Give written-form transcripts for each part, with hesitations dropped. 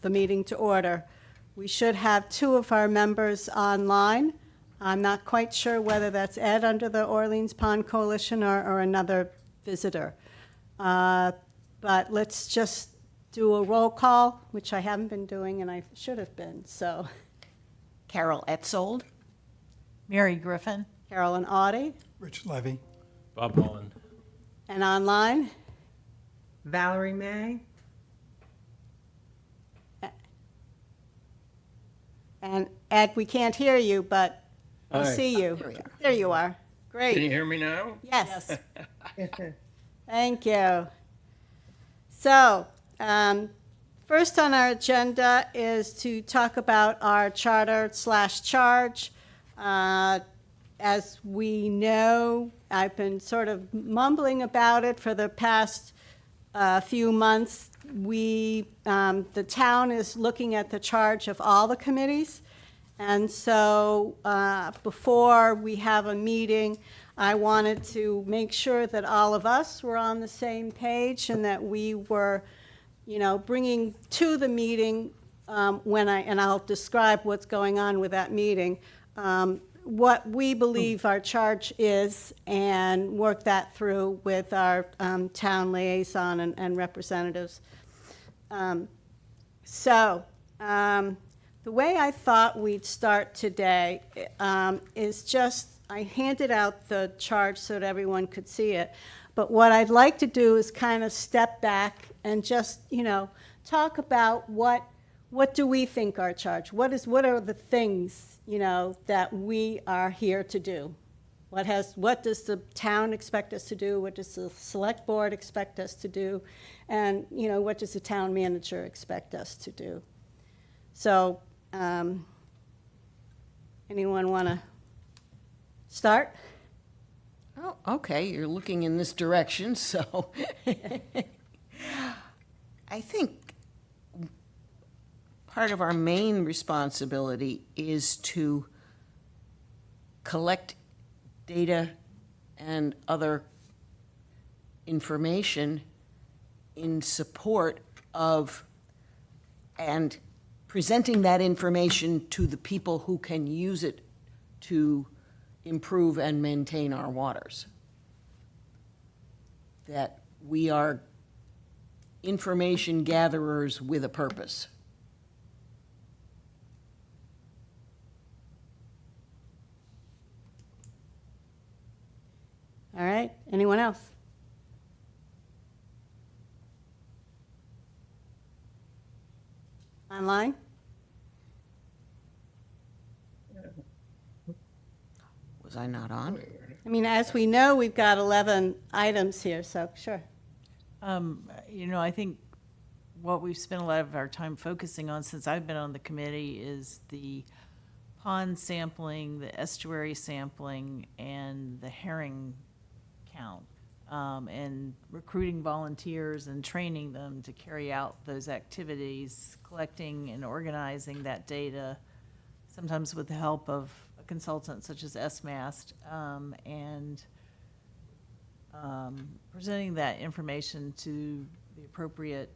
the meeting to order. We should have two of our members online. I'm not quite sure whether that's Ed under the Orleans Pond Coalition or another visitor. But let's just do a roll call, which I haven't been doing and I should have been. So Carol Etzold. Mary Griffin. Carolyn Audie, Rich Levy. Bob Mullen. and online. Valerie May. And Ed, we can't hear you, but we Hi. see you. There we are. There you are. Great. Can you hear me now? Yes. Thank you. So, first on our agenda is to talk about our charter/charge. As we know, I've been sort of mumbling about it for the past few months. The town is looking at the charge of all the committees. And so before we have a meeting, I wanted to make sure that all of us were on the same page and that we were, bringing to the meeting and I'll describe what's going on with that meeting, what we believe our charge is and work that through with our town liaison and representatives. The way I thought we'd start today is just, I handed out the charge so that everyone could see it. But what I'd like to do is kind of step back and just, talk about what do we think our charge? What are the things, that we are here to do? What does the town expect us to do? What does the select board expect us to do? And, what does the town manager expect us to do? So, anyone want to start? Oh, okay, you're looking in this direction, so I think part of our main responsibility is to collect data and other information in support of and presenting that information to the people who can use it to improve and maintain our waters. That we are information gatherers with a purpose. All right, anyone else? Online? Was I not on? I mean, as we know, we've got 11 items here, so sure. I think what we've spent a lot of our time focusing on since I've been on the committee is the pond sampling, the estuary sampling, and the herring count, and recruiting volunteers and training them to carry out those activities, collecting and organizing that data, sometimes with the help of a consultant such as SMAST, and presenting that information to the appropriate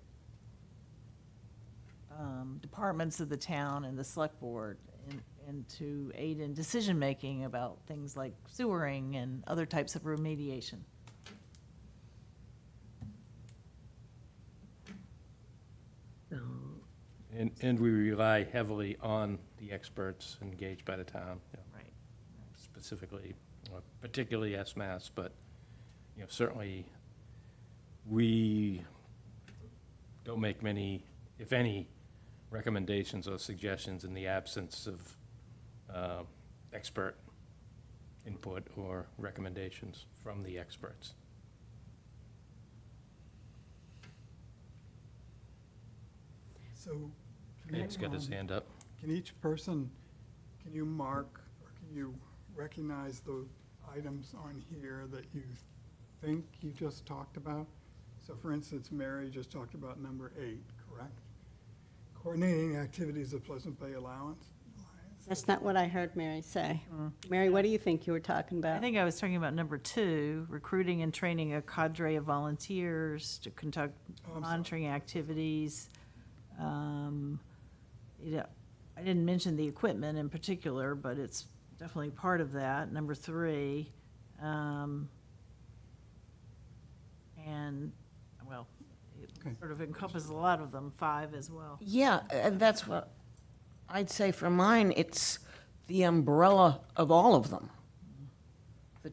departments of the town and the select board, and to aid in decision-making about things like sewering and other types of remediation. And we rely heavily on the experts engaged by the town. Right. Specifically, particularly SMAS, but, certainly we don't make many, if any, recommendations or suggestions in the absence of expert input or recommendations from the experts. So, Ed's got his hand up. can each person, can you mark or can you recognize the items on here that you think you just talked about? So for instance, Mary just talked about number 8, correct? Coordinating activities of Pleasant Bay Allowance. That's not what I heard Mary say. Mary, what do you think you were talking about? I think I was talking about number 2, recruiting and training a cadre of volunteers to conduct Oh, I'm sorry. monitoring activities, I didn't mention the equipment in particular, but it's definitely part of that. Number 3. And, well, it Okay. sort of encompasses a lot of them, 5 as well. Yeah, and that's what I'd say for mine, it's the umbrella of all of them. The-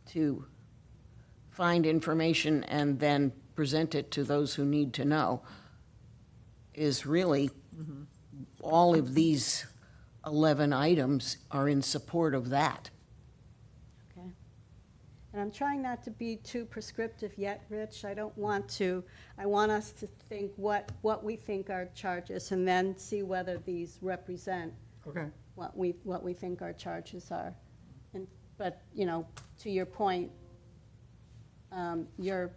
To find information and then present it to those who need to know is really, all of these 11 items are in support of that. Okay. And I'm trying not to be too prescriptive yet, Rich. I don't want to. I want us to think what we think our charges, and then see whether these represent Okay, what we think our charges are. And, but, to your point, your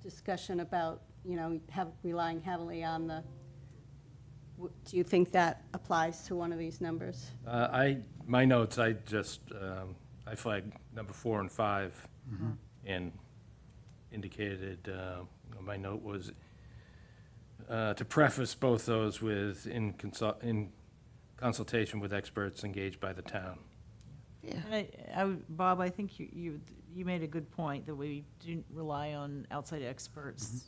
discussion about, relying heavily on do you think that applies to one of these numbers? My notes, I just, I flagged number 4 and 5 and indicated, my note was to preface both those with in consultation with experts engaged by the town. Yeah. And Bob, I think you made a good point that we do rely on outside experts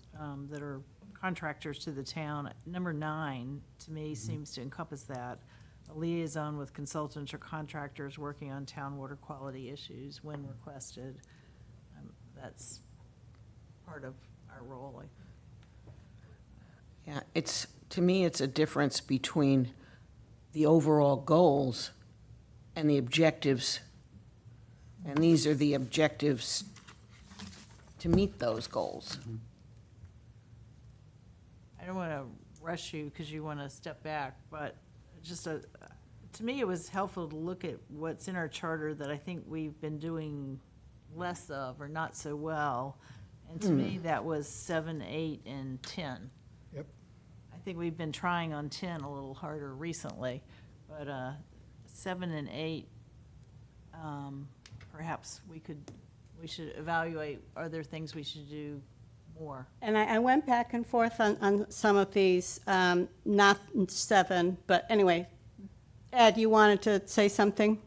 that are contractors to the town. Number 9, to me, seems to encompass that. A liaison with consultants or contractors working on town water quality issues when requested. That's part of our role. Yeah, to me, it's a difference between the overall goals and the objectives. And these are the objectives to meet those goals. I don't want to rush you because you want to step back, but to me, it was helpful to look at what's in our charter that I think we've been doing less of or not so well. And to me, that was 7, 8, and 10. yep. I think we've been trying on 10 a little harder recently, but 7 and 8, perhaps we should evaluate, are there things we should do more? And I went back and forth on some of these, not 7, but anyway. Ed, you wanted to say something?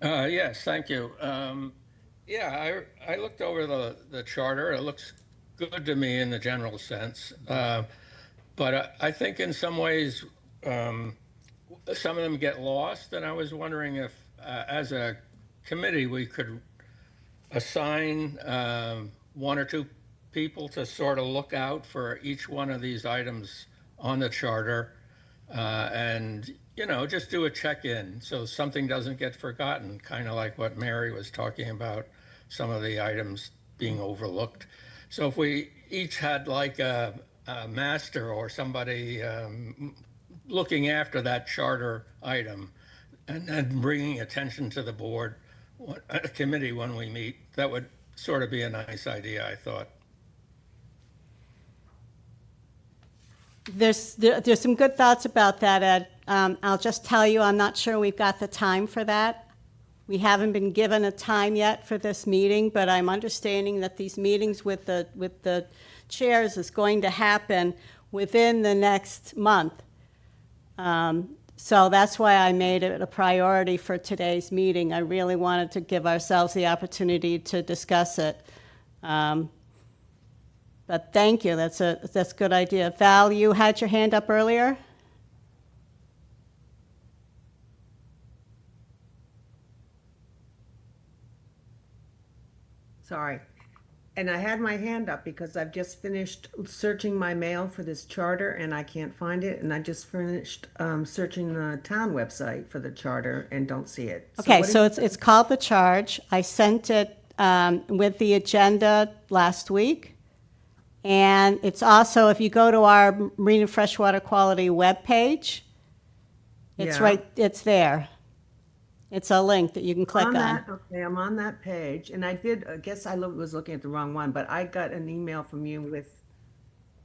Yes, thank you. Yeah, I looked over the charter. It looks good to me in the general sense. But I think in some ways, some of them get lost. And I was wondering if, as a committee, we could assign 1 or 2 people to sort of look out for each one of these items on the charter. And, just do a check-in so something doesn't get forgotten, kind of like what Mary was talking about, some of the items being overlooked. So if we each had like a master or somebody looking after that charter item and then bringing attention to the board, a committee when we meet, that would sort of be a nice idea, I thought. There's some good thoughts about that, Ed. I'll just tell you, I'm not sure we've got the time for that. We haven't been given a time yet for this meeting, but I'm understanding that these meetings with the chairs is going to happen within the next month. So that's why I made it a priority for today's meeting. I really wanted to give ourselves the opportunity to discuss it. But thank you, that's a good idea. Val, you had your hand up earlier? Sorry. And I had my hand up because I've just finished searching my mail for this charter and I can't find it. And I just finished searching the town website for the charter and don't see it. Okay, what so is- it's called The Charge. I sent it with the agenda last week. And it's also, if you go to our Marine and Freshwater Quality webpage, it's Yeah. it's there. It's a link that you can click on. Okay, I'm on that page, and I guess I was looking at the wrong one, but I got an email from you with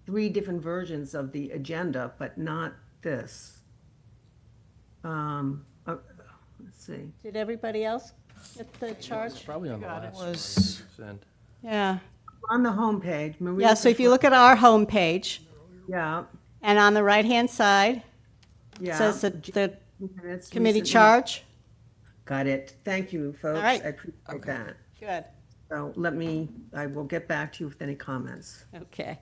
3 different versions of the agenda, but not this. Let's see. Did everybody else get the It's charge? probably on the Got it. last one you Was- sent. Yeah. On the homepage, Maria. Yeah, so if you look at our homepage, Yeah, And on the right-hand side, Yeah. says the Minutes committee recently- charge. Got it. Thank you, folks. All right. I appreciate that. Good, So I will get back to you with any comments. okay.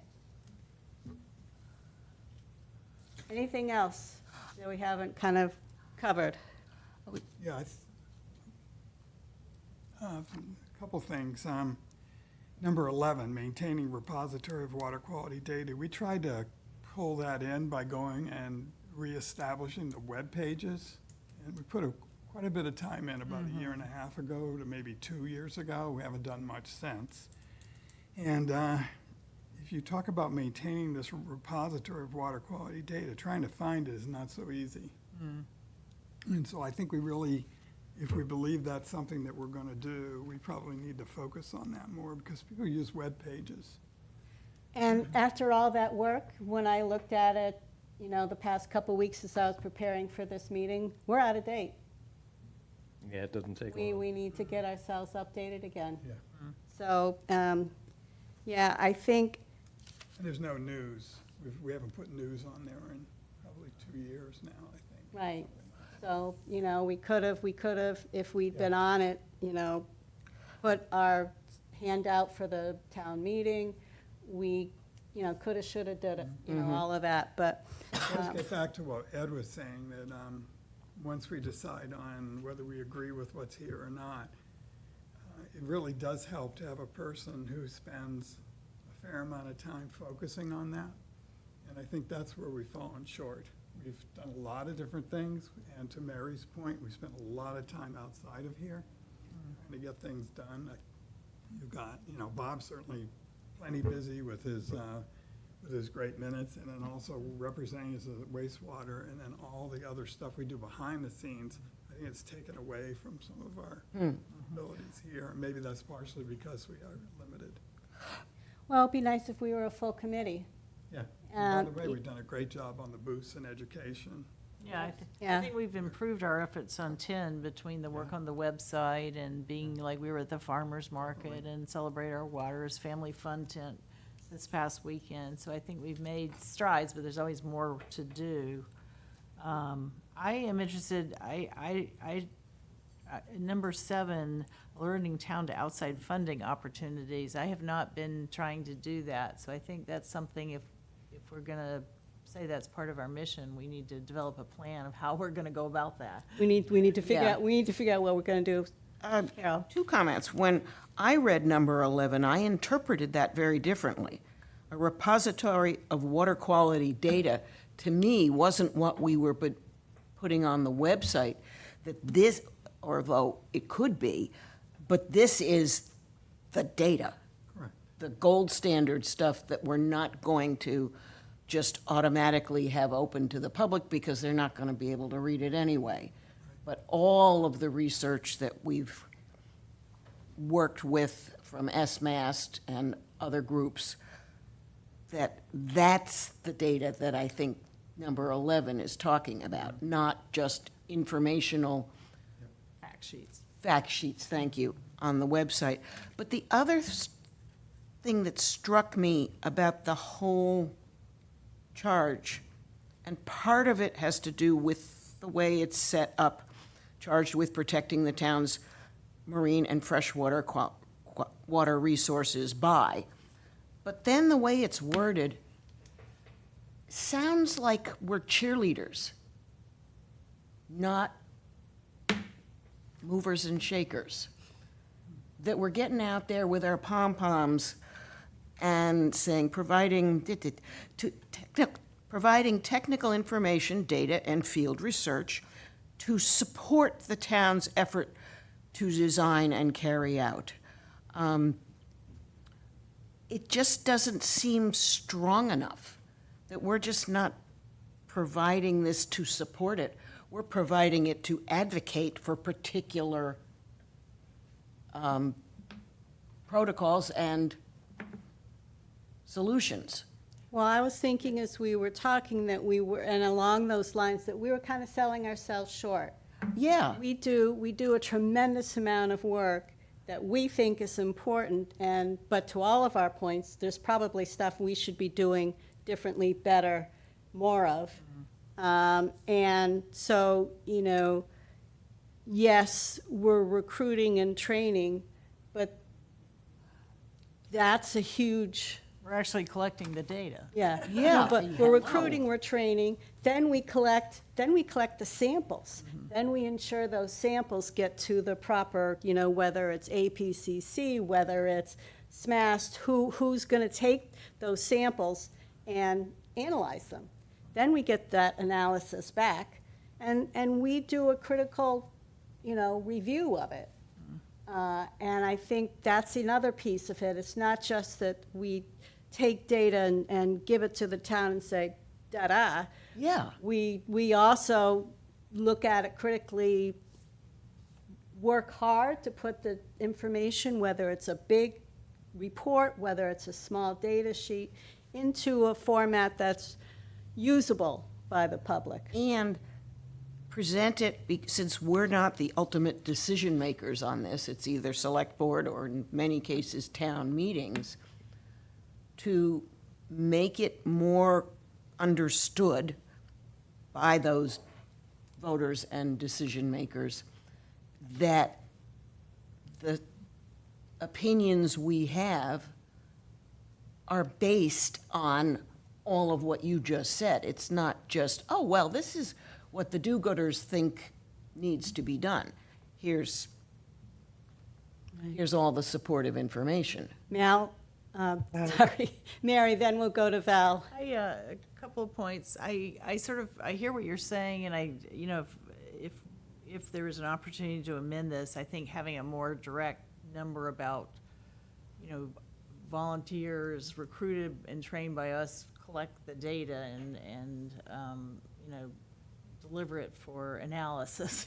Anything else that we haven't kind of covered? Yeah, a couple things. Number 11, maintaining repository of water quality data. We tried to pull that in by going and reestablishing the web pages. And we put quite a bit of time in about a year and a half ago to maybe 2 years ago. We haven't done much since. And if you talk about maintaining this repository of water quality data, trying to find it is not so easy. And so I think we really, if we believe that's something that we're going to do, we probably need to focus on that more because people use web pages. And after all that work, when I looked at it, the past couple weeks as I was preparing for this meeting, we're out of date. Yeah, it doesn't take We, long. we need to get ourselves updated again. Yeah. So, yeah, I think, And there's no news. We haven't put news on there in probably 2 years now, I think. right, so, we could have, if we'd been on it, put our hand out for the town meeting. We, coulda, shoulda, did it, all of that, but, Let's get back to what Ed was saying, that once we decide on whether we agree with what's here or not, it really does help to have a person who spends a fair amount of time focusing on that. And I think that's where we've fallen short. We've done a lot of different things, and to Mary's point, we spent a lot of time outside of here trying to get things done. You've got, Bob's certainly plenty busy with his great minutes, and then also representing us as wastewater, and then all the other stuff we do behind the scenes. I think it's taken away from some of our abilities here. Maybe that's partially because we are limited. well, it'd be nice if we were a full committee. Yeah. And by Um, the way, we've done a great job on the booths and education. Yeah, I Yeah. think we've improved our efforts on 10 between the work on the website and being like we were at the farmer's market and Celebrate Our Waters Family Fun Tent this past weekend. So I think we've made strides, but there's always more to do. I am interested, number 7, alerting town to outside funding opportunities. I have not been trying to do that, so I think that's something if we're gonna say that's part of our mission, we need to develop a plan of how we're gonna go about that. We need to figure Yeah. out, what we're gonna do. Carol? 2 comments. When I read number 11, I interpreted that very differently. A repository of water quality data, to me, wasn't what we were putting on the website, that this, although it could be, but this is the data. Correct. The gold standard stuff that we're not going to just automatically have open to the public because they're not going to be able to read it anyway. But all of the research that we've worked with from SMAST and other groups, that's the data that I think number 11 is talking about, not just informational Fact sheets. fact sheets, thank you, on the website. But the other thing that struck me about the whole charge, and part of it has to do with the way it's set up, charged with protecting the town's marine and freshwater water resources by. But then the way it's worded sounds like we're cheerleaders, not movers and shakers. That we're getting out there with our pom-poms and saying, providing technical information, data, and field research to support the town's effort to design and carry out. It just doesn't seem strong enough, that we're just not providing this to support it. We're providing it to advocate for particular protocols and solutions. Well, I was thinking as we were talking that we were, and along those lines, that we were kind of selling ourselves short. Yeah, We do a tremendous amount of work that we think is important, but to all of our points, there's probably stuff we should be doing differently, better, more of. And so, yes, we're recruiting and training, but that's a huge, We're actually collecting the data. yeah. Yeah. But we're recruiting, we're training, then we collect the samples. Then we ensure those samples get to the proper, whether it's APCC, whether it's SMAST, who's going to take those samples and analyze them. Then we get that analysis back, and we do a critical, review of it. And I think that's another piece of it. It's not just that we take data and give it to the town and say, da-da. Yeah. We also look at it critically, work hard to put the information, whether it's a big report, whether it's a small data sheet, into a format that's usable by the public. And present it, since we're not the ultimate decision makers on this, it's either select board or in many cases town meetings, to make it more understood by those voters and decision makers that the opinions we have are based on all of what you just said. It's not just, oh, well, this is what the do-gooders think needs to be done. Here's all the supportive information. Mal, sorry, Mary, then we'll go to Val. A couple of points. I hear what you're saying, and if there is an opportunity to amend this, I think having a more direct number about, volunteers recruited and trained by us collect the data and deliver it for analysis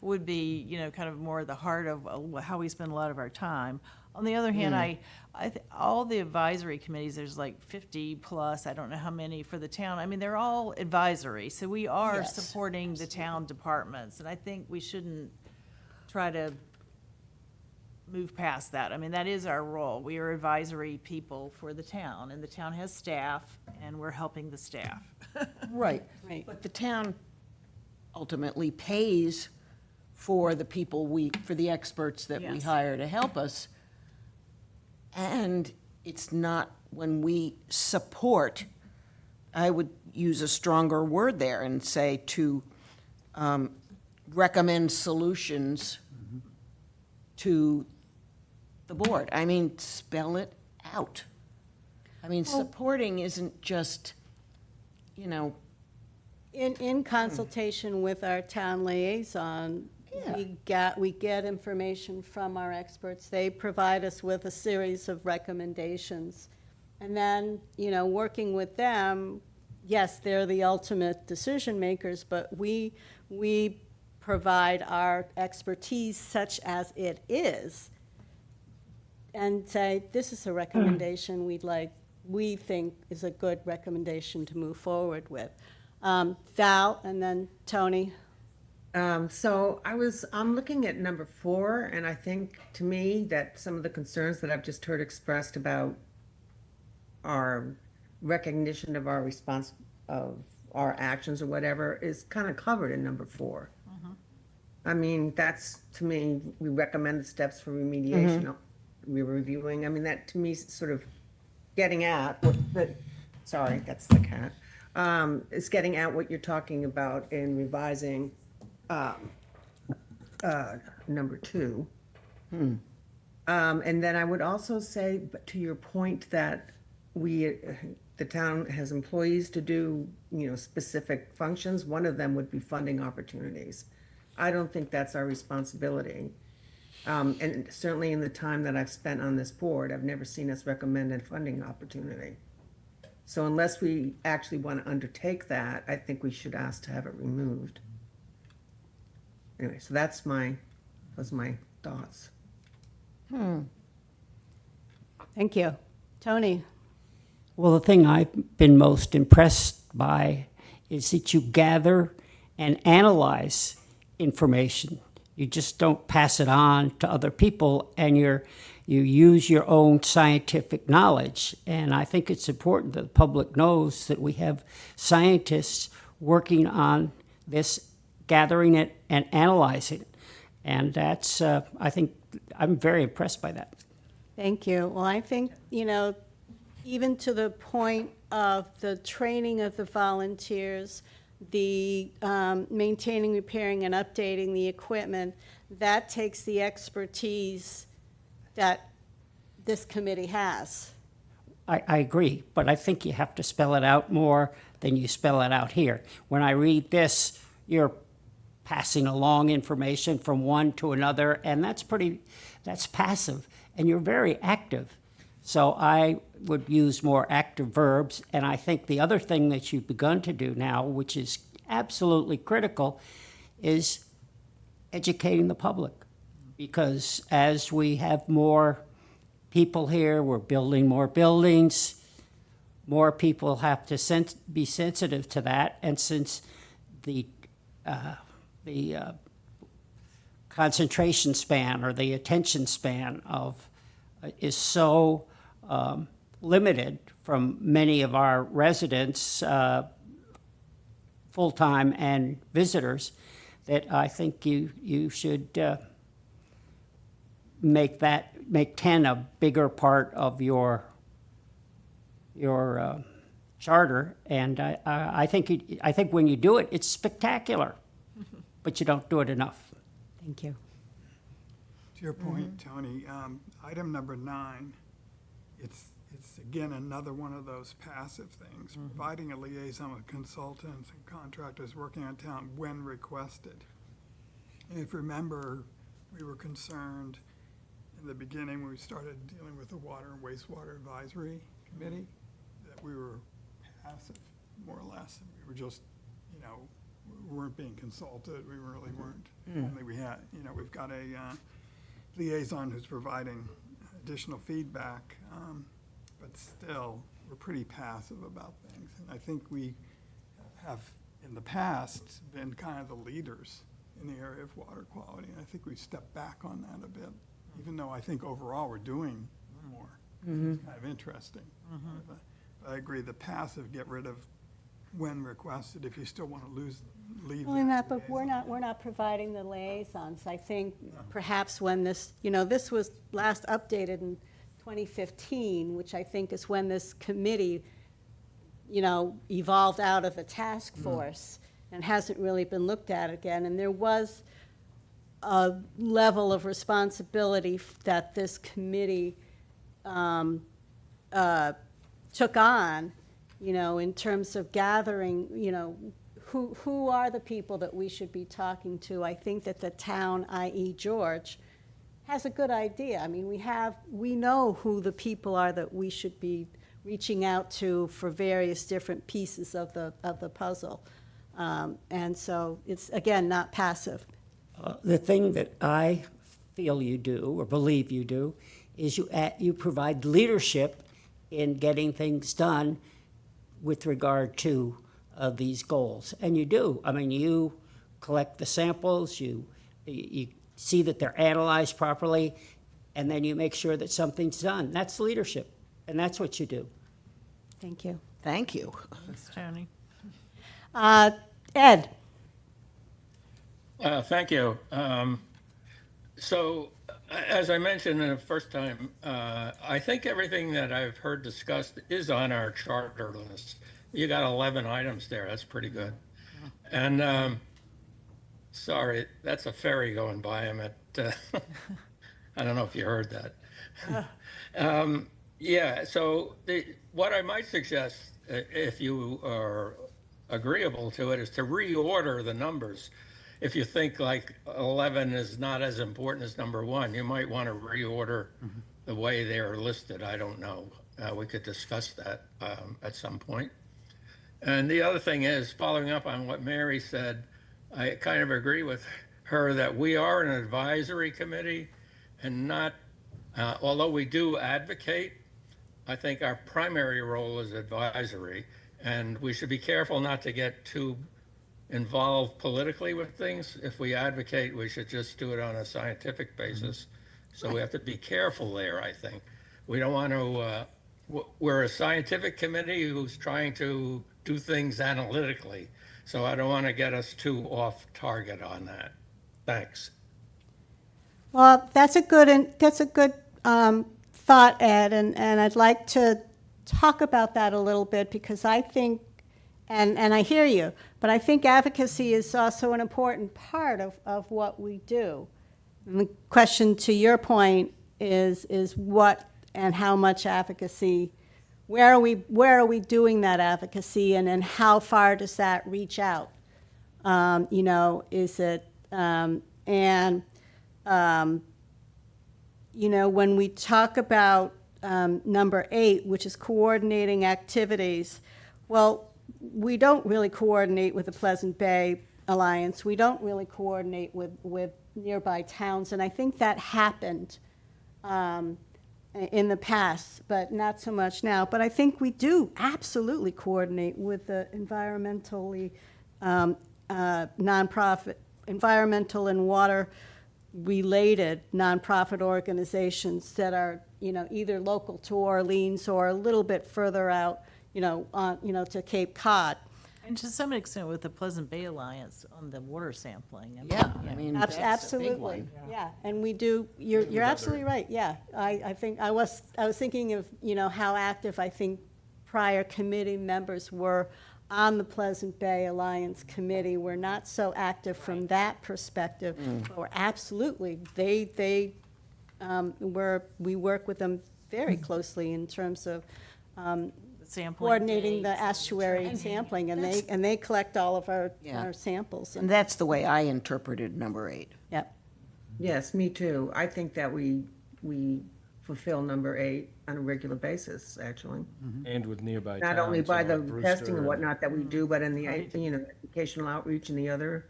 would be, kind of more the heart of how we spend a lot of our time. On the other hand, all the advisory committees, there's like 50 plus, I don't know how many for the town. I mean, they're all advisory, so we are Yes. supporting the town departments, and I think we shouldn't try to move past that. I mean, that is our role. We are advisory people for the town, and the town has staff, and we're helping the staff. Right. Right. But the town ultimately pays for the people for the experts that we Yes. hire to help us. And it's not, when we support, I would use a stronger word there and say to recommend solutions to the board. I mean, spell it out. I mean, supporting isn't just, In consultation with our town liaison, we get information from our experts. They provide us with a series of recommendations. And then, working with them, yes, they're the ultimate decision makers, but we provide our expertise such as it is and say, this is a recommendation we think is a good recommendation to move forward with. Val, and then Tony. So I'm looking at number 4, and I think, to me, that some of the concerns that I've just heard expressed about our recognition of our response, of our actions or whatever, is kind of covered in number 4. I mean, that's, to me, we recommend the steps for remediation, we're reviewing, I mean, that to me is sort of getting at, sorry, that's the cat. It's getting at what you're talking about in revising number 2. And then I would also say, but to your point that the town has employees to do, specific functions, one of them would be funding opportunities. I don't think that's our responsibility. And certainly in the time that I've spent on this board, I've never seen us recommend a funding opportunity. So unless we actually want to undertake that, I think we should ask to have it removed. Anyway, so those are my thoughts. Thank you. Tony? Well, the thing I've been most impressed by is that you gather and analyze information You just don't pass it on to other people, and you use your own scientific knowledge. And I think it's important that the public knows that we have scientists working on this, gathering it and analyzing it. And that's, I think, I'm very impressed by that. Thank you. Well, I think, even to the point of the training of the volunteers, the maintaining, repairing, and updating the equipment, that takes the expertise that this committee has. I agree, but I think you have to spell it out more than you spell it out here. When I read this, you're passing along information from one to another, and that's passive, and you're very active. So I would use more active verbs, and I think the other thing that you've begun to do now, which is absolutely critical, is educating the public. Because as we have more people here, we're building more buildings, more people have to be sensitive to that, and since the concentration span or the attention span is so limited from many of our residents, full-time and visitors, that I think you should make 10 a bigger part of your charter. And I think when you do it, it's spectacular, but you don't do it enough. Thank you. To your point, Tony, item number 9, it's again another one of those passive things, providing a liaison with consultants and contractors working on town when requested. And if you remember, we were concerned in the beginning when we started dealing with the Water and Wastewater Advisory Committee that we were passive, more or less. We were just, we weren't being consulted. We really weren't. Only we had, we've got a liaison who's providing additional feedback, but still, we're pretty passive about things. And I think we have, in the past, been kind of the leaders in the area of water quality. And I think we've stepped back on that a bit, even though I think overall we're doing more. It's kind of interesting. But I agree, the passive, get rid of when requested, if you still want to leave. Well, but we're not providing the liaisons. I think perhaps when this was last updated in 2015, which I think is when this committee, evolved out of a task force and hasn't really been looked at again. And there was a level of responsibility that this committee took on, in terms of gathering, who are the people that we should be talking to. I think that the town, i.e. George, has a good idea. I mean, we know who the people are that we should be reaching out to for various different pieces of the puzzle. And so it's, again, not passive. The thing that I feel you do, or believe you do, is you provide leadership in getting things done with regard to these goals. And you do. I mean, you collect the samples, you see that they're analyzed properly, and then you make sure that something's done. That's leadership, and that's what you do. Thank you. Thank you. Thanks, Tony. Ed? Thank you. So, as I mentioned the first time, I think everything that I've heard discussed is on our charter list. You got 11 items there. That's pretty good. And sorry, that's a ferry going by. I'm at, I don't know if you heard that. Yeah, so what I might suggest, if you are agreeable to it, is to reorder the numbers. If you think like 11 is not as important as number 1, you might want to reorder the way they are listed. I don't know. We could discuss that at some point. And the other thing is, following up on what Mary said, I kind of agree with her that we are an advisory committee and not, although we do advocate, I think our primary role is advisory, and we should be careful not to get too involved politically with things. If we advocate, we should just do it on a scientific basis. So we have to be careful there, I think. We don't want to, we're a scientific committee who's trying to do things analytically. So I don't want to get us too off target on that. Thanks. Well, that's a good thought, Ed, and I'd like to talk about that a little bit because I think, and I hear you, but I think advocacy is also an important part of what we do. And the question to your point is what and how much advocacy, where are we doing that advocacy, and how far does that reach out? Is it, when we talk about number 8, which is coordinating activities, well, we don't really coordinate with the Pleasant Bay Alliance. We don't really coordinate with nearby towns, and I think that happened in the past, but not so much now. But I think we do absolutely coordinate with the environmentally nonprofit, environmental and water-related nonprofit organizations that are, either local to Orleans or a little bit further out, to Cape Cod. And to some extent with the Pleasant Bay Alliance on the water sampling. Yeah, I mean, that's a big Absolutely, one. yeah, and we do, you're absolutely right, yeah. I think, I was thinking of, how active I think prior committee members were on the Pleasant Bay Alliance Committee. We're not so active from that perspective, but we're absolutely, we work with them very closely in terms of Sampling coordinating the dates and estuary sampling, and they collect all of our samples. And that's the way I interpreted number 8. Yep. Yes, me too. I think that we fulfill number 8 on a regular basis, actually. And with nearby Not only towns, by the like Brewster testing and and- whatnot that we do, but in the, educational outreach and the other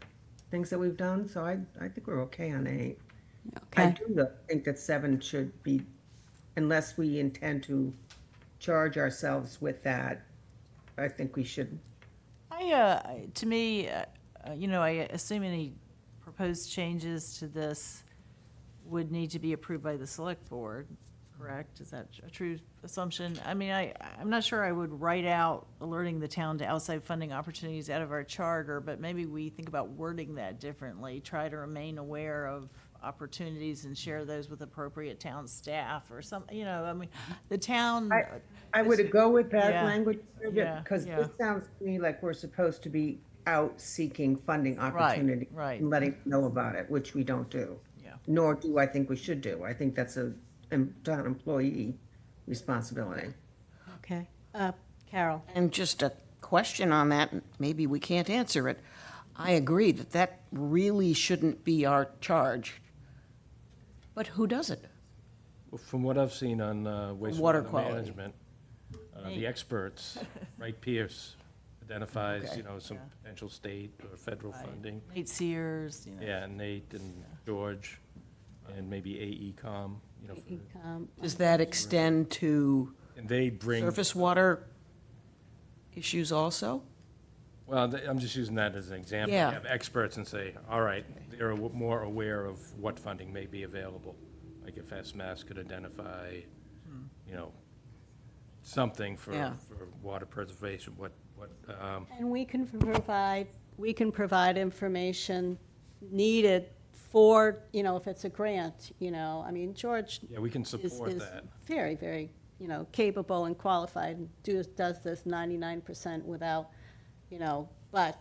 things that we've done. So I think we're okay on 8. I Okay. do think that 7 should be, unless we intend to charge ourselves with that, I think we should. To me, I assume any proposed changes to this would need to be approved by the select board, correct? Is that a true assumption? I mean, I'm not sure I would write out alerting the town to outside funding opportunities out of our charter, but maybe we think about wording that differently, try to remain aware of opportunities and share those with appropriate town staff or some, I mean, the town. I would go with that Yeah, language, yeah, because yeah. it sounds to me like we're supposed to be out seeking funding opportunity. right. And letting them know about it, which we don't do. Yeah. Nor do I think we should do. I think that's a town employee responsibility. Okay. Carol? And just a question on that, and maybe we can't answer it. I agree that really shouldn't be our charge. But who does it? Well, from what I've seen on Water wastewater quality. management, the experts, Wright Pierce identifies, Okay. some potential state or federal funding. Nate Sears, Yeah, Nate and George, and maybe AECom, Does that extend to and they bring. surface water issues also? Well, I'm just using that as an example. Yeah. You have experts and say, all right, they're more aware of what funding may be available. Like if SMAS could identify, something for Yeah. water preservation, And we can provide information needed for, if it's a grant, I mean, George yeah, we can is support that. very, very, capable and qualified, and does this 99% without, but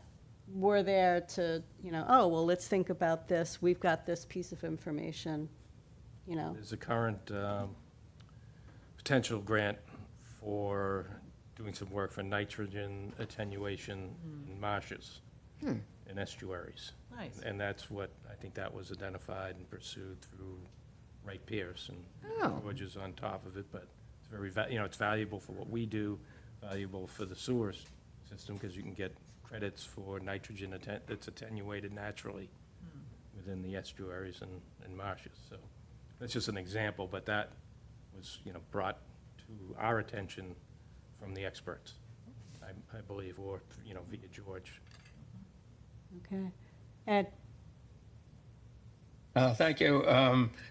we're there to, oh, well, let's think about this, we've got this piece of information, There's a current potential grant for doing some work for nitrogen attenuation in marshes and estuaries. Nice. And that's what, I think that was identified and pursued through Wright Pierce, and Oh. George is on top of it, but it's very, it's valuable for what we do, valuable for the sewer system, because you can get credits for nitrogen that's attenuated naturally within the estuaries and marshes, so that's just an example, but that was, brought to our attention from the experts, I believe, or, via George. Okay. Ed? Thank you.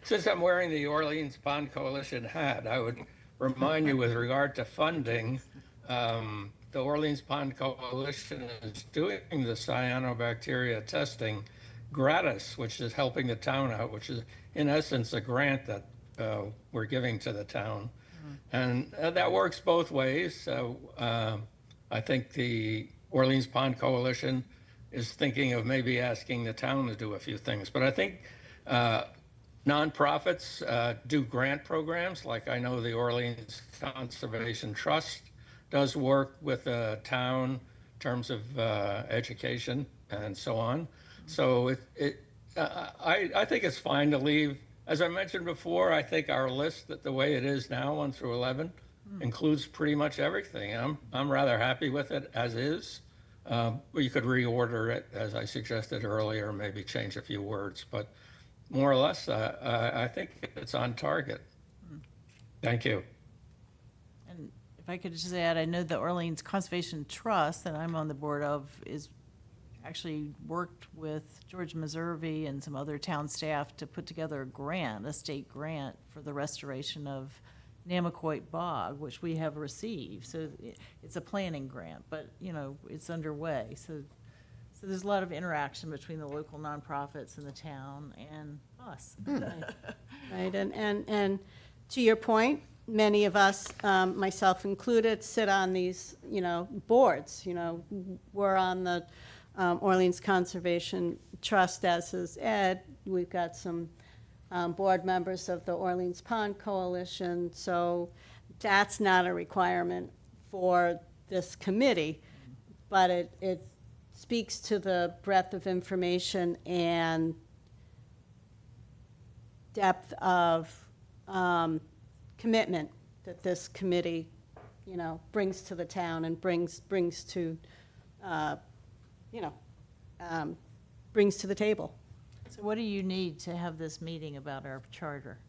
Since I'm wearing the Orleans Pond Coalition hat, I would remind you with regard to funding, the Orleans Pond Coalition is doing the cyanobacteria testing gratis, which is helping the town out, which is in essence a grant that we're giving to the town. And that works both ways. So I think the Orleans Pond Coalition is thinking of maybe asking the town to do a few things. But I think nonprofits do grant programs, like I know the Orleans Conservation Trust does work with the town in terms of education and so on. So I think it's fine to leave. As I mentioned before, I think our list, that the way it is now, 1 through 11, includes pretty much everything. I'm rather happy with it as is. You could reorder it, as I suggested earlier, maybe change a few words, but more or less, I think it's on target. Thank you. And if I could just add, I know the Orleans Conservation Trust that I'm on the board of is actually worked with George Meservey and some other town staff to put together a grant, a state grant for the restoration of Namaquoit Bog, which we have received. So it's a planning grant, but, you know, it's underway. So there's a lot of interaction between the local nonprofits and the town and us. Right, and to your point, many of us, myself included, sit on these, boards, we're on the Orleans Conservation Trust, as is Ed. We've got some board members of the Orleans Pond Coalition, so that's not a requirement for this committee, but it speaks to the breadth of information and depth of commitment that this committee, brings to the town and brings to, brings to the table. So what do you need to have this meeting about our charter?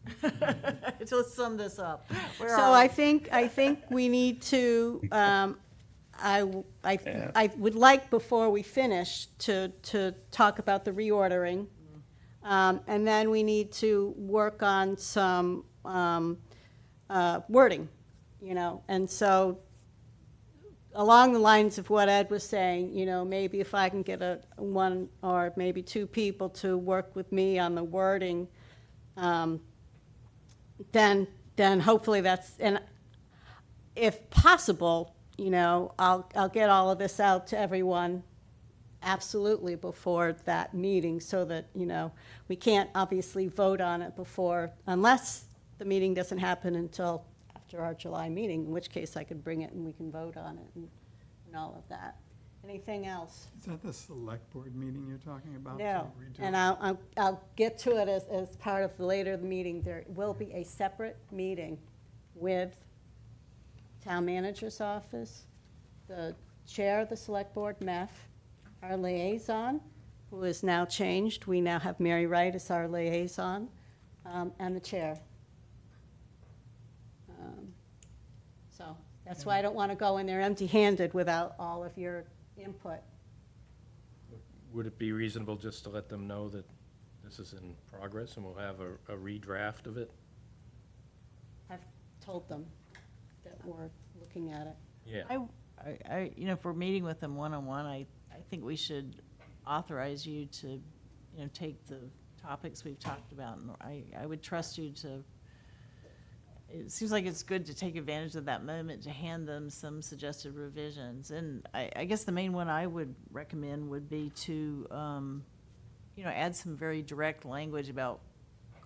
So let's sum this up. Where So are we? I think we need to, I would like, before we finish, to talk about the reordering. And then we need to work on some wording, and so along the lines of what Ed was saying, maybe if I can get one or maybe two people to work with me on the wording, then hopefully that's, and if possible, I'll get all of this out to everyone absolutely before that meeting, so that, we can't obviously vote on it before, unless the meeting doesn't happen until after our July meeting, in which case I could bring it and we can vote on it and all of that. Anything else? Is that the select board meeting you're talking about? No, to redo? and I'll get to it as part of the later meeting. There will be a separate meeting with town manager's office, the chair of the select board, MEF, our liaison, who is now changed. We now have Mary Wright as our liaison, and the chair. So that's why I don't want to go in there empty-handed without all of your input. Would it be reasonable just to let them know that this is in progress and we'll have a redraft of it? I've told them that we're looking at it. Yeah. I if we're meeting with them one-on-one, I think we should authorize you to, take the topics we've talked about. And I would trust you to, it seems like it's good to take advantage of that moment to hand them some suggested revisions. And I guess the main one I would recommend would be to, add some very direct language about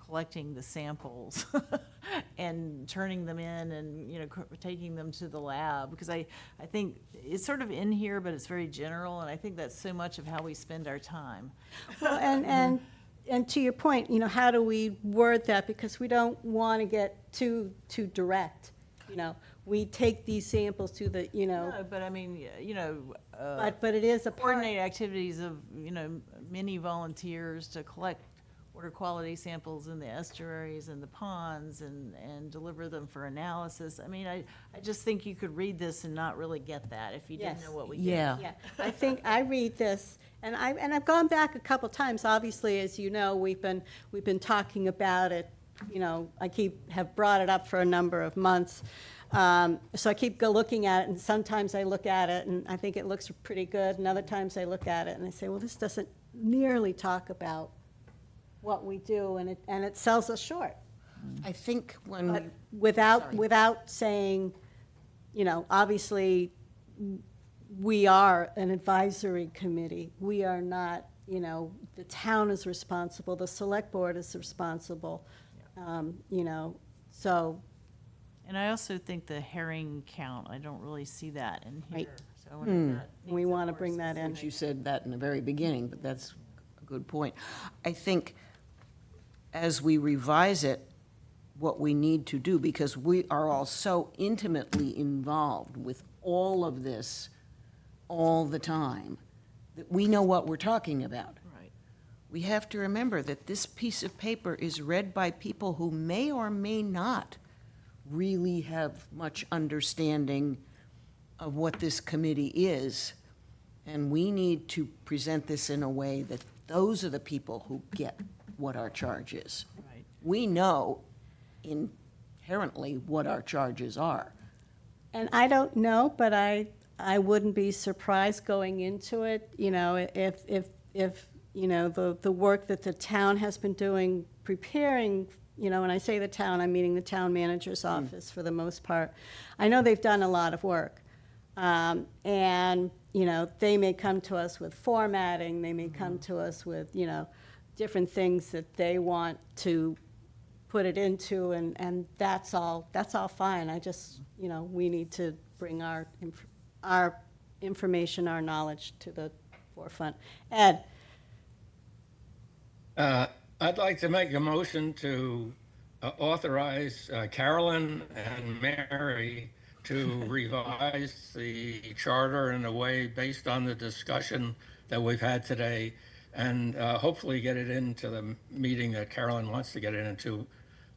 collecting the samples and turning them in and, taking them to the lab. Because I think it's sort of in here, but it's very general, and I think that's so much of how we spend our time. Well, and to your point, how do we word that? Because we don't want to get too direct, We take these samples to the, No, but I mean, but it is a part. coordinate activities of, many volunteers to collect water quality samples in the estuaries and the ponds and deliver them for analysis. I mean, I just think you could read this and not really get that if you didn't Yes. know what we did. Yeah. Yeah, I think I read this, And I've gone back a couple times, obviously, as you know, we've been talking about it, you know, have brought it up for a number of months. So I keep looking at it, and sometimes I look at it and I think it looks pretty good, and other times I look at it and I say, well, this doesn't nearly talk about what we do, and it sells us short. I think when But we without saying, you know, obviously, we are an advisory committee. We are not, you know, the town is responsible, the select board is responsible, you know, so, And I also think the herring count, I don't really see that in Right. here. So I wonder if that we needs want to more bring that in. Which you said that in the very beginning, but that's a good point. I think as we revise it, what we need to do, because we are all so intimately involved with all of this all the time, that we know what we're talking about. Right. We have to remember that this piece of paper is read by people who may or may not really have much understanding of what this committee is. And we need to present this in a way that those are the people who get what our charge is. Right. We know inherently what our charges are. And I don't know, but I wouldn't be surprised going into it, you know, if, you know, the work that the town has been doing, preparing, you know, when I say the town, I'm meaning the town manager's office for the most part. I know they've done a lot of work. And, you know, they may come to us with formatting, they may come to us with, you know, different things that they want to put it into, and that's all fine. I just, you know, we need to bring our information, our knowledge to the forefront. Ed? I'd like to make a motion to authorize Carolyn and Mary to revise the charter in a way based on the discussion that we've had today, and hopefully get it into the meeting that Carolyn wants to get it into.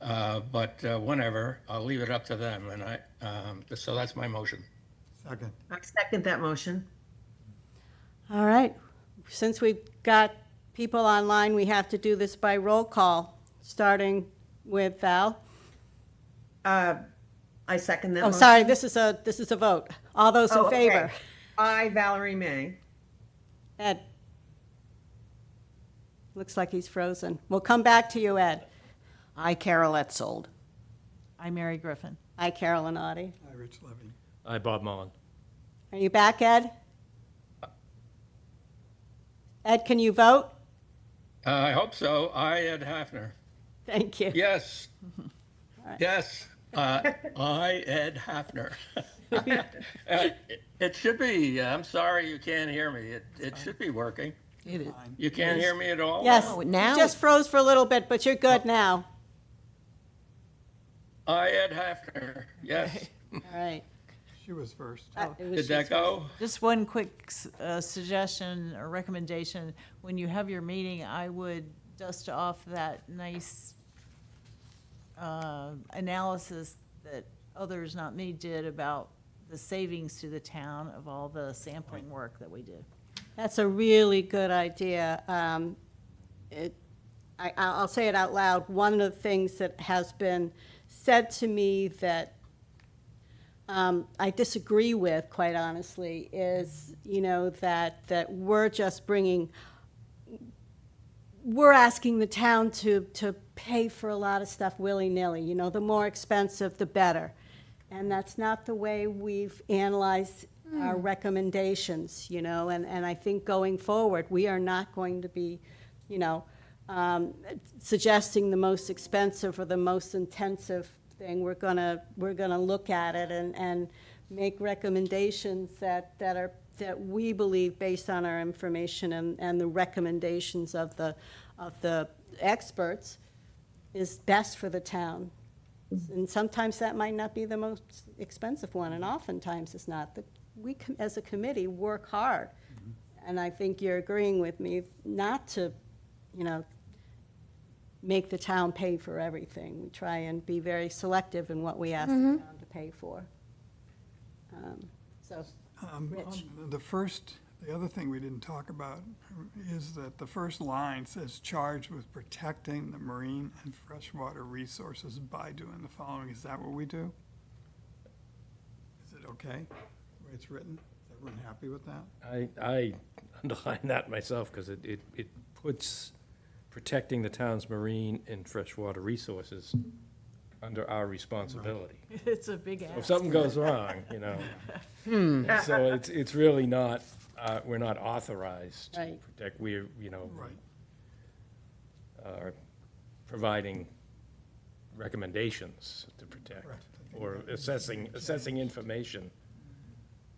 But whenever, I'll leave it up to them, and so that's my motion. Second. I second that motion. All right. Since we've got people online, we have to do this by roll call, starting with Val. I second that Oh, motion. sorry, this is a vote. All those Oh, in okay. favor? I, Valerie May. Ed? Looks like he's frozen. We'll come back to you, Ed. I, Carol Etzold. I'm Mary Griffin. Hi, Carolyn Audi. Hi, Rich Levy. Aye, Bob Mullen. Are you back, Ed? Ed, can you vote? I hope so. I, Ed Hafner. Thank you. Yes. right. Yes. I, Ed Hafner. It should be. I'm sorry you can't hear me. It should be working. It is. You can't hear me at all? Yes, Oh, you now just froze for a little bit, but you're good now. I, Ed Hafner. Yes. All right. She was first. It was Did that just- go? Just one quick suggestion or recommendation. When you have your meeting, I would dust off that nice analysis that others, not me, did about the savings to the town of all the sampling work that we did. That's a really good idea. I'll say it out loud. One of the things that has been said to me that I disagree with, quite honestly, is, you know, that we're just we're asking the town to pay for a lot of stuff willy-nilly. You know, the more expensive, the better. And that's not the way we've analyzed our recommendations, you know, and I think going forward, we are not going to be, you know, suggesting the most expensive or the most intensive thing. We're gonna look at it and make recommendations that we believe, based on our information and the recommendations of the experts, is best for the town. And sometimes that might not be the most expensive one, and oftentimes it's not. We, as a committee, work hard. And I think you're agreeing with me not to, you know, make the town pay for everything. We try and be very selective in what we ask the town to pay for. So, Rich. On the first The other thing we didn't talk about is that the first line says charged with protecting the marine and freshwater resources by doing the following. Is that what we do? Is it okay, the way it's written? Is everyone happy with that? I underline that myself because it puts protecting the town's marine and freshwater resources under our responsibility. It's a big If ask. something goes wrong, you know. So it's really not, we're not authorized to Right. protect, we're, you know, Right. are providing recommendations to protect Correct. or assessing information,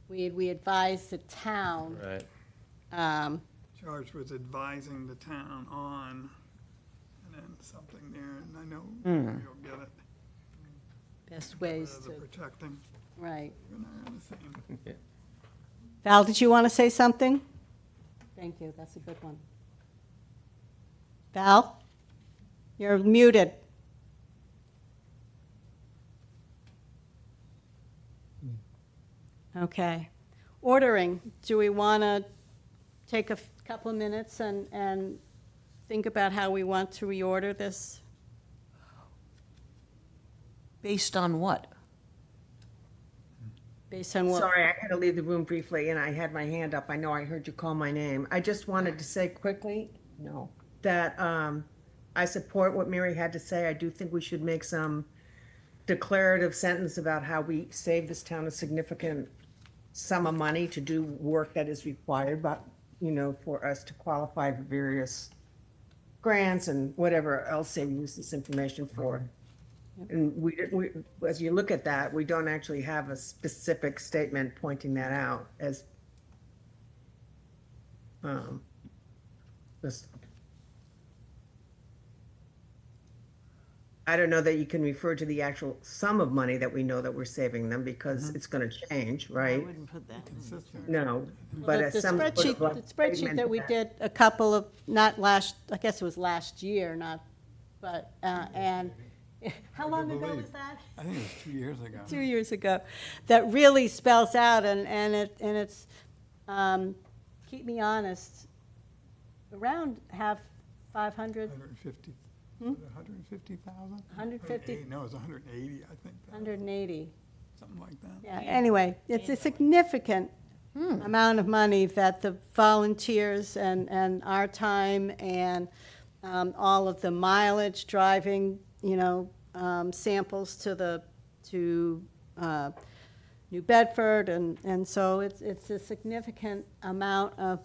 We advise the town, right? Charged with advising the town on, and then something there, and I know you'll get it. best ways The to, protecting, right. you and I are the same. Val, did you want to say something? Thank you, that's a good one. Val? You're muted. Okay. Ordering, do we want to take a couple of minutes and think about how we want to reorder this? Based on what? Based on what? Sorry, I had to leave the room briefly and I had my hand up. I know I heard you call my name. I just wanted to say quickly, no, that I support what Mary had to say. I do think we should make some declarative sentence about how we save this town a significant sum of money to do work that is required, but, you know, for us to qualify for various grants and whatever else they use this information for. And we, as you look at that, we don't actually have a specific statement pointing that out as this. I don't know that you can refer to the actual sum of money that we know that we're saving them because it's gonna change, I right? wouldn't put that. Consistent. No, Well, but the as some. sort spreadsheet, of like the spreadsheet statement that we did a couple of, not last, I guess it was last year, not, but, and, how long ago believe. was that? I think it was 2 years ago. 2 years ago, that really spells out, and it's, keep me honest, around half 500, 150, Hmm? 150,000? 150? No, it was 180, I think, 180. something like that. Yeah, anyway, it's a significant amount of money that the volunteers and our time and all of the mileage driving, you know, samples to New Bedford, and so it's a significant amount of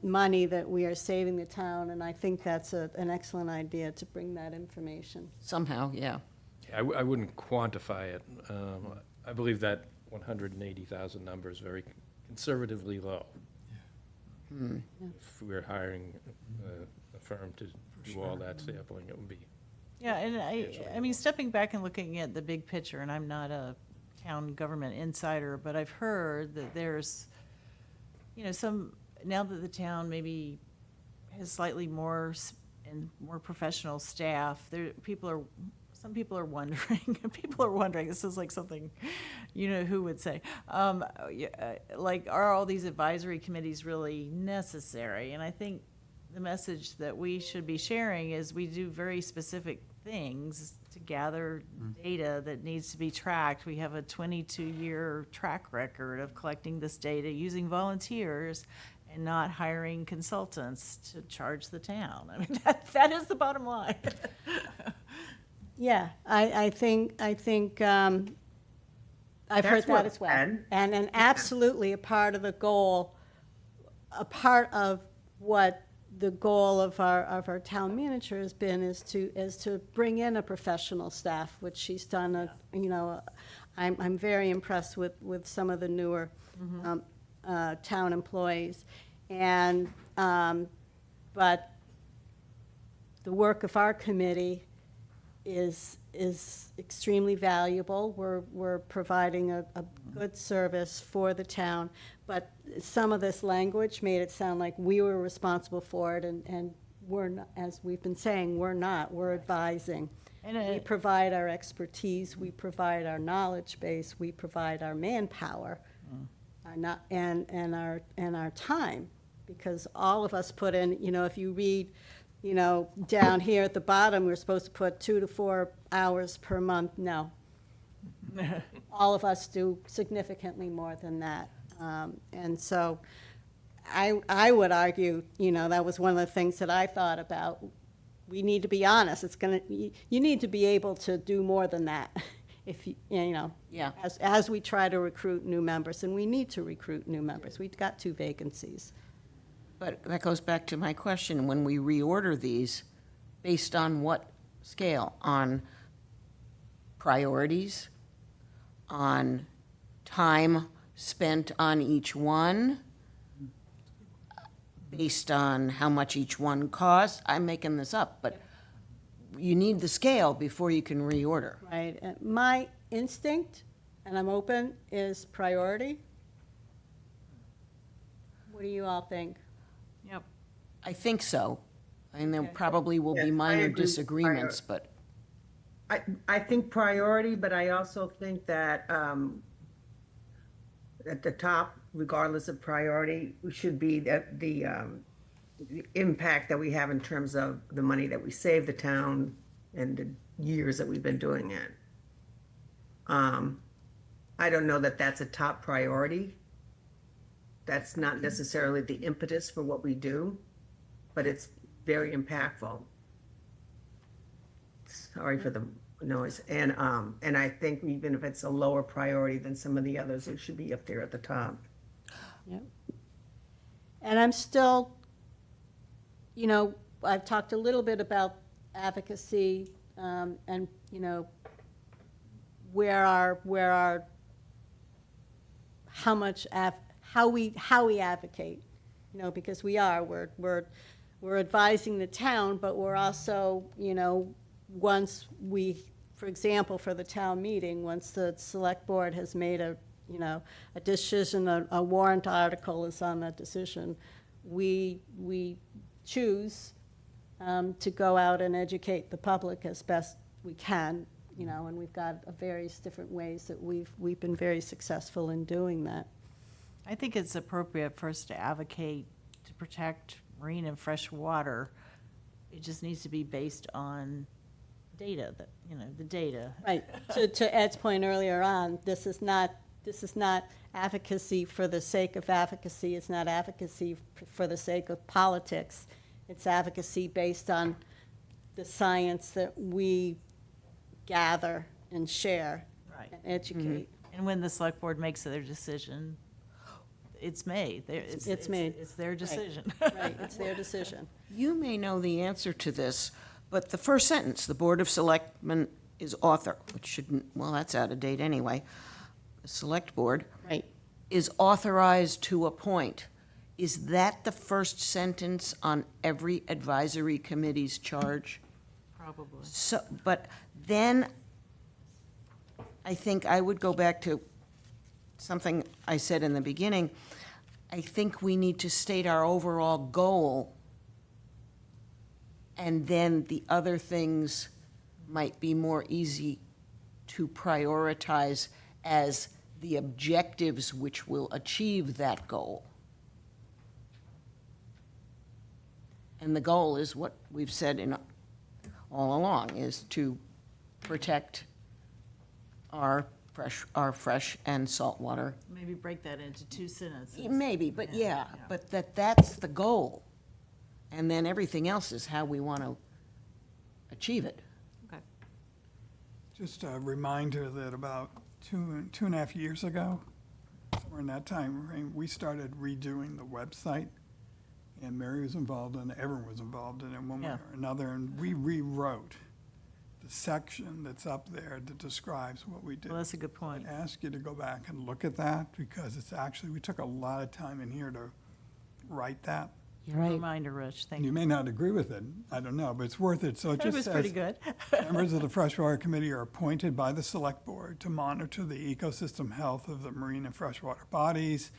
money that we are saving the town, and I think that's an excellent idea to bring that information. Somehow, yeah. I wouldn't quantify it. I believe that 180,000 number is very conservatively low. If we're hiring a firm to do all that sampling, it would be. Yeah, and I mean, stepping back and looking at the big picture, and I'm not a town government insider, but I've heard that there's, you know, now that the town maybe has slightly more and more professional staff, some people are wondering, this is like something, you know, who would say, like, are all these advisory committees really necessary? And I think the message that we should be sharing is we do very specific things to gather data that needs to be tracked. We have a 22-year track record of collecting this data using volunteers and not hiring consultants to charge the town. I mean, that is the bottom line. Yeah, I think, I've heard That's that well as well. said. And absolutely a part of the goal, a part of what the goal of our town manager has been is to bring in a professional staff, which she's done, you know, I'm very impressed with some of the newer town employees. And, but the work of our committee is extremely valuable. We're providing a good service for the town, but some of this language made it sound like we were responsible for it, and we're not, as we've been saying, we're not. We're advising. And We provide our expertise, we provide our knowledge base, we provide our manpower. not, and our time, because all of us put in, if you read, down here at the bottom, we're supposed to put 2 to 4 hours per month. No. All of us do significantly more than that. And so I would argue, that was one of the things that I thought about. We need to be honest. You need to be able to do more than that if Yeah. as we try to recruit new members, and we need to recruit new members. We've got 2 vacancies. But that goes back to my question, when we reorder these, based on what scale? On priorities? On time spent on each one? Based on how much each one costs? I'm making this up, but you need the scale before you can reorder. Right, and my instinct, and I'm open, is priority. What do you all think? Yep. I think so. I mean, there Okay. probably will Yes, be I minor agree. disagreements, but I think priority, but I also think that at the top, regardless of priority, should be that the impact that we have in terms of the money that we save the town and the years that we've been doing it. I don't know that that's a top priority. That's not necessarily the impetus for what we do, but it's very impactful. Sorry for the noise. And I think even if it's a lower priority than some of the others, it should be up there at the top. Yep. And I'm still, I've talked a little bit about advocacy, and, where our, how we advocate, because we're advising the town, but we're also, once we, for example, for the town meeting, once the select board has made a decision, a warrant article is on that decision, we choose to go out and educate the public as best we can, and we've got various different ways that we've been very successful in doing that. I think it's appropriate for us to advocate to protect marine and fresh water. It just needs to be based on data, the data. Right, to Ed's point earlier on, this is not advocacy for the sake of advocacy, it's not advocacy for the sake of politics. It's advocacy based on the science that we gather and share Right. and educate. And when the select board makes their decision, it's made. It's made. It's their decision. Right, it's their decision. you may know the answer to this, but the first sentence, the Board of Selectmen is author, which shouldn't, well, that's out of date anyway. The Select Board Right. is authorized to appoint. Is that the first sentence on every advisory committee's charge? Probably. So, but then I think I would go back to something I said in the beginning. I think we need to state our overall goal, and then the other things might be more easy to prioritize as the objectives which will achieve that goal. And the goal is what we've said all along, is to protect our fresh and saltwater. Maybe break that into 2 sentences. Maybe, but Yeah, yeah, yeah. but that's the goal. And then everything else is how we want to achieve it. Okay. Just a reminder that about two and a half years ago, somewhere in that time frame, we started redoing the website. And Mary was involved in it, everyone was involved in it one way Yeah. or another, and we rewrote the section that's up there that describes what we did. Well, that's a good point. I'd ask you to go back and look at that, because it's actually, we took a lot of time in here to write that. You're right. Reminder, Rich, thank You you. may not agree with it, I don't know, but it's worth it. So it That just was pretty says, good. members of the Freshwater Committee are appointed by the Select Board to monitor the ecosystem health of the marine and freshwater bodies.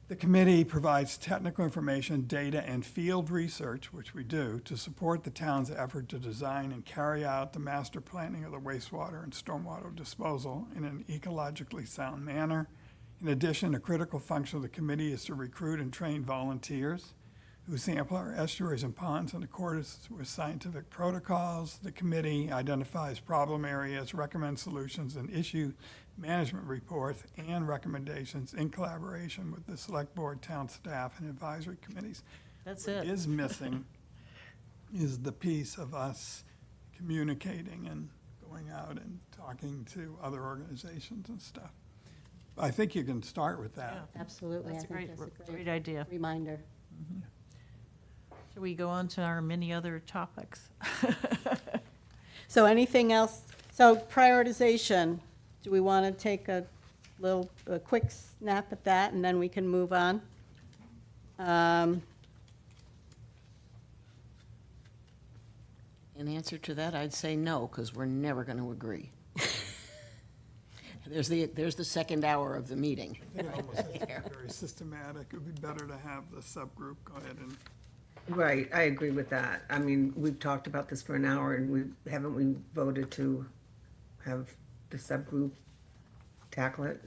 The committee provides technical information, data, and field research, which we do, to support the town's effort to design and carry out the master planning of the wastewater and stormwater disposal in an ecologically sound manner In addition, a critical function of the committee is to recruit and train volunteers who sample our estuaries and ponds in accordance with scientific protocols. The committee identifies problem areas, recommends solutions, and issue management reports and recommendations in collaboration with the select board, town staff, and advisory committees. That's What it. is missing is the piece of us communicating and going out and talking to other organizations and stuff. I think you can start with that. Absolutely. I That's a think great, that's a great idea. reminder. Should we go on to our many other topics? So anything else? So prioritization, do we want to take a quick snap at that, and then we can move on? In answer to that, I'd say no, because we're never going to agree. There's the second hour of the meeting. I think it almost has to be very systematic. It would be better to have the subgroup go ahead and, Right, I agree with that. I mean, we've talked about this for an hour and haven't we voted to have the subgroup tackle it?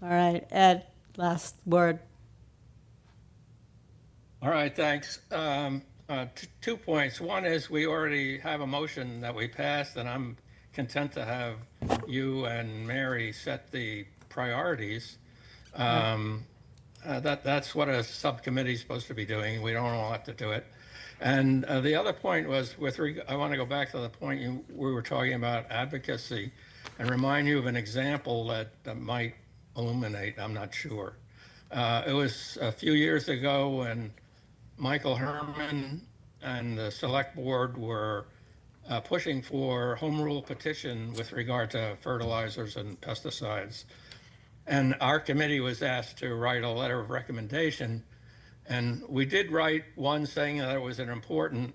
All right, Ed, last word. All right, thanks. 2 points. One is we already have a motion that we passed, and I'm content to have you and Mary set the priorities. That's what a subcommittee is supposed to be doing. We don't all have to do it. And the other point was I want to go back to the point we were talking about advocacy and remind you of an example that might illuminate, I'm not sure. It was a few years ago when Michael Herman and the select board were pushing for home rule petition with regard to fertilizers and pesticides. And our committee was asked to write a letter of recommendation. And we did write one saying that it was an important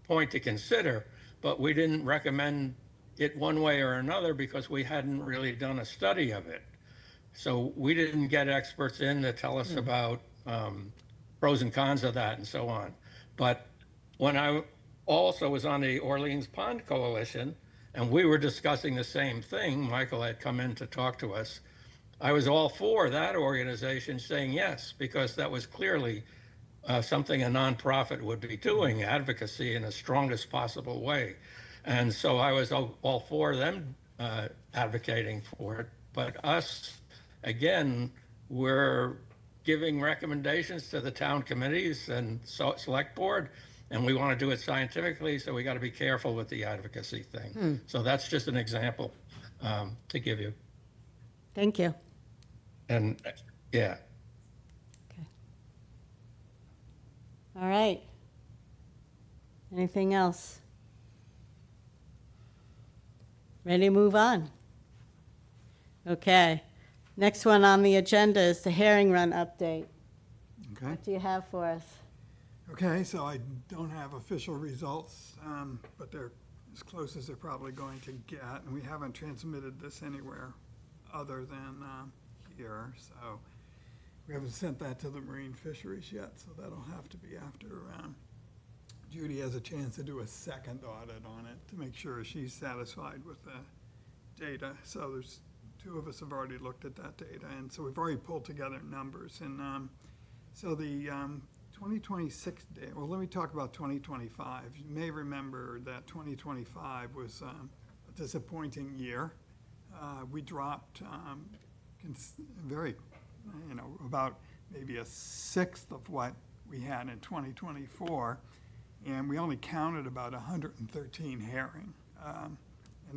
point to consider, but we didn't recommend it one way or another because we hadn't really done a study of it. So we didn't get experts in to tell us about pros and cons of that and so on. But when I also was on the Orleans Pond Coalition, and we were discussing the same thing, Michael had come in to talk to us, I was all for that organization saying yes, because that was clearly something a nonprofit would be doing, advocacy in the strongest possible way. And so I was all for them advocating for it. But us, again, we're giving recommendations to the town committees and select board, and we want to do it scientifically, so we got to be careful with the advocacy thing. So that's just an example to give you. Thank you. And yeah. Okay. All right. Anything else? Ready to move on? Okay. Next one on the agenda is the herring run update. okay? What do you have for us? Okay, so I don't have official results, but they're as close as they're probably going to get. And we haven't transmitted this anywhere other than here, so we haven't sent that to the marine fisheries yet, so that'll have to be after Judy has a chance to do a second audit on it to make sure she's satisfied with the data. So there's two of us have already looked at that data, and so we've already pulled together numbers. And so the 2026 data, well, let me talk about 2025. You may remember that 2025 was a disappointing year. We dropped very, about maybe a sixth of what we had in 2024, and we only counted about 113 herring. And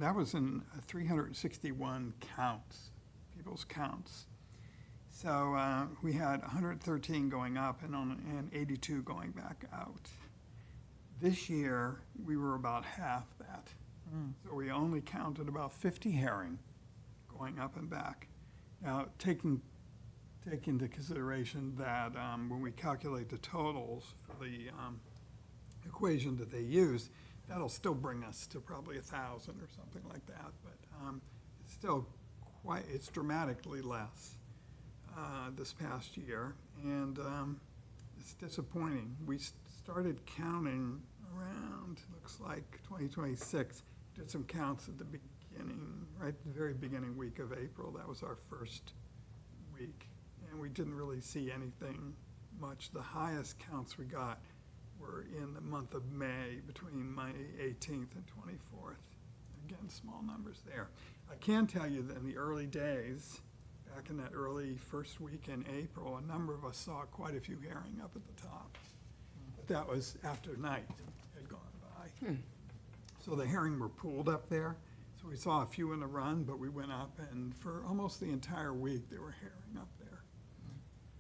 that was in 361 counts, people's counts. So we had 113 going up and 82 going back out. This year, we were about half that. So we only counted about 50 herring going up and back. Now, take into consideration that when we calculate the totals for the equation that they use, that'll still bring us to probably 1,000 or something like that. But it's still it's dramatically less this past year, and it's disappointing. We started counting around, looks like 2026, did some counts at the beginning, right at the very beginning week of April. That was our first week. And we didn't really see anything much. The highest counts we got were in the month of May, between May 18th and 24th. Again, small numbers there. I can tell you that in the early days, back in that early first week in April, a number of us saw quite a few herring up at the top. But that was after night had gone by. So the herring were pooled up there. So we saw a few in the run, but we went up, and for almost the entire week, there were herring up there.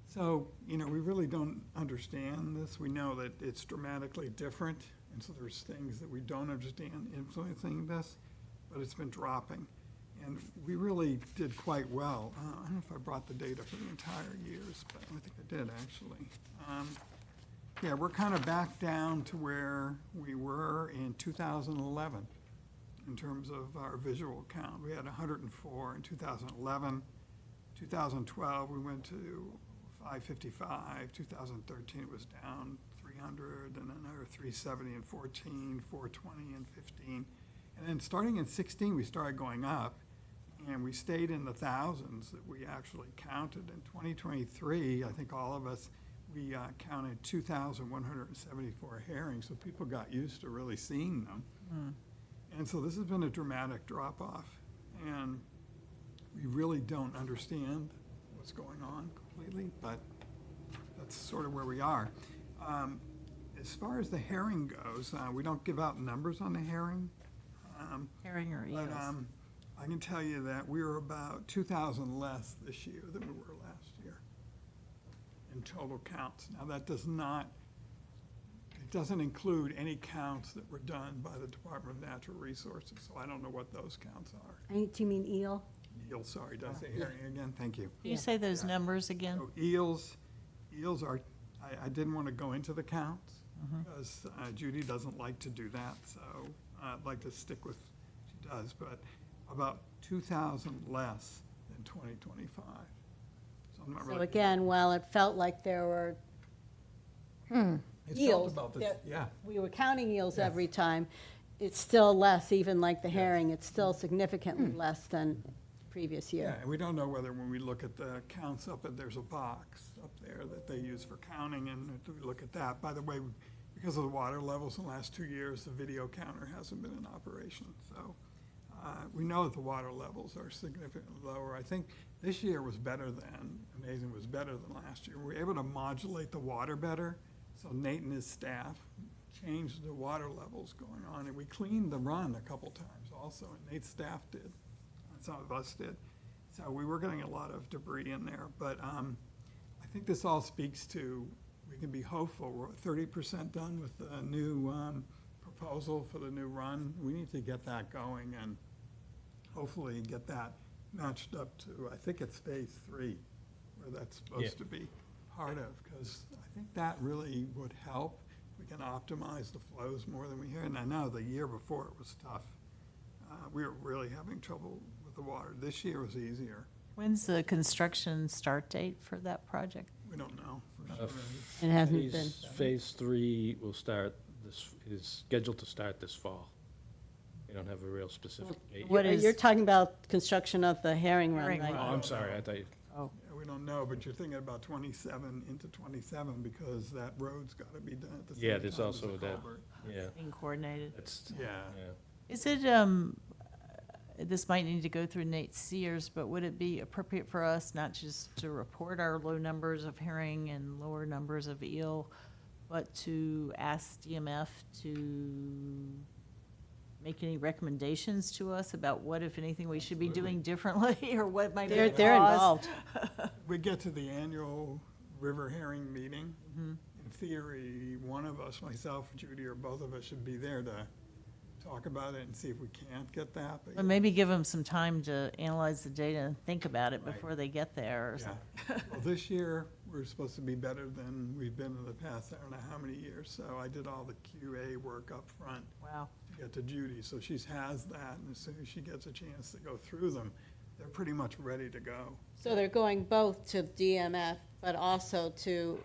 So, you know, we really don't understand this. We know that it's dramatically different, and so there's things that we don't understand influencing this, but it's been dropping. And we really did quite well. I don't know if I brought the data for the entire years, but I think I did, actually. Yeah, we're kind of back down to where we were in 2011 in terms of our visual count. We had 104 in 2011. 2012, we went to 555. 2013, it was down 300, and then another 370 in 14, 420 in 15. And then starting in 16, we started going up, and we stayed in the thousands that we actually counted. In 2023, I think all of us, we counted 2,174 herrings, so people got used to really seeing them. And so this has been a dramatic drop-off, and we really don't understand what's going on completely, but that's sort of where we are. As far as the herring goes, we don't give out numbers on the herring. Herring or eels? But I can tell you that we were about 2,000 less this year than we were last year in total counts. Now, that does not, it doesn't include any counts that were done by the Department of Natural Resources, so I don't know what those counts are. Do you mean eel? Eel, sorry, did I say herring again? Thank you. Can you say those numbers again? So eels are, I didn't want to go into the counts because Judy doesn't like to do that, so I'd like to stick with, she does, but about 2,000 less than 2025. So I'm not So really. again, while it felt like there were It felt eels, about this, there- yeah. we were counting eels Yes. every time, it's still less, even like the herring, it's still significantly less than previous Yeah, year. and we don't know whether when we look at the counts up, there's a box up there that they use for counting, and if we look at that, by the way, because of the water levels in the last 2 years, the video counter hasn't been in operation, so we know that the water levels are significantly lower. I think this year was better than, amazing, was better than last year. We were able to modulate the water better, so Nate and his staff changed the water levels going on, and we cleaned the run a couple times also, and Nate's staff did. Some of us did. So we were getting a lot of debris in there, but I think this all speaks to, we can be hopeful. We're 30% done with the new proposal for the new run. We need to get that going and hopefully get that matched up to, I think it's phase 3, where that's supposed to be part of, because I think that really would help. We can optimize the flows more than we hear, and I know the year before it was tough. We were really having trouble with the water. This year was easier. When's the construction start date for that project? We don't know for sure. It hasn't been. Phase 3 will start, is scheduled to start this fall. We don't have a real specific date. What You're- is- You're talking about construction of the herring run, Herring right? Oh, run. I'm sorry, I thought you, Yeah, we don't know, but you're thinking about 27 into 27 because that road's got to be done at the same time. yeah, there's as also the that, culvert. yeah, Being coordinated? that's, Yeah. yeah. Is it, this might need to go through Nate Sears, but would it be appropriate for us not just to report our low numbers of herring and lower numbers of eel, but to ask DMF to make any recommendations to us about what, if anything, we should be doing differently, or what might be the They're cause? involved. We get to the annual river herring meeting. In theory, one of us, myself, Judy, or both of us should be there to talk about it and see if we can't get that. But But maybe give them some time to analyze the data and think about it Right. before they get there or yeah. something. Well, this year, we're supposed to be better than we've been in the past, I don't know how many years. So I did all the QA work up front Wow. to get to Judy. So she has that, and as soon as she gets a chance to go through them, they're pretty much ready to go. So they're going both to DMF, but also to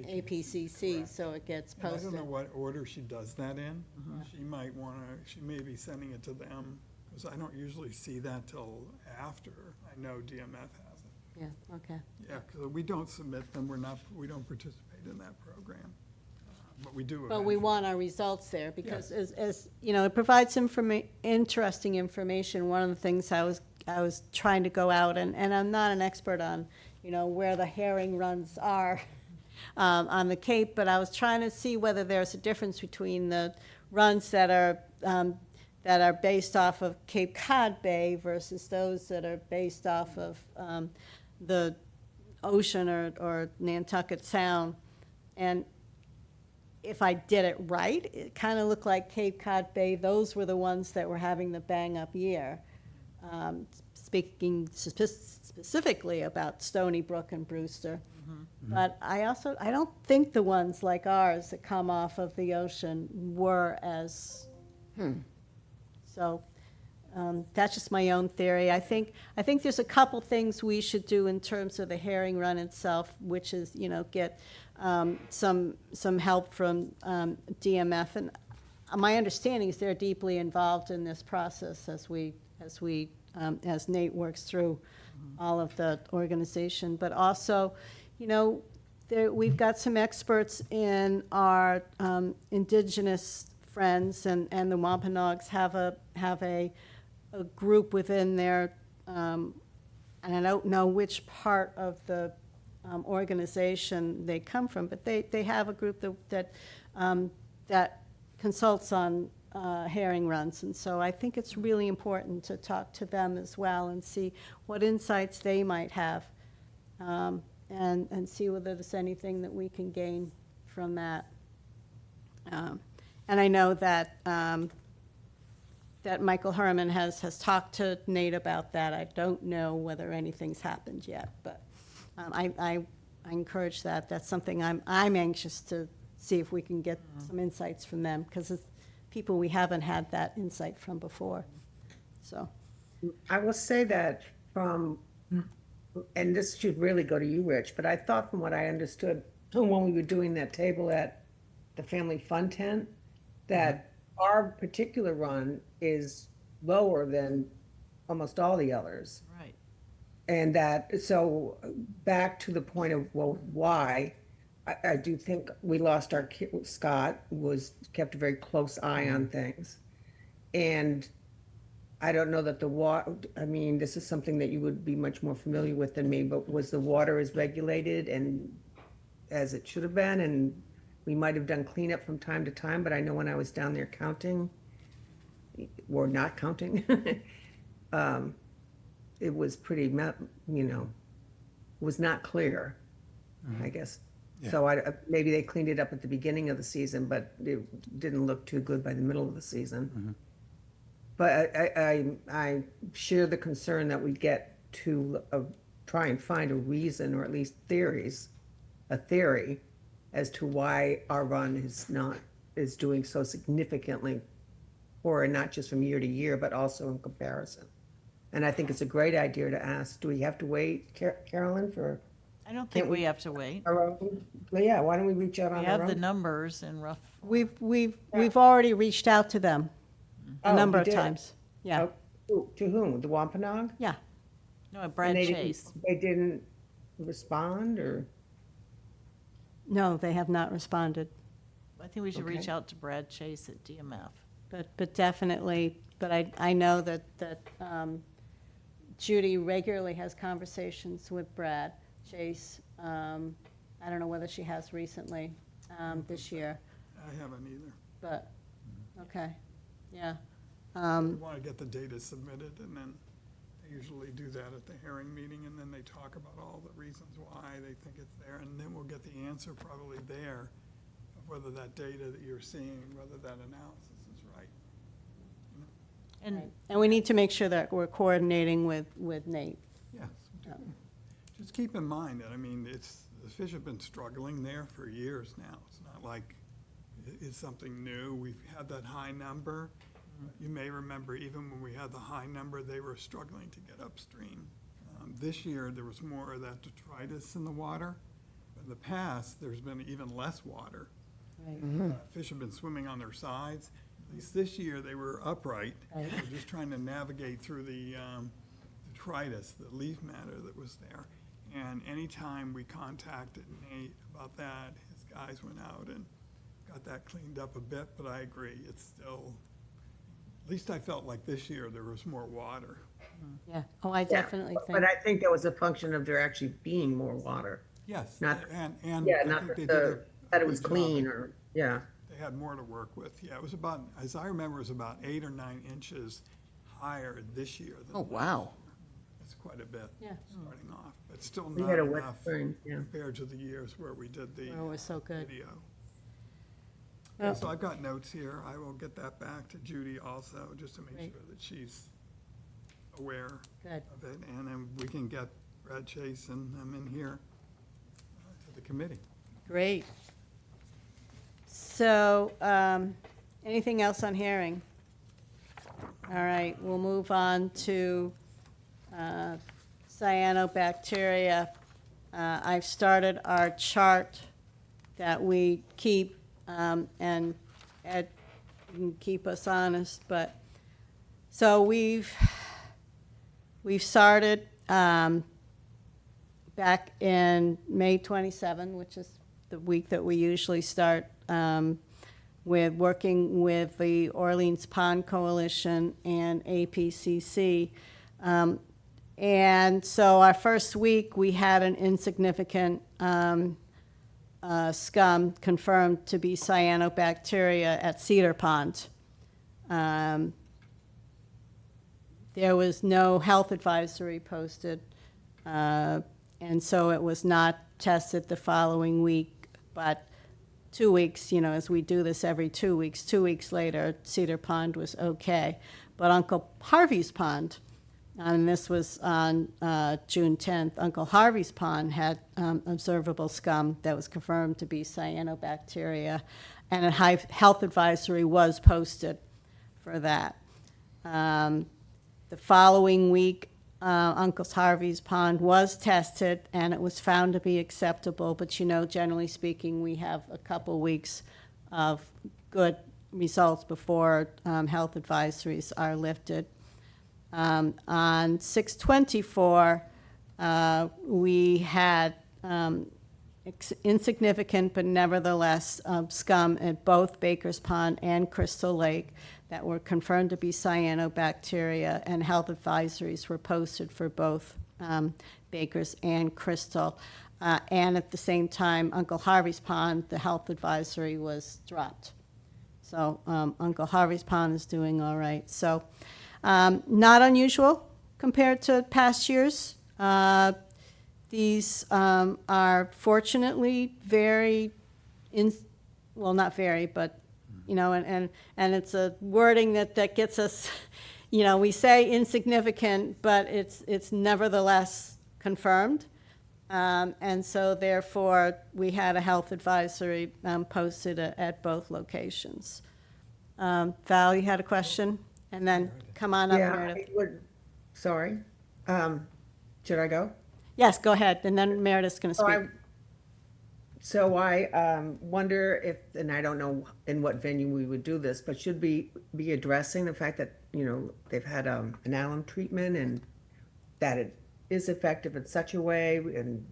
APCC, correct. so it gets And I posted. don't know what order she does that in. She might want to, she may be sending it to them, because I don't usually see that till after. I know DMF has it. Yeah, okay. Yeah, because we don't submit them, we don't participate in that program, but we do But we eventually. want our results there, because as, you know, it provides interesting information. One of the things I was trying to go out, and I'm not an expert on, you know, where the herring runs are on the Cape, but I was trying to see whether there's a difference between the runs that are based off of Cape Cod Bay versus those that are based off of the ocean or Nantucket Sound. And if I did it right, it kind of looked like Cape Cod Bay, those were the ones that were having the bang-up year. Speaking specifically about Stony Brook and Brewster. But I don't think the ones like ours that come off of the ocean were as, so, that's just my own theory. I think there's a couple things we should do in terms of the herring run itself, which is, you know, get some help from DMF. And my understanding is they're deeply involved in this process as Nate works through all of the organization. But also, you know, we've got some experts in our indigenous friends, and the Wampanoags have a group within their, and I don't know which part of the organization they come from, but they have a group that consults on herring runs. And so I think it's really important to talk to them as well and see what insights they might have, and see whether there's anything that we can gain from that. And I know that that Michael Herman has talked to Nate about that. I don't know whether anything's happened yet, but I encourage that. That's something I'm anxious to see if we can get some insights from them, because it's people we haven't had that insight from before. So, I will say that and this should really go to you, Rich, but I thought from what I understood when we were doing that table at the Family Fun Tent, that our particular run is lower than almost all the others. Right. And that, so back to the point of, well, why? I do think we lost Scott kept a very close eye on things. And I don't know that the water, I mean, this is something that you would be much more familiar with than me, but was the water as regulated and as it should have been? And we might have done cleanup from time to time, but I know when I was down there counting, or not counting, it was pretty, was not clear, I guess. So maybe they cleaned it up at the beginning of the season, but it didn't look too good by the middle of the season. But I share the concern that we get to try and find a reason, or at least a theory as to why our run is doing so significantly, or not just from year to year, but also in comparison. And I think it's a great idea to ask, do we have to wait, Carolyn, for I don't think we have to wait. our own? Well, yeah, why don't we reach out on We our have the own? numbers in rough. we've already reached out to them a Oh, number you of did? times. Yeah, To whom? The Wampanoag? yeah. No, And Brad they Chase. They didn't respond, or? No, they have not responded. I think we should reach Okay. out to Brad Chase at DMF. But definitely, but I know that Judy regularly has conversations with Brad Chase. I don't know whether she has recently, this year, I haven't either. but, okay, yeah. We want to get the data submitted, and then they usually do that at the hearing meeting, and then they talk about all the reasons why they think it's there, and then we'll get the answer probably there of whether that data that you're seeing, whether that analysis is right. And And we need to make sure that we're coordinating with Nate. Yes. we do. Just keep in mind that, I mean, the fish have been struggling there for years now. It's not like it's something new. We've had that high number. You may remember, even when we had the high number, they were struggling to get upstream. This year, there was more of that detritus in the water. In the past, there's been even less water. Fish have been swimming on their sides. At least this year, they were upright. They were just trying to navigate through the detritus, the leaf matter that was there. And anytime we contacted Nate about that, his guys went out and got that cleaned up a bit, but I agree, it's still, at least I felt like this year there was more water. Yeah, oh, I Yeah, definitely think. But I think that was a function of there actually being more water. Yes, Not- and Yeah, I not think they that did the, that it was good job. clean or, yeah. They had more to work with. Yeah, it was about, as I remember, it was about 8 or 9 inches higher this year than Oh, wow. That's quite a bit. Yeah. Starting off, but still We not had a wet enough spring, yeah. compared to the years where we did the Oh, it was so good. video. Well- So I've got notes here. I will get that back to Judy also, just to make Great. sure that she's aware Good. of it. And then we can get Brad Chase and them in here to the committee. Great. So, anything else on hearing? All right, we'll move on to cyanobacteria. I've started our chart that we keep, and Ed can keep us honest, but, so we've started back in May 27, which is the week that we usually start, with working with the Orleans Pond Coalition and APCC. And so our first week, we had an insignificant scum confirmed to be cyanobacteria at Cedar Pond. There was no health advisory posted, and so it was not tested the following week. But 2 weeks, as we do this every 2 weeks, 2 weeks later, Cedar Pond was okay. But Uncle Harvey's Pond, and this was on June 10th, Uncle Harvey's Pond had observable scum that was confirmed to be cyanobacteria, and a high health advisory was posted for that. The following week, Uncle Harvey's Pond was tested, and it was found to be acceptable, but generally speaking, we have a couple weeks of good results before health advisories are lifted. On 6/24, we had insignificant but nevertheless scum at both Baker's Pond and Crystal Lake that were confirmed to be cyanobacteria, and health advisories were posted for both Baker's and Crystal. And at the same time, Uncle Harvey's Pond, the health advisory was dropped. So Uncle Harvey's Pond is doing all right. So not unusual compared to past years. These are fortunately very, well, not very, but, and it's a wording that gets us, we say insignificant, but it's nevertheless confirmed. And so therefore, we had a health advisory posted at both locations. Val, you had a question? And then come on up, Yeah, Meredith. I would, sorry. Should I go? Yes, go ahead, and then Meredith's going to speak. So I wonder if, and I don't know in what venue we would do this, but should we be addressing the fact that, they've had an alum treatment and that it is effective in such a way, and,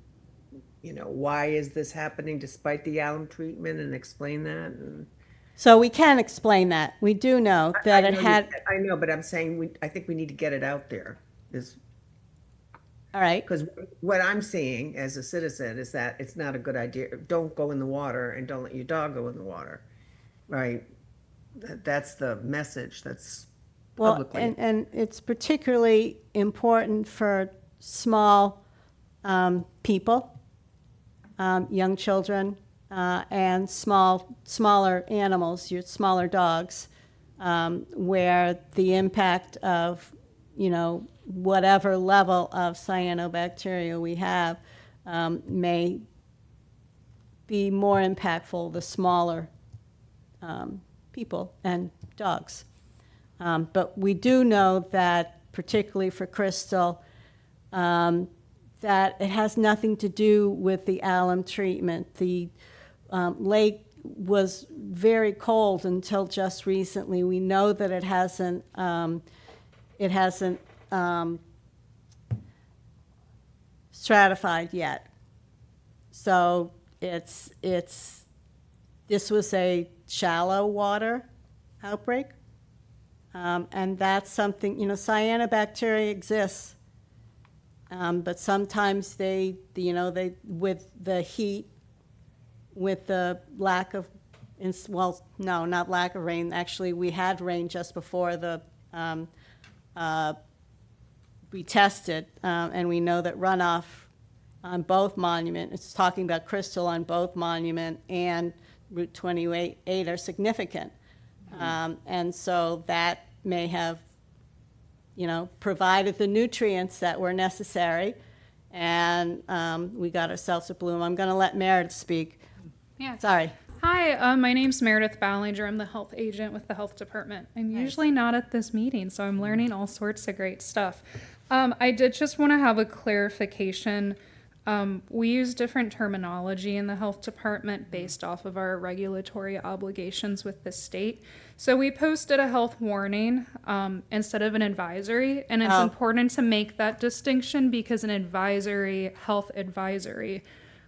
why is this happening despite the alum treatment, and explain that? And So we can explain that. We do know that I it know had, I know, but I'm saying, I think we need to get it out there. all right, Because what I'm seeing as a citizen is that it's not a good idea. Don't go in the water and don't let your dog go in the water, right? That's the message that's well, publicly. and it's particularly important for small people, young children, and smaller animals, your smaller dogs, where the impact of, whatever level of cyanobacteria we have may be more impactful the smaller people and dogs. But we do know that, particularly for Crystal, that it has nothing to do with the alum treatment. The lake was very cold until just recently. We know that it hasn't stratified yet. So this was a shallow water outbreak. And that's something, cyanobacteria exists. But sometimes with the heat, with the lack of, no, not lack of rain. Actually, we had rain just before we tested, and we know that runoff on both Monument, it's talking about Crystal on both Monument and Route 28 are significant. And so that may have, provided the nutrients that were necessary, and we got ourselves a bloom. I'm going to let Meredith speak. Yeah. Sorry. Hi, my name's Meredith Ballinger. I'm the health agent with the health department. I'm usually not at this meeting, so I'm learning all sorts of great stuff. I did just want to have a clarification. We use different terminology in the health department based off of our regulatory obligations with the state. So we posted a health warning instead of an advisory, and it's important to make that distinction because an advisory, health advisory,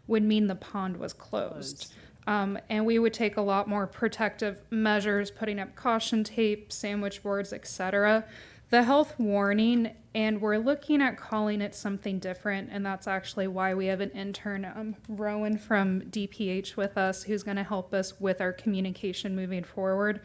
would mean the pond was closed. And we would take a lot more protective measures, putting up caution tape, sandwich boards, etc. The health warning, and we're looking at calling it something different, and that's actually why we have an intern, Rowan from DPH with us, who's going to help us with our communication moving forward.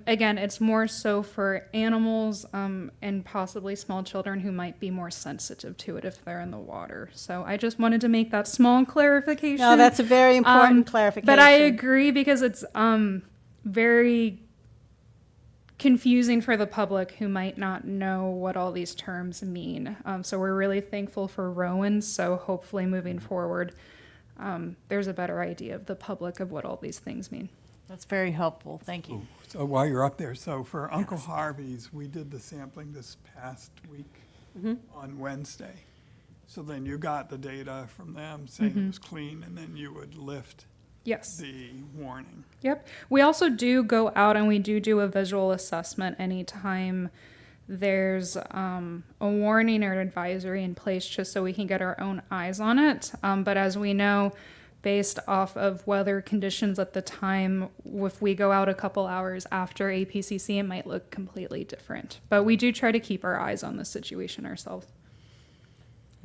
Again, it's more so for animals and possibly small children who might be more sensitive to it if they're in the water. So I just wanted to make that small clarification. No, that's a very important clarification. But I agree because it's very confusing for the public who might not know what all these terms mean. So we're really thankful for Rowan. So hopefully moving forward, there's a better idea of the public of what all these things mean. That's very helpful. Thank you. So while you're up there, so for Uncle Harvey's, we did the sampling this past week on Wednesday. So then you got the data from them saying it was clean, and then you would lift Yes. the warning. Yep. We also do go out and we do a visual assessment anytime there's a warning or advisory in place, just so we can get our own eyes on it. But as we know, based off of weather conditions at the time, if we go out a couple hours after APCC, it might look completely different. But we do try to keep our eyes on the situation ourselves.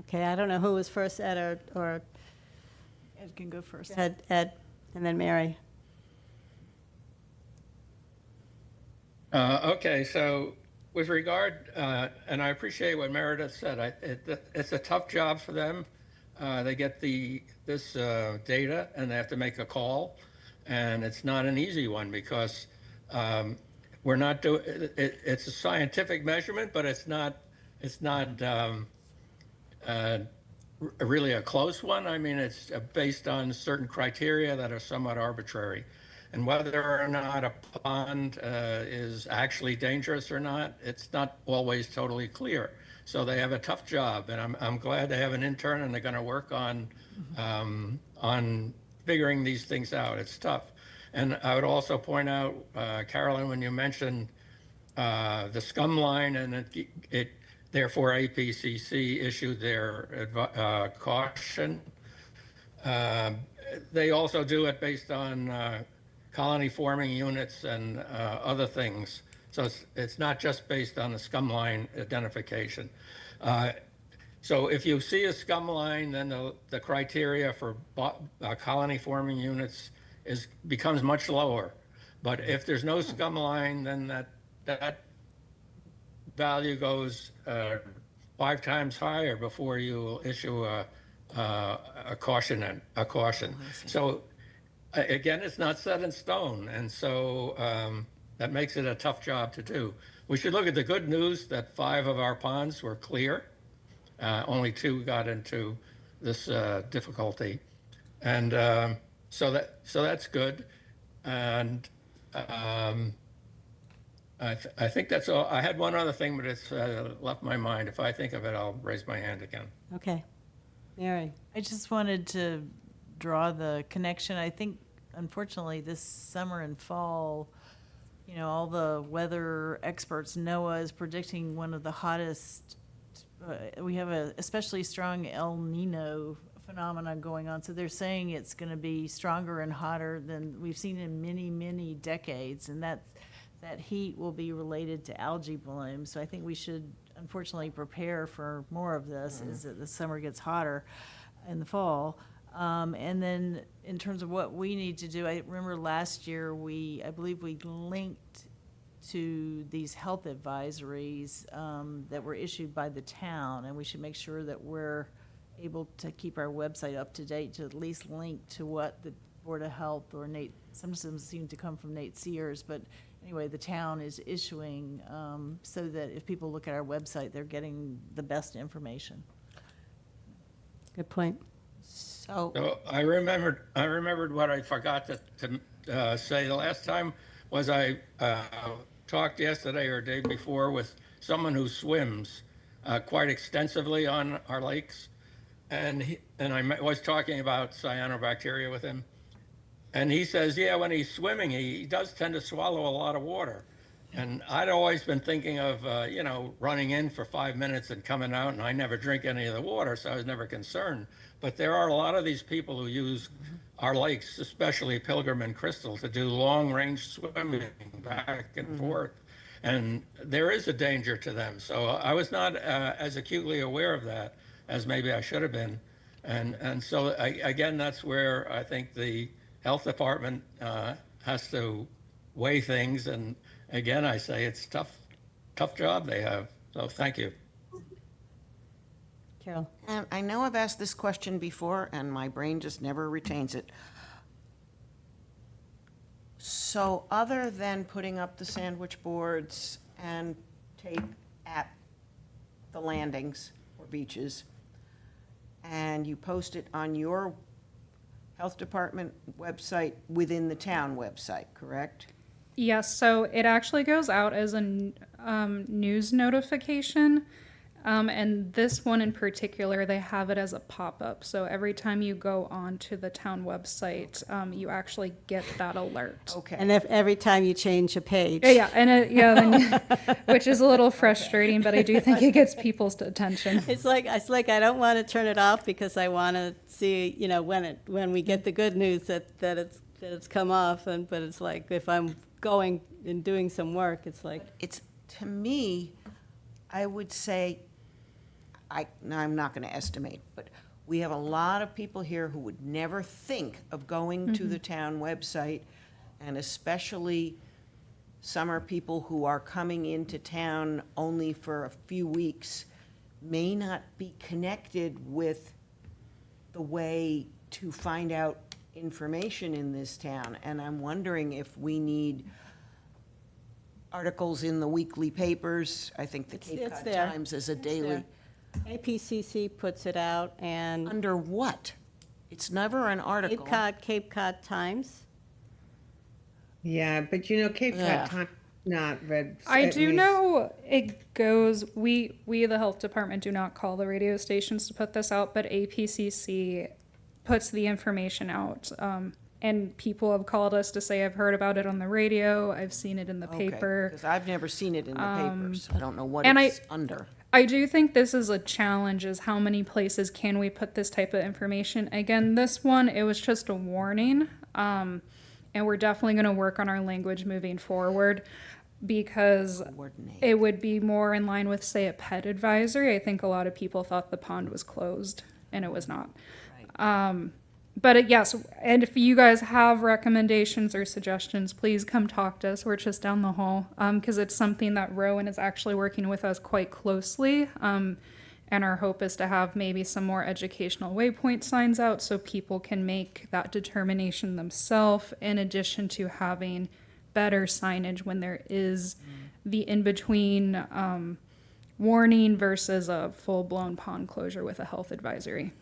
Okay, I don't know who was first, Ed or Ed can go first. Ed, and then Mary. Okay, so with regard, and I appreciate what Meredith said, it's a tough job for them. They get this data and they have to make a call, and it's not an easy one because we're not doing it. It's a scientific measurement, but it's not really a close one. I mean, it's based on certain criteria that are somewhat arbitrary, and whether or not a pond is actually dangerous or not, it's not always totally clear. So they have a tough job, and I'm glad they have an intern, and they're going to work on figuring these things out. It's tough. And I would also point out, Carolyn, when you mentioned the scum line, and it therefore APCC issued their caution. They also do it based on colony forming units and other things. So it's not just based on the scum line identification. So if you see a scum line, then the criteria for colony forming units becomes much lower. But if there's no scum line, then that value goes 5 times higher before you issue a caution. So again, it's not set in stone, and so that makes it a tough job to do. We should look at the good news that 5 of our ponds were clear. Only 2 got into this difficulty, and so that's good. And I think that's all. I had one other thing, but it's left my mind. If I think of it, I'll raise my hand again. Okay. Mary. I just wanted to draw the connection. I think unfortunately, this summer and fall, you know, all the weather experts, NOAA is predicting one of the hottest, we have a especially strong El Nino phenomenon going on. So they're saying it's going to be stronger and hotter than we've seen in many, many decades. And that heat will be related to algae blooms. So I think we should unfortunately prepare for more of this as the summer gets hotter in the fall. And then in terms of what we need to do, I remember last year I believe we linked to these health advisories that were issued by the town, and we should make sure that we're able to keep our website up to date to at least link to what the Board of Health or Nate, some of them seem to come from Nate Sears, but anyway, the town is issuing so that if people look at our website, they're getting the best information. Good point. So, So I remembered what I forgot to say the last time was I talked yesterday or day before with someone who swims quite extensively on our lakes. And I was talking about cyanobacteria with him. And he says, yeah, when he's swimming, he does tend to swallow a lot of water. And I'd always been thinking of, running in for 5 minutes and coming out, and I never drink any of the water, so I was never concerned. But there are a lot of these people who use our lakes, especially Pilgrim and Crystal, to do long-range swimming back and forth. And there is a danger to them. So I was not as acutely aware of that as maybe I should have been. And so, again, that's where I think the health department has to weigh things. And again, I say it's tough job they have. So thank you. Carol? and I know I've asked this question before, and my brain just never retains it. So other than putting up the sandwich boards and tape at the landings or beaches, and you post it on your health department website within the town website, correct? Yes, so it actually goes out as a news notification. And this one in particular, they have it as a pop-up. So every time you go onto the town website, you actually get that alert. Okay. And if every time you change a page. Yeah, and which is a little frustrating, but I do think it gets people's attention. It's like I don't want to turn it off because I want to see, when we get the good news that it's come off, but it's like if I'm going and doing some work, it's like. It's, to me, I would say, I'm not going to estimate, but we have a lot of people here who would never think of going to the town website, and especially summer people who are coming into town only for a few weeks may not be connected with the way to find out information in this town. And I'm wondering if we need articles in the weekly papers. I think the Cape It's Cod there. Times is a It's daily. there. APCC puts it out, and Under what? It's never an article. Cape Cod Times. Yeah, but Cape Yeah. Cod Times not read. I at do least- know it goes, we, the health department, do not call the radio stations to put this out, but APCC puts the information out. And people have called us to say, I've heard about it on the radio, I've seen it in the paper. Because I've never seen it in the papers. I don't know what and it's under. I do think this is a challenge, is how many places can we put this type of information? Again, this one, it was just a warning. And we're definitely going to work on our language moving forward, because Coordinate. it would be more in line with, say, a pet advisory. I think a lot of people thought the pond was closed, and it was not. But yes, and if you guys have recommendations or suggestions, please come talk to us. We're just down the hall, because it's something that Rowan is actually working with us quite closely. And our hope is to have maybe some more educational waypoint signs out so people can make that determination themselves, in addition to having better signage when there is the in-between warning versus a full-blown pond closure with a health advisory.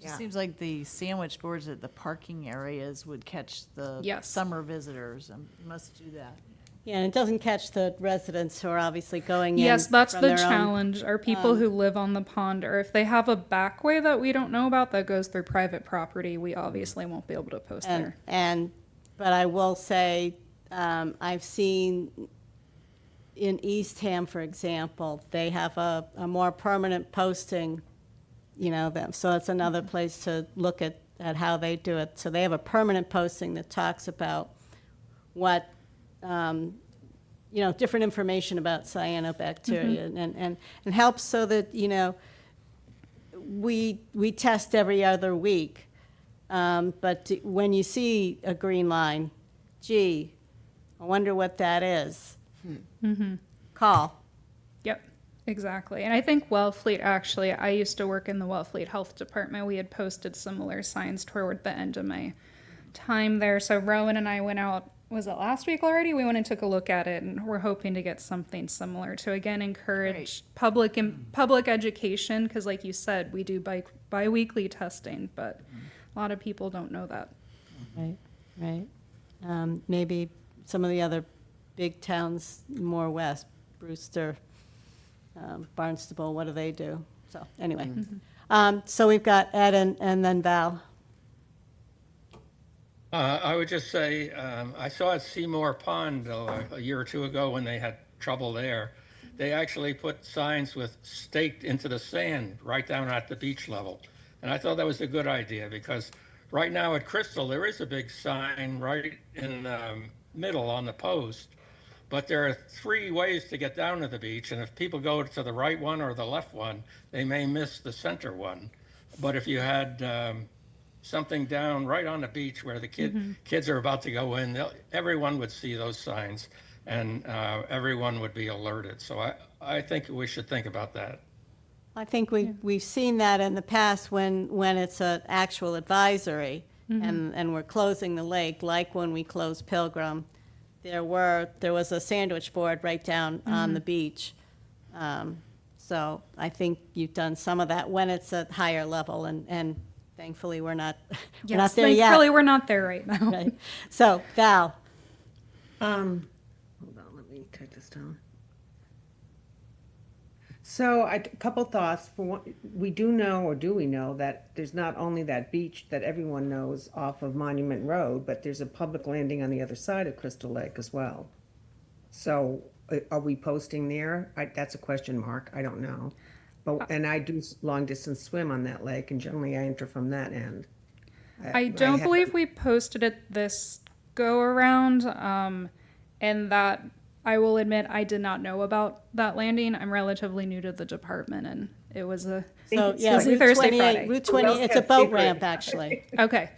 It just seems like the sandwich boards at the parking areas would catch the Yes. summer visitors. You must do that. Yeah, and it doesn't catch the residents who are obviously going in. Yes, that's from the their own- challenge, are people who live on the pond, or if they have a back way that we don't know about that goes through private property, we obviously won't be able to post there. But I will say, I've seen in Eastham, for example, they have a more permanent posting, you know, them, so it's another place to look at how they do it. So they have a permanent posting that talks about what, you know, different information about cyanobacteria and helps so that, you know, we test every other week. But when you see a green line, gee, I wonder what that is. Call. Yep, exactly. And I think Wellfleet, actually, I used to work in the Wellfleet Health Department. We had posted similar signs toward the end of my time there. So Rowan and I went out, was it last week already? We went and took a look at it, and we're hoping to get something similar to, again, encourage public education, because like you said, we do bi-weekly testing, but a lot of people don't know that. Right. Maybe some of the other big towns more west, Brewster, Barnstable, what do they do? So, anyway. So we've got Ed and then Val. I would just say, I saw at Seymour Pond a year or two ago when they had trouble there. They actually put signs with staked into the sand right down at the beach level. And I thought that was a good idea because right now at Crystal, there is a big sign right in the middle on the post. But there are 3 ways to get down to the beach. And if people go to the right one or the left one, they may miss the center one. But if you had something down right on the beach where the kids are about to go in, everyone would see those signs and everyone would be alerted. So I think we should think about that. I think we've seen that in the past when it's an actual advisory and we're closing the lake, like when we closed Pilgrim. There was a sandwich board right down on the beach. So I think you've done some of that when it's at higher level, and thankfully we're not Yes, there yet. thankfully we're not there right now. Right. So Val, Hold on, let me take this down. So a couple thoughts. For one, we do know, or do we know, that there's not only that beach that everyone knows off of Monument Road, but there's a public landing on the other side of Crystal Lake as well. So are we posting there? That's a question mark. I don't know. But, and I do long distance swim on that lake, and generally I enter from that end. I don't believe we posted it this go around, and that I will admit I did not know about that landing. I'm relatively new to the department, and it was a so yeah, busy Route Thursday, 28, Friday. Route 20, it's a boat ramp actually. Okay,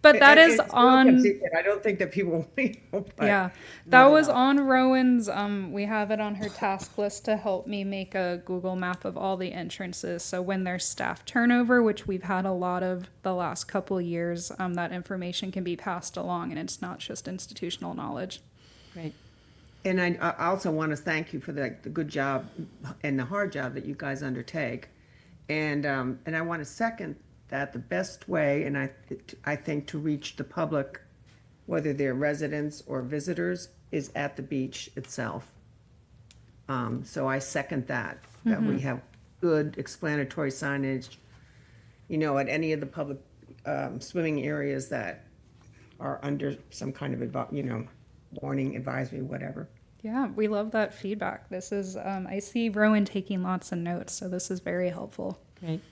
but that is It's on. secret. I don't think that people know. But Yeah, that was on Rowan's. We have it on her task list to help me make a Google map of all the entrances. So when there's staff turnover, which we've had a lot of the last couple of years, that information can be passed along, and it's not just institutional knowledge. Great. And I also want to thank you for the good job and the hard job that you guys undertake. And I want to second that the best way, and I think to reach the public, whether they're residents or visitors, is at the beach itself. So I second that we have good explanatory signage, you know, at any of the public swimming areas that are under some kind of, warning, advisory, whatever. Yeah, we love that feedback. This is, I see Rowan taking lots of notes, so this is very helpful. Great.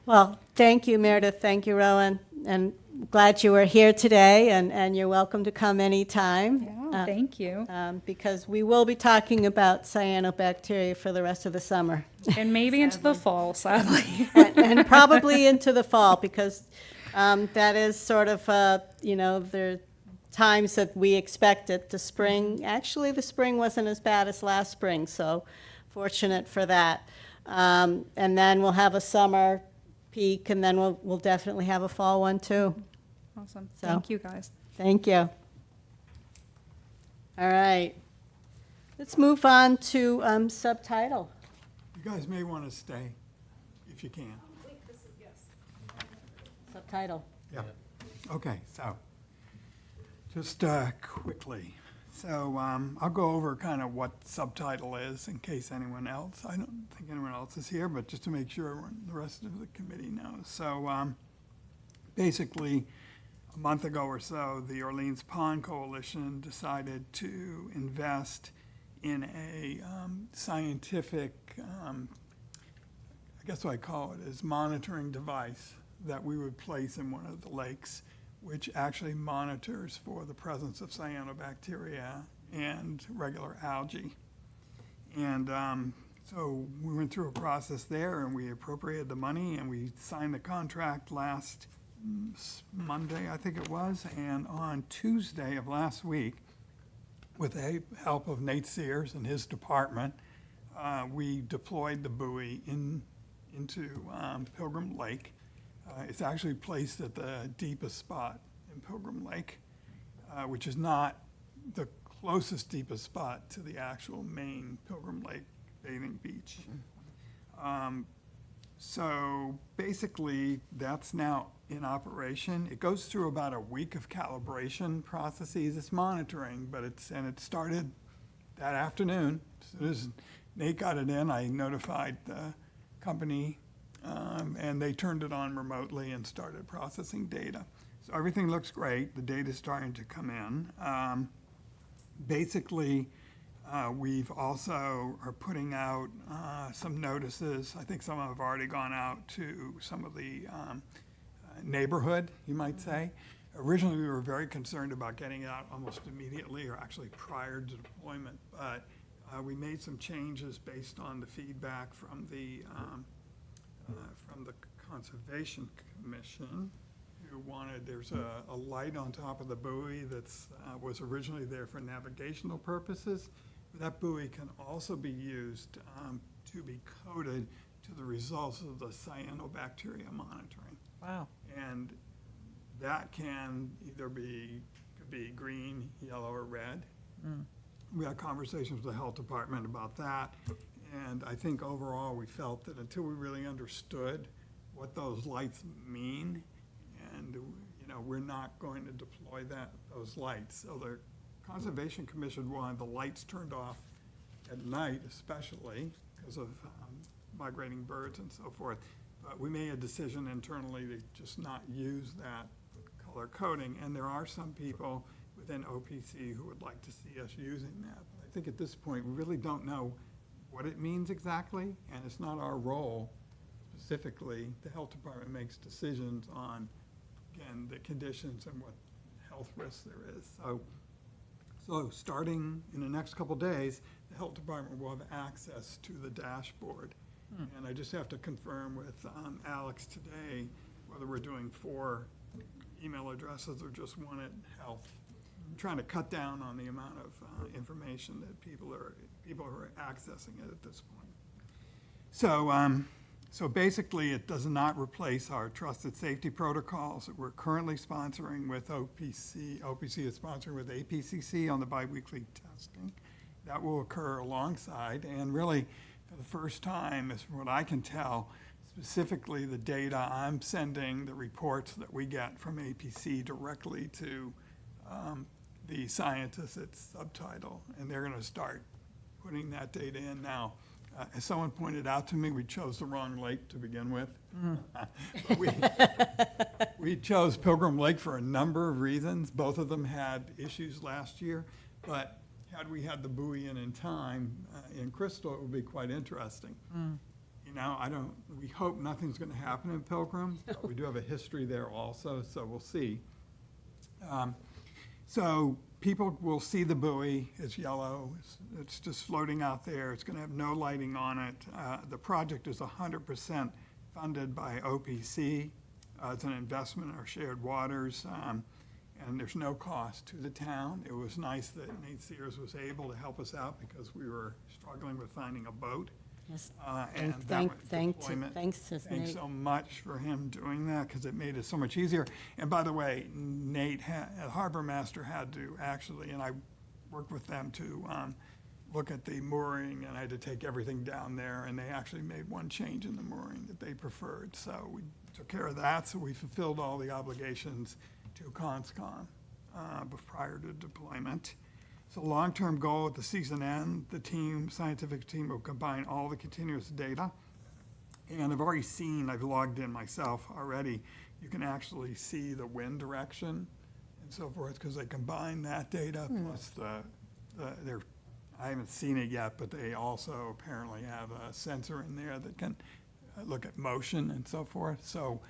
Well, thank you, Meredith. Thank you, Rowan. And glad you were here today, and you're welcome to come anytime. Yeah, thank you. Because we will be talking about cyanobacteria for the rest of the summer. And maybe into the fall, sadly. And probably into the fall, because that is sort of, there times that we expect it. The spring, actually, the spring wasn't as bad as last spring, so fortunate for that. And then we'll have a summer peak, and then we'll definitely have a fall one too. Awesome. So- Thank you, guys. Thank you. All right. Let's move on to subtitle. You guys may want to stay if you can. Subtitle. Yeah. Okay, so Just quickly. So I'll go over kind of what subtitle is in case anyone else, I don't think anyone else is here, but just to make sure the rest of the committee knows. So basically, a month ago or so, the Orleans Pond Coalition decided to invest in a scientific, I guess what I call it is monitoring device that we would place in one of the lakes, which actually monitors for the presence of cyanobacteria and regular algae. And so we went through a process there and we appropriated the money and we signed the contract last Monday, I think it was. And on Tuesday of last week, with the help of Nate Sears and his department, we deployed the buoy into Pilgrim Lake. It's actually placed at the deepest spot in Pilgrim Lake, which is not the closest deepest spot to the actual main Pilgrim Lake bathing beach. So basically, that's now in operation. It goes through about a week of calibration processes. It's monitoring, but it started that afternoon. As soon as Nate got it in, I notified the company, and they turned it on remotely and started processing data. So everything looks great. The data's starting to come in. Basically, we've also are putting out some notices. I think some have already gone out to some of the neighborhood, you might say. Originally, we were very concerned about getting it out almost immediately or actually prior to deployment, but we made some changes based on the feedback from the Conservation Commission, who wanted, there's a light on top of the buoy that's was originally there for navigational purposes. That buoy can also be used to be coded to the results of the cyanobacteria monitoring. Wow. And that can either could be green, yellow, or red. We had conversations with the health department about that. And I think overall, we felt that until we really understood what those lights mean, and we're not going to deploy those lights. So the Conservation Commission wanted the lights turned off at night, especially because of migrating birds and so forth. But we made a decision internally to just not use that color coding. And there are some people within OPC who would like to see us using that. But I think at this point, we really don't know what it means exactly, and it's not our role specifically. The health department makes decisions on, again, the conditions and what health risks there is. So starting in the next couple days, the health department will have access to the dashboard. And I just have to confirm with Alex today whether we're doing 4 email addresses or just one at health. I'm trying to cut down on the amount of information that people are accessing it at this point. So basically, it does not replace our trusted safety protocols that we're currently sponsoring with OPC. OPC is sponsoring with APCC on the biweekly testing. That will occur alongside, and really, for the first time, as from what I can tell, specifically the data I'm sending, the reports that we get from APC directly to the scientists at Subtitle, and they're going to start putting that data in now. As someone pointed out to me, we chose the wrong lake to begin with. We chose Pilgrim Lake for a number of reasons. Both of them had issues last year, but had we had the buoy in time in Crystal, it would be quite interesting. We hope nothing's going to happen in Pilgrim, but we do have a history there also, so we'll see. So people will see the buoy. It's yellow. It's just floating out there. It's going to have no lighting on it. The project is 100% funded by OPC. It's an investment in our shared waters, and there's no cost to the town. It was nice that Nate Sears was able to help us out because we were struggling with finding a boat. Yes. And Thanks to Thanks Nate. so much for him doing that because it made it so much easier. And by the way, Nate, Harbor Master had to actually, and I worked with them to look at the mooring, and I had to take everything down there, and they actually made one change in the mooring that they preferred. So we took care of that, so we fulfilled all the obligations to CONSCOM prior to deployment. So long-term goal at the season end, the scientific team will combine all the continuous data. And I've already seen, I've logged in myself already, you can actually see the wind direction and so forth, because they combine that data plus I haven't seen it yet, but they also apparently have a sensor in there that can look at motion and so forth. So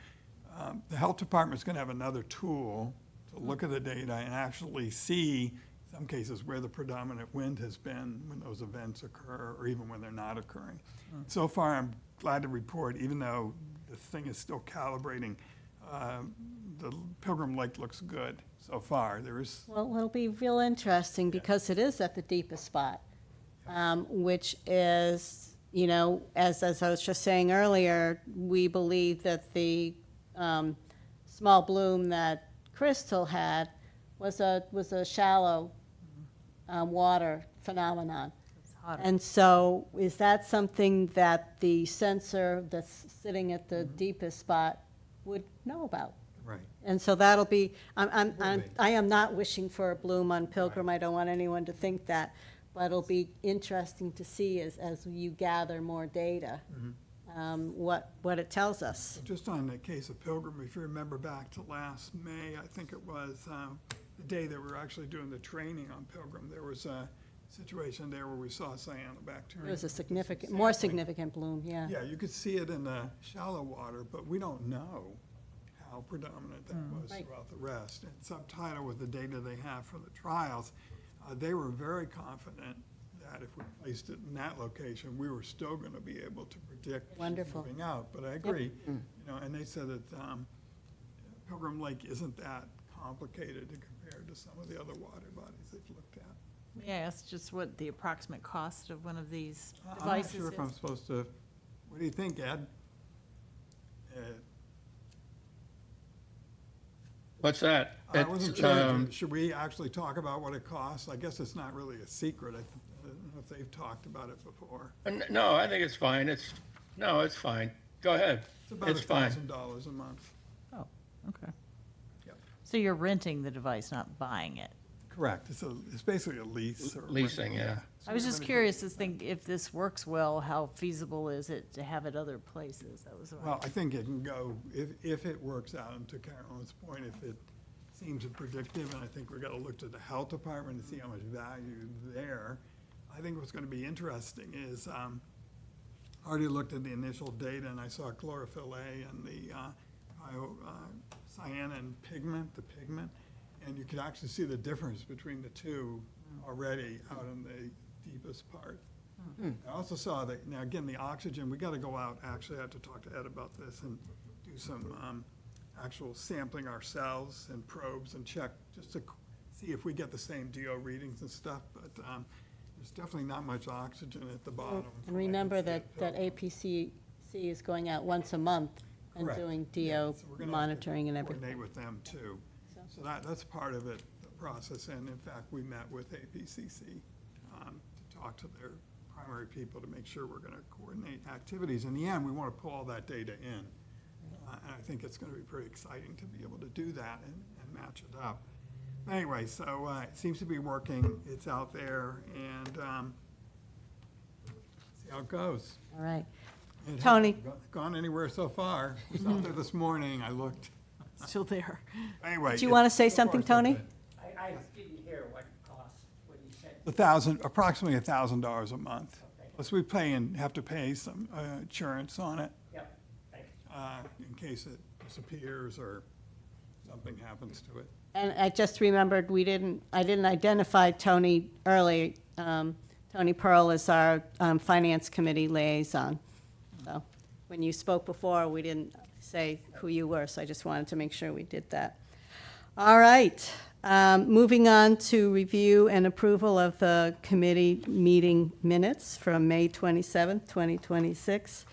the health department's gonna have another tool to look at the data and actually see, in some cases, where the predominant wind has been when those events occur, or even when they're not occurring. So far, I'm glad to report, even though the thing is still calibrating, the Pilgrim Lake looks good so far. There is, Well, it'll be real interesting because it is at the deepest spot, which is, you know, as I was just saying earlier, we believe that the small bloom that Crystal had was a shallow water phenomenon. And so is that something that the sensor that's sitting at the deepest spot would know about? right. And so that'll be, I be. am not wishing for a bloom on Pilgrim, I don't want anyone to think that, but it'll be interesting to see as you gather more data, what it tells us. Just on the case of Pilgrim, if you remember back to last May, I think it was, the day that we were actually doing the training on Pilgrim, there was a situation there where we saw cyanobacteria. It was a significant, more significant bloom, yeah. Yeah, you could see it in the shallow water, but we don't know how predominant that was Right. throughout the rest. And Subtitle, with the data they have for the trials, they were very confident that if we placed it in that location, we were still gonna be able to predict sheep Wonderful. moving out. But I agree, you know, and they said that Pilgrim Lake isn't that complicated compared to some of the other water bodies they've looked at. May I ask just what the approximate cost of one of these I'm not devices sure if I'm is? supposed to, what do you think, Ed? What's that? I wasn't It's, sure, should we actually talk about what it costs? I guess it's not really a secret. I don't know if they've talked about it before. No, I think it's fine. No, it's fine. Go ahead. It's about It's fine. $1,000 a month. Oh, okay. Yep. So you're renting the device, not buying it? Correct. It's basically a lease. or Leasing, yeah. I was just curious to think if this works well, how feasible is it to have it other places? That was Well, I think it can go, if it works out, and to Carolyn's point, if it seems predictive, and I think we've got to look to the health department to see how much value there. I think what's going to be interesting is, I already looked at the initial data, and I saw chlorophyll A and the cyanin pigment, the pigment, and you could actually see the difference between the two already out in the deepest part. I also saw that, now again, the oxygen, we got to go out, actually, I have to talk to Ed about this and do some actual sampling ourselves and probes and check, just to see if we get the same DO readings and stuff, but there's definitely not much oxygen at the bottom. And remember that APCC is going out once a month and Correct. doing Yeah, DO so we're gonna have to monitoring and everything. Coordinate with them too. So that's part of it, the process, and in fact, we met with APCC to talk to their primary people to make sure we're gonna coordinate activities. In the end, we wanna pull all that data in. And I think it's gonna be pretty exciting to be able to do that and match it up. Anyway, so it seems to be working, it's out there, and see how it goes. All right. It Tony. hasn't gone anywhere so far. It was out there this morning, I looked. Still there. Anyway. Do you want to say so far, something, so Tony? good. I didn't hear what it costs, what you said. Approximately $1,000 a month. Plus we have to pay some insurance on it Yep, thank you. in case it disappears or something happens to it. And I just remembered, I didn't identify Tony early. Tony Pearl is our Finance Committee liaison. So when you spoke before, we didn't say who you were, so I just wanted to make sure we did that. All right. Moving on to review and approval of the committee meeting minutes from May 27th, 2026.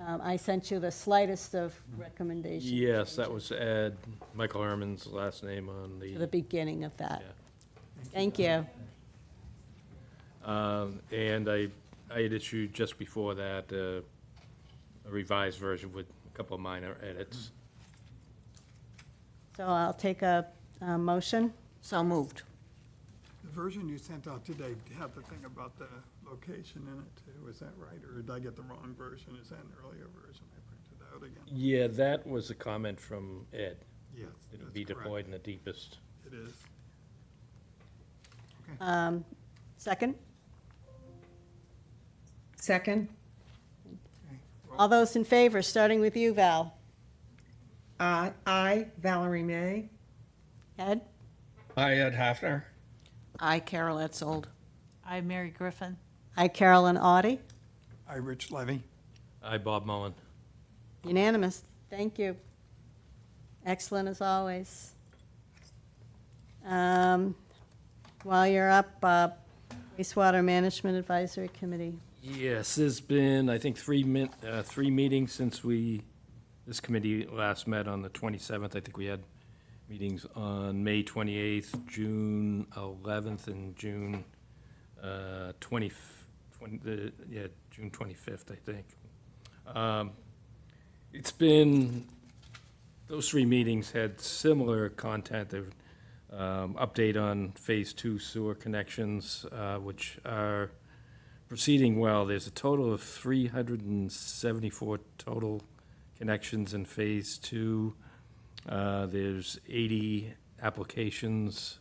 I sent you the slightest of recommendations. Yes, that was Ed, Michael Herman's last name on To the the, beginning of that. yeah. Thank you. And I had issued just before that a revised version with a couple of minor edits. So I'll take a motion? So moved. The version you sent out today had the thing about the location in it too, is that right? Or did I get the wrong version? Is that an earlier version I printed out again? Yeah, that was a comment from Ed. Yes, It'll that's be correct. deployed in the deepest. It is. Second? Second? All those in favor, starting with you, Val? I, Valerie May. Ed? Hi, Ed Hafner. I, Carol Etzold. I, Mary Griffin. I, Carolyn Audie. Hi, Rich Levy. I, Bob Mullen. Unanimous. Thank you. Excellent as always. While you're up, wastewater management advisory committee. Yes, there's been, I think, three meetings since this committee last met on the 27th. I think we had meetings on May 28th, June 11th, and June 25th, I think. It's been, those three meetings had similar content. They've update on Phase 2 sewer connections, which are proceeding well. There's a total of 374 total connections in Phase 2. There's 80 applications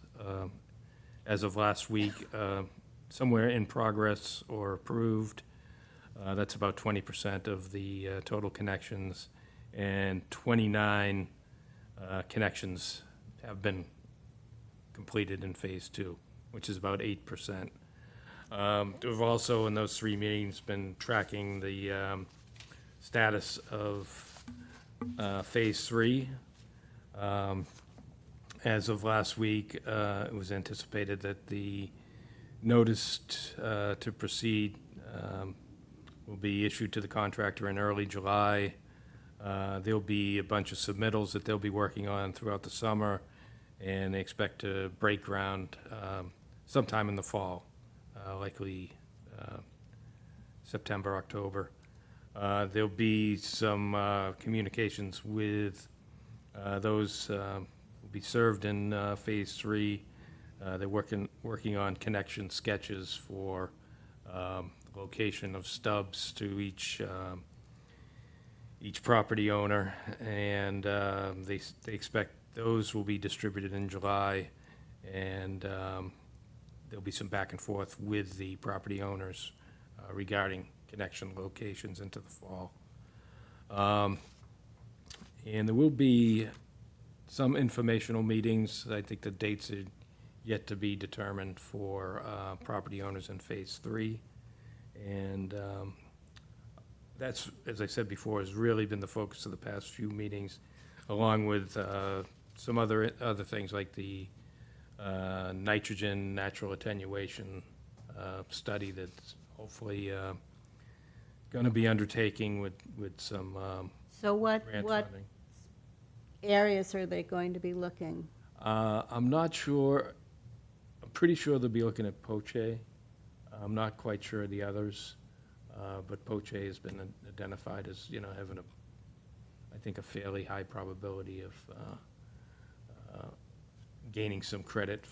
as of last week, somewhere in progress or approved. That's about 20% of the total connections, and 29 connections have been completed in Phase 2, which is about 8%. We've also, in those three meetings, been tracking the status of Phase 3. As of last week, it was anticipated that the notice to proceed will be issued to the contractor in early July. There'll be a bunch of submittals that they'll be working on throughout the summer, and they expect to break ground sometime in the fall, likely September, October. There'll be some communications with those will be served in Phase 3. They're working on connection sketches for location of stubs to each property owner, and they expect those will be distributed in July, and there'll be some back and forth with the property owners regarding connection locations into the fall. And there will be some informational meetings. I think the dates are yet to be determined for property owners in Phase 3. And that's, as I said before, has really been the focus of the past few meetings, along with some other things like the nitrogen natural attenuation study that's hopefully going to be undertaking with some So what grant funding. areas are they going to be looking? I'm not sure. I'm pretty sure they'll be looking at Poche. I'm not quite sure of the others, but Poche has been identified as, having I think, a fairly high probability of gaining some credit,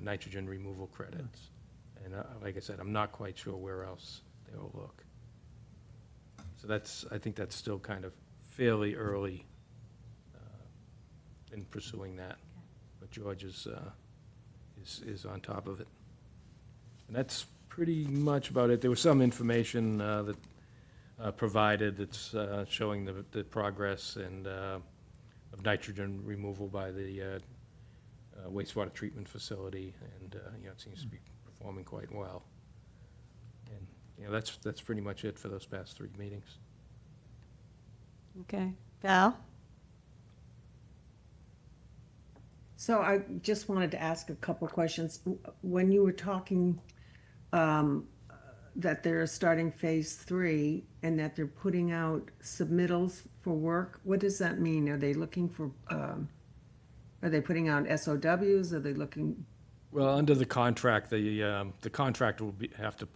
nitrogen removal credits. And like I said, I'm not quite sure where else they will look. So I think that's still kind of fairly early in pursuing that. But George is on top of it. And that's pretty much about it. There was some information that provided that's showing the progress and of nitrogen removal by the wastewater treatment facility, and it seems to be performing quite well. And that's pretty much it for those past three meetings. Okay. Val? So I just wanted to ask a couple questions. When you were talking that they're starting Phase 3 and that they're putting out submittals for work, what does that mean? Are they looking for, are they putting out SOWs? Are they looking? Well, under the contract, the contractor will have to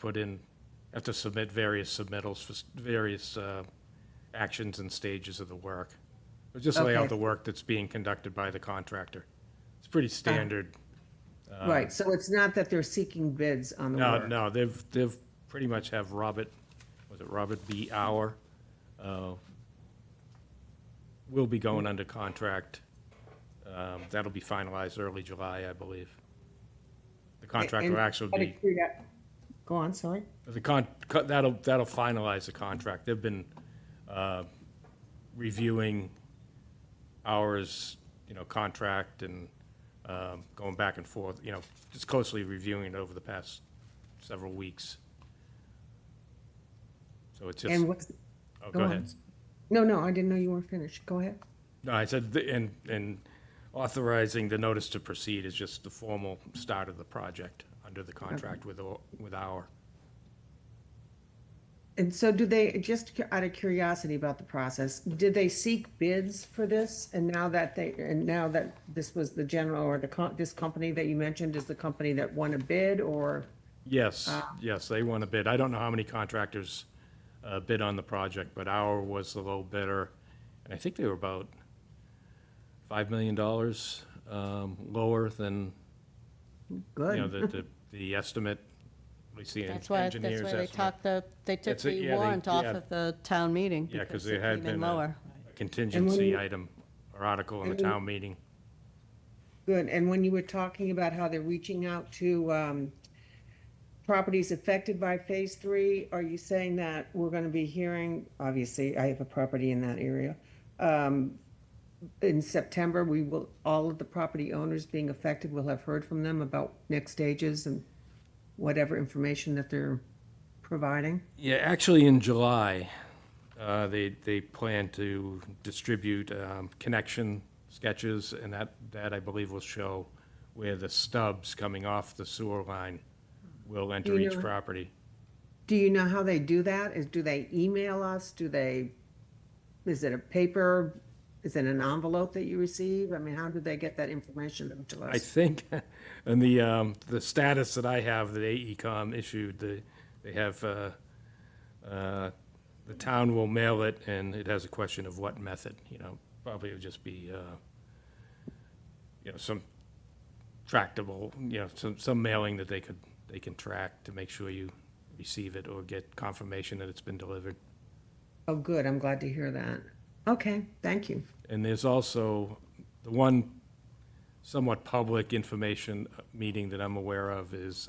submit various submittals for various actions and stages of the work. Just lay out Okay. the work that's being conducted by the contractor. It's pretty standard. Right, so it's not that they're seeking bids on the No, work? no, they've pretty much have Robert B. Hour? Will be going under contract. That'll be finalized early July, I believe. The contract will actually be, Go on, sorry. that'll finalize the contract. They've been reviewing Hour's, contract and going back and forth, just closely reviewing it over the past several weeks. So it's just, And what's, oh, go go on. ahead. No, I didn't know you weren't finished. Go ahead. No, I said, and authorizing the notice to proceed is just the formal start of the project under the contract with Hour. And so do they, just out of curiosity about the process, did they seek bids for this? And now that this was the general, or this company that you mentioned is the company that won a bid, or? Yes, yes, they won a bid. I don't know how many contractors bid on the project, but Hour was the low bidder. And I think they were about $5 million lower than, Good. the estimate, at least the That's why engineer's estimate. they took It's a- the yeah, they- warrant off yeah. of the town meeting. Yeah, because it there had came in been a lower. contingency you- item or article in the town meeting. Good, and when you were talking about how they're reaching out to properties affected by Phase 3, are you saying that we're gonna be hearing, obviously, I have a property in that area, in September, all of the property owners being affected will have heard from them about next stages and whatever information that they're providing? Yeah, actually, in July, they plan to distribute connection sketches, and that I believe will show where the stubs coming off the sewer line will enter you each know- property. Do you know how they do that? Do they email us? Is it a paper? Is it an envelope that you receive? I mean, how do they get that information to I us? think, in the status that I have, that AECom issued, they have, the town will mail it, and it has a question of what method, probably it would just be, some tractable, some mailing that they can track to make sure you receive it or get confirmation that it's been delivered. Oh, good, I'm glad to hear that. Okay, thank you. And there's also the one somewhat public information meeting that I'm aware of is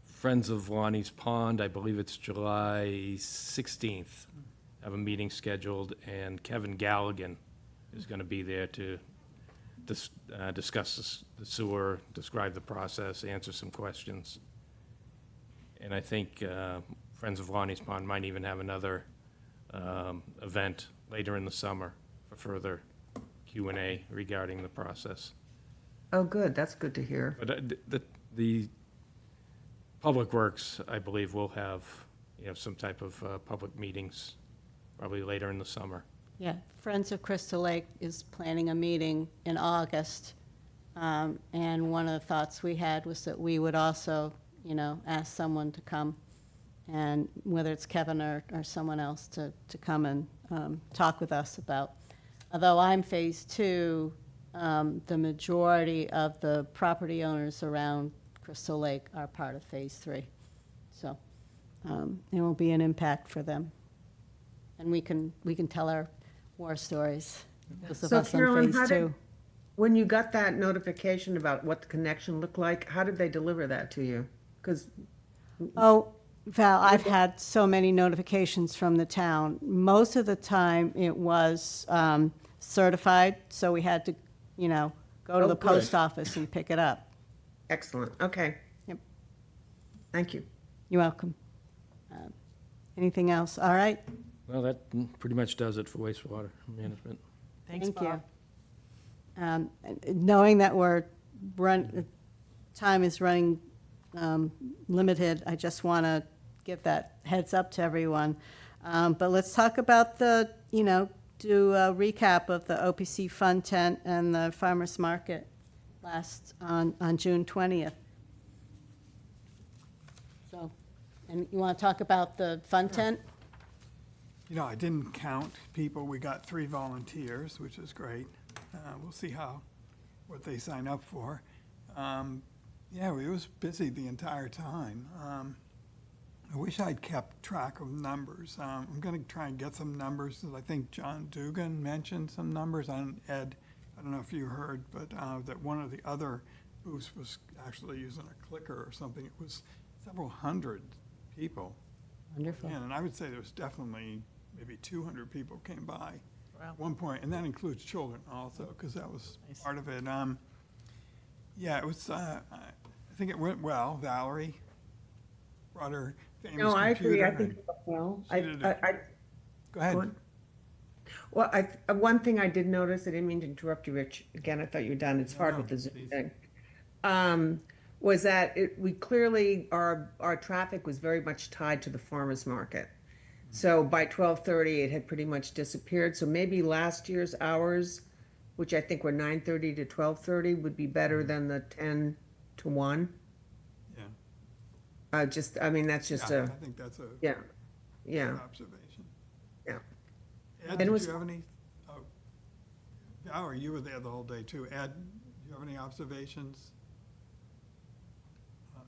Friends of Lonnie's Pond. I believe it's July 16th. Have a meeting scheduled, and Kevin Galligan is going to be there to discuss the sewer, describe the process, answer some questions. And I think Friends of Lonnie's Pond might even have another event later in the summer for further Q&A regarding the process. Oh, good, that's good to hear. But the Public Works, I believe, will have, some type of public meetings probably later in the summer. Yeah, Friends of Crystal Lake is planning a meeting in August. And one of the thoughts we had was that we would also, ask someone to come, and whether it's Kevin or someone else to come and talk with us about. Although I'm Phase 2, the majority of the property owners around Crystal Lake are part of Phase 3. So it will be an impact for them. And we can tell our war stories, those of So us on Carolyn, Phase 2. when you got that notification about what the connection looked like, how did they deliver that to you? Because, Oh, Val, I've had so many notifications from the town. Most of the time, it was certified, so we had to, go to Oh, the good. post office and pick it up. excellent, okay. Yep. Thank you. You're welcome. Anything else? All right. Well, that pretty much does it for wastewater management. Thanks, Thank you. Bob. Knowing that time is running limited, I just want to give that heads up to everyone. But let's talk about do a recap of the OPC Fun Tent and the Farmers Market on June 20th. So, and you want to talk about the Fun Tent? I didn't count people. We got 3 volunteers, which is great. We'll see what they sign up for. Yeah, it was busy the entire time. I wish I'd kept track of numbers. I'm going to try and get some numbers. I think John Dugan mentioned some numbers on Ed. I don't know if you heard, but that one of the other booths was actually using a clicker or something. It was several hundred people. Wonderful. And I would say there was definitely maybe 200 people came by Wow. at one point, and that includes children also, because that was Nice. part of it. Yeah, it was, I think it went well. Valerie brought her famous No, I agree. I computer. think, well, She did it. Go go ahead. on. Well, one thing I did notice, I didn't mean to interrupt you, Rich. Again, I thought you were done. It's hard No, with the Zoom please. thing. Was that we clearly, our traffic was very much tied to the farmer's market. So by 12:30, it had pretty much disappeared. So maybe last year's hours, which I think were 9:30 to 12:30, would be better than the 10 to 1. Yeah. I mean, that's just Yeah, I think that's a yeah, good yeah, observation. yeah. Ed, And did it was- you have any? Oh, Valerie, you were there the whole day too. Ed, do you have any observations? Uh-oh.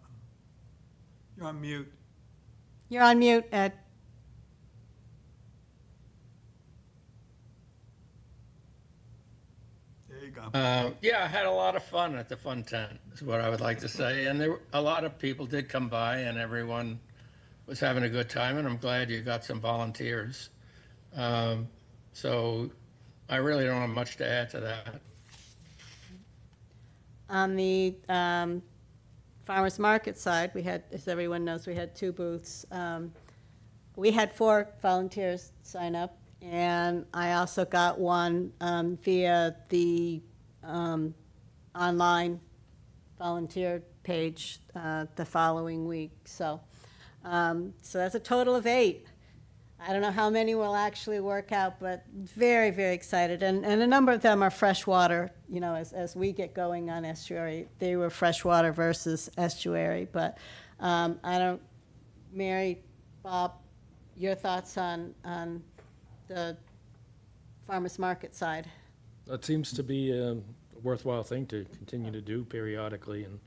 You're on mute. You're on mute, Ed. There you go. Yeah, I had a lot of fun at the Fun Tent, is what I would like to say. And a lot of people did come by and everyone was having a good time, and I'm glad you got some volunteers. So I really don't have much to add to that. On the farmers market side, we had, as everyone knows, we had 2 booths. We had 4 volunteers sign up, and I also got one via the online volunteer page the following week. So that's a total of 8. I don't know how many will actually work out, but very, very excited. And a number of them are freshwater, you know, as we get going on estuary. They were freshwater versus estuary. But I don't, Mary, Bob, your thoughts on the farmer's market side? That seems to be a worthwhile thing to continue to do periodically, and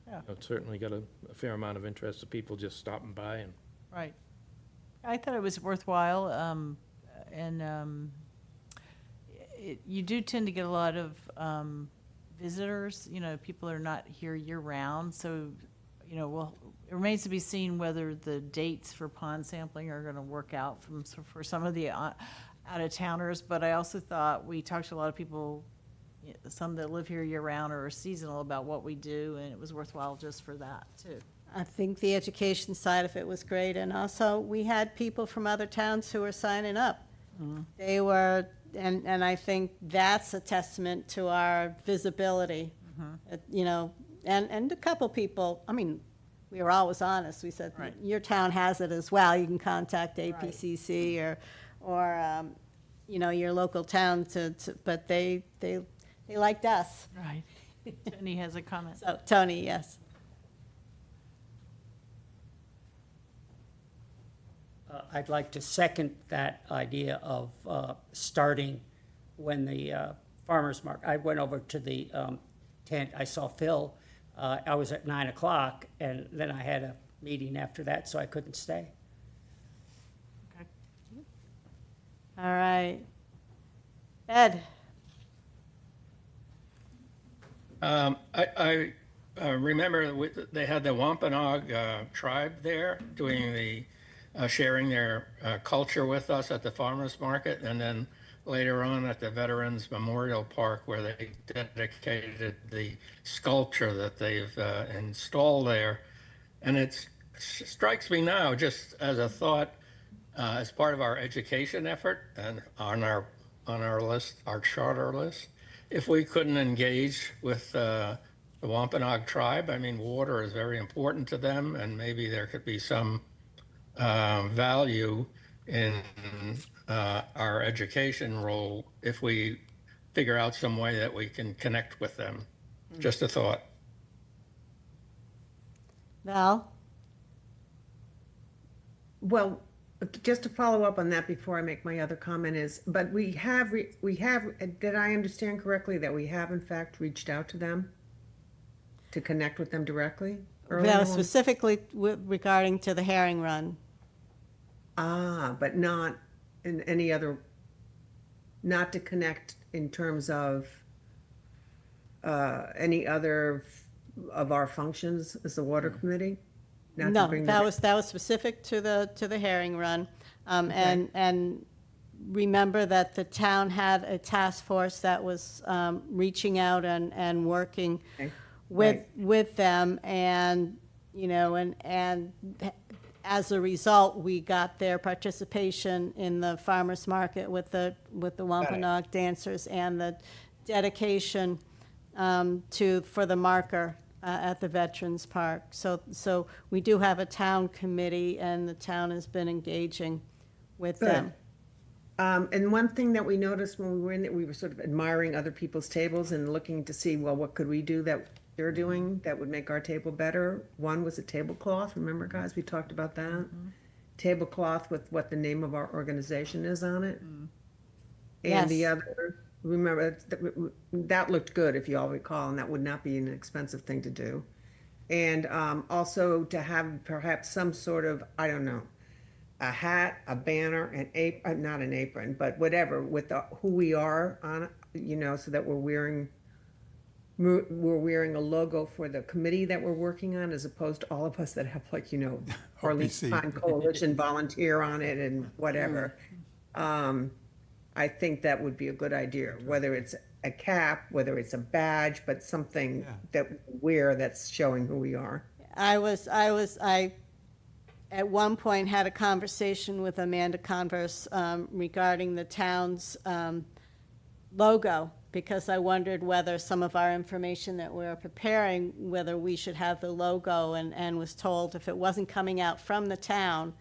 Yeah. you know, it's certainly got a fair amount of interest of people just stopping by and Right. I thought it was worthwhile, you do tend to get a lot of visitors, you know, people are not here year-round, so, you know, well, it remains to be seen whether the dates for pond sampling are gonna work out for some of the out-of-towners, but I also thought, we talked to a lot of people, some that live here year-round or are seasonal, about what we do, and it was worthwhile just for that, too. I think the education side of it was great, and also we had people from other towns who were signing up. They were, and I think that's a testament to our visibility. You know, and a couple people, I mean, we were always honest. We said, Right. your town has it as well. You can contact APCC or you know, your local town but they liked us. Right. Tony has a comment. So, Tony, yes. I'd like to second that idea of starting when the farmer's market. I went over to the tent, I saw Phil, I was at 9 o'clock, and then I had a meeting after that, so I couldn't stay. All right. Ed? I remember they had the Wampanoag tribe there doing the, sharing their culture with us at the farmer's market, and then later on at the Veterans Memorial Park, where they dedicated the sculpture that they've installed there. And it strikes me now, just as a thought, as part of our education effort and on our list, our charter list, if we couldn't engage with the Wampanoag tribe, I mean, water is very important to them, and maybe there could be some value in our education role if we figure out some way that we can connect with them. Just a thought. Val? Well, just to follow up on that before I make my other comment is, but we have, did I understand correctly that we have in fact reached out to them to connect with them directly? earlier That was on? specifically regarding to the herring run. But not in any other, not to connect in terms of any other of our functions as the water committee? Not to No, bring that the- was specific to the herring run. And remember that the town had a task force that was reaching out and working Okay, with them, and, you know, and as a result, we got their participation in the farmer's market with the Wampanoag dancers and the dedication for the marker at the Veterans Park. So we do have a town committee, and the town has been engaging with Good. them. And one thing that we noticed when we were in it, we were sort of admiring other people's tables and looking to see, well, what could we do that they're doing that would make our table better? One was a tablecloth. Remember, guys, we talked about that? Tablecloth with what the name of our organization is on it. And the Yes. other, remember, that looked good, if you all recall, and that would not be an expensive thing to do. And also to have perhaps some sort of, I don't know, a hat, a banner, an apron, not an apron, but whatever, with who we are on it, you know, so that we're wearing a logo for the committee that we're working on, as opposed to all of us that have, like, you know, Orleans OPC. Pine Coalition volunteer on it and whatever. I think that would be a good idea, whether it's a cap, whether it's a badge, but something Yeah. that we wear that's showing who we are. I at one point had a conversation with Amanda Converse regarding the town's logo, because I wondered whether some of our information that we were preparing, whether we should have the logo, and was told if it wasn't coming out from the town,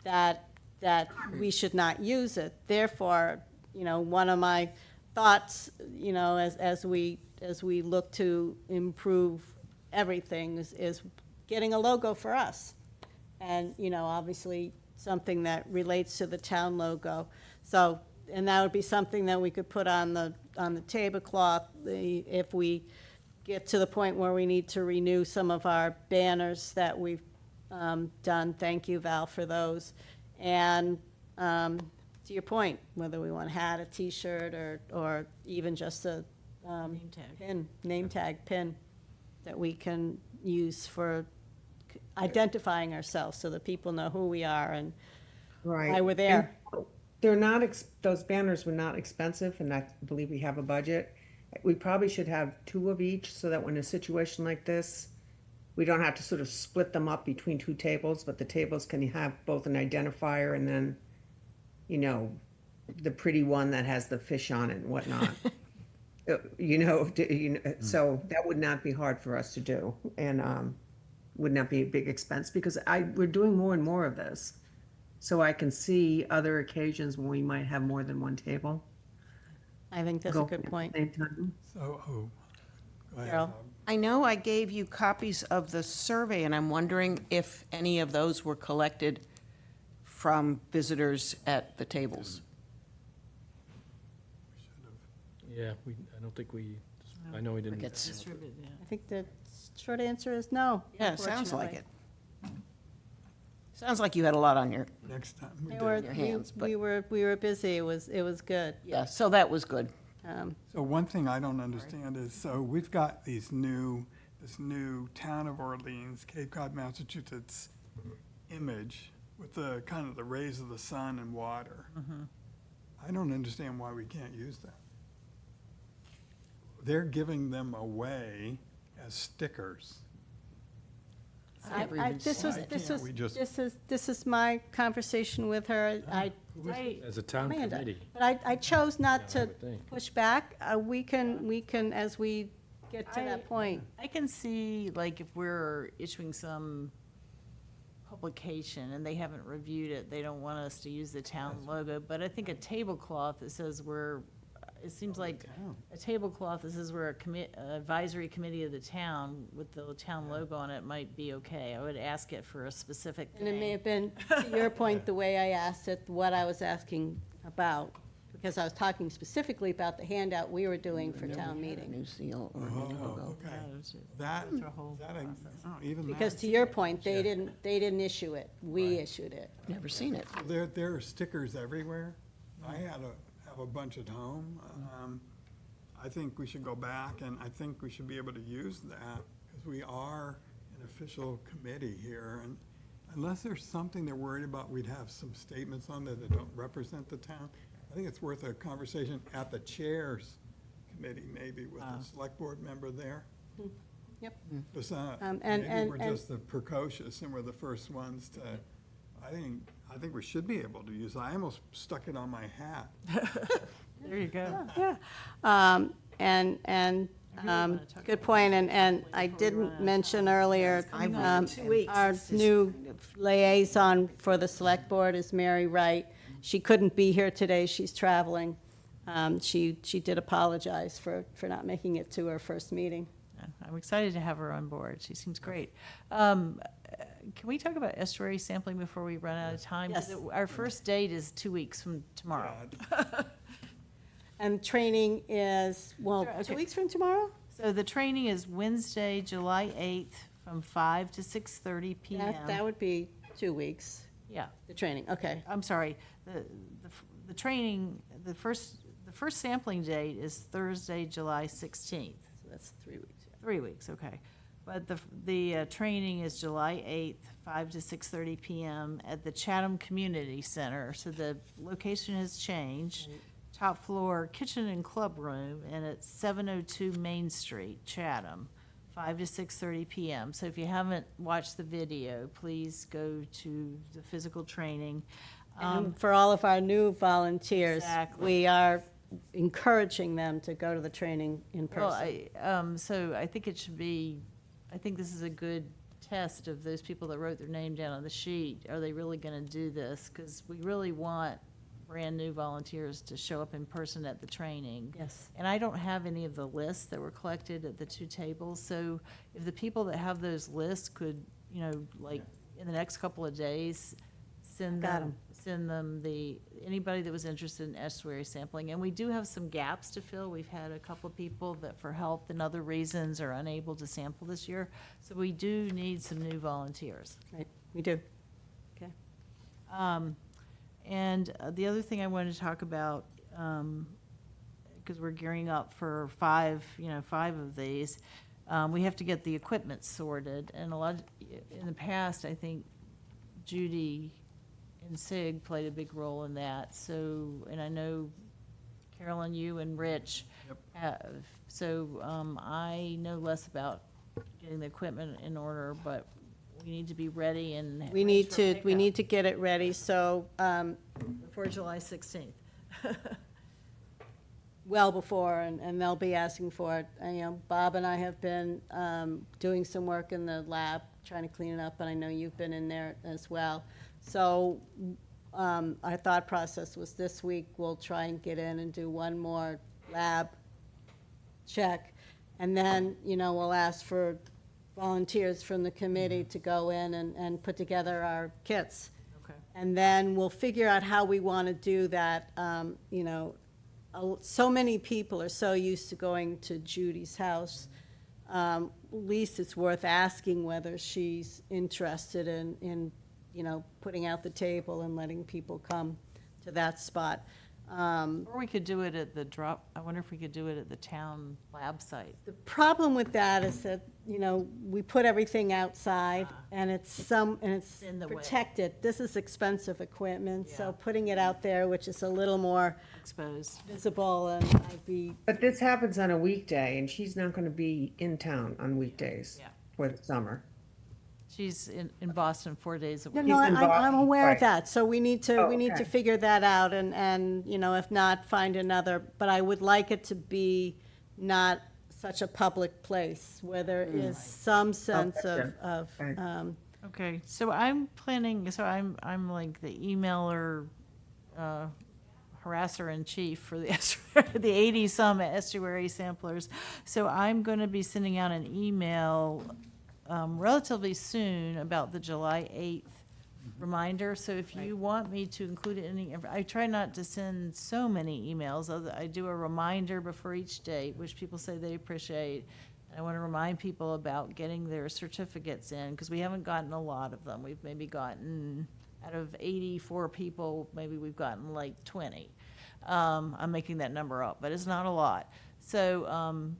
that we should not use it. Therefore, you know, one of my thoughts, you know, as we look to improve everything is getting a logo for us. And, you know, obviously something that relates to the town logo. So, and that would be something that we could put on the tablecloth, if we get to the point where we need to renew some of our banners that we've done. Thank you, Val, for those. And to your point, whether we want a hat, a T-shirt, or even just a Name tag. name tag pin that we can use for identifying ourselves, so that people know who we are and Right. why we're there. And they're not, those banners were not expensive, and I believe we have a budget. We probably should have 2 of each, so that when a situation like this, we don't have to sort of split them up between 2 tables, but the tables can have both an identifier and then, you know, the pretty one that has the fish on it and whatnot. So that would not be hard for us to do, and would not be a big expense, because we're doing more and more of this. So I can see other occasions when we might have more than one table. I think that's a good point. Same time. So, go ahead. Carol? Bob. I know I gave you copies of the survey, and I'm wondering if any of those were collected from visitors at the tables. Yeah, I don't think I know we didn't. It's- Distribute, yeah. I think the short answer is no. Yeah, it sounds like unfortunately. it. Sounds like you had a lot on your, Next time we They do. were- your hands, but- we were busy. It was good. yeah, so that was good. So one thing I don't understand is, so we've got this new town of Orleans, Cape Cod, Massachusetts image with the kind of the rays of the sun and water. I don't understand why we can't use that. They're giving them away as stickers. This is my conversation with her. As a town Amanda, committee. but I chose not I to would think. push back. We can, as we get to that point. I can see, like, if we're issuing some publication and they haven't reviewed it, they don't want us to use the town logo, but I think a tablecloth that says we're, it seems like a tablecloth, this is where advisory committee of the town with the town logo on it might be okay. I would ask it for a specific And it may thing. have been, to your point, the way I asked it, what I was asking about, because I was talking specifically about the handout we were doing for town meeting. New seal or new logo. Okay. Yeah, That, through a whole that, process. oh, even that. Because to your point, they didn't issue it, we issued it. Never seen it. There are stickers everywhere. I have a bunch at home. I think we should go back, and I think we should be able to use that, because we are an official committee here, and unless there's something they're worried about, we'd have some statements on there that don't represent the town. I think it's worth a conversation at the chairs committee, maybe with a select board member there. Yep. Because, and- maybe we're and- just the precocious and we're the first ones to, I think we should be able to use, I almost stuck it on my hat. There you go. Good point, and I didn't mention earlier, our new liaison for the select board is Mary Wright. She couldn't be here today, she's traveling. She did apologize for not making it to her first meeting. I'm excited to have her on board. She seems great. Can we talk about estuary sampling before we run out of time? Yes. Our first date is 2 weeks from tomorrow. And training is, well, Okay. 2 weeks from tomorrow? So the training is Wednesday, July 8th, from 5 to 6:30 PM. That would be 2 weeks, Yeah, the training, okay. I'm sorry. The training, the first sampling date is Thursday, July 16th. So that's 3 weeks, yeah. 3 weeks, okay. But the training is July 8th, 5 to 6:30 PM at the Chatham Community Center. So the location has changed. Top floor kitchen and club room, and it's 702 Main Street, Chatham, 5 to 6:30 PM. So if you haven't watched the video, please go to the physical training. And for all of our new volunteers, Exactly. we are encouraging them to go to the training in Well, person. so I think it should be, I think this is a good test of those people that wrote their name down on the sheet. Are they really gonna do this? Because we really want brand-new volunteers to show up in person at the training. Yes. And I don't have any of the lists that were collected at the two tables, so if the people that have those lists could, like, in the next couple of days, send Got them anybody that was interested in estuary sampling. And we do have some gaps to fill. We've had a couple of people that for health and other reasons are unable to sample this year. So we do need some new volunteers. Right, we do. Okay. And the other thing I wanted to talk about, because we're gearing up for five of these, we have to get the equipment sorted. And in the past, I think Judy and SIG played a big role in that. So, and I know Carolyn, you and Rich have. So I know less about getting the equipment in order, but we need to be ready and. We need to get it ready, so, Before July 16th. well before, and they'll be asking for it. And, Bob and I have been doing some work in the lab, trying to clean it up, and I know you've been in there as well. So our thought process was this week, we'll try and get in and do one more lab check. And then, we'll ask for volunteers from the committee to go in and put together our kits. Okay. And then we'll figure out how we want to do that. So many people are so used to going to Judy's house. At least it's worth asking whether she's interested in putting out the table and letting people come to that spot. Or we could do it at I wonder if we could do it at the town lab site. The problem with that is that, we put everything outside and it's in the way. protected. This is expensive equipment, Yeah. so putting it out there, which is a little more Exposed. visible, and I'd be, But this happens on a weekday, and she's not gonna be in town on weekdays Yeah. for the summer. She's in Boston 4 days a no, week. no, in I'm Boston, aware of right. that, so we need to Oh, okay. figure that out, and, if not, find another, but I would like it to be not such a public place, where there is some sense gotcha. of, Okay. Okay, so I'm planning, I'm like the emailer harasser-in-chief for the the 80-some estuary samplers. So I'm going to be sending out an email relatively soon about the July 8th reminder. So if you want me to include any, I try not to send so many emails. I do a reminder before each date, which people say they appreciate. I want to remind people about getting their certificates in, because we haven't gotten a lot of them. We've maybe gotten, out of 84 people, maybe we've gotten like 20. I'm making that number up, but it's not a lot. So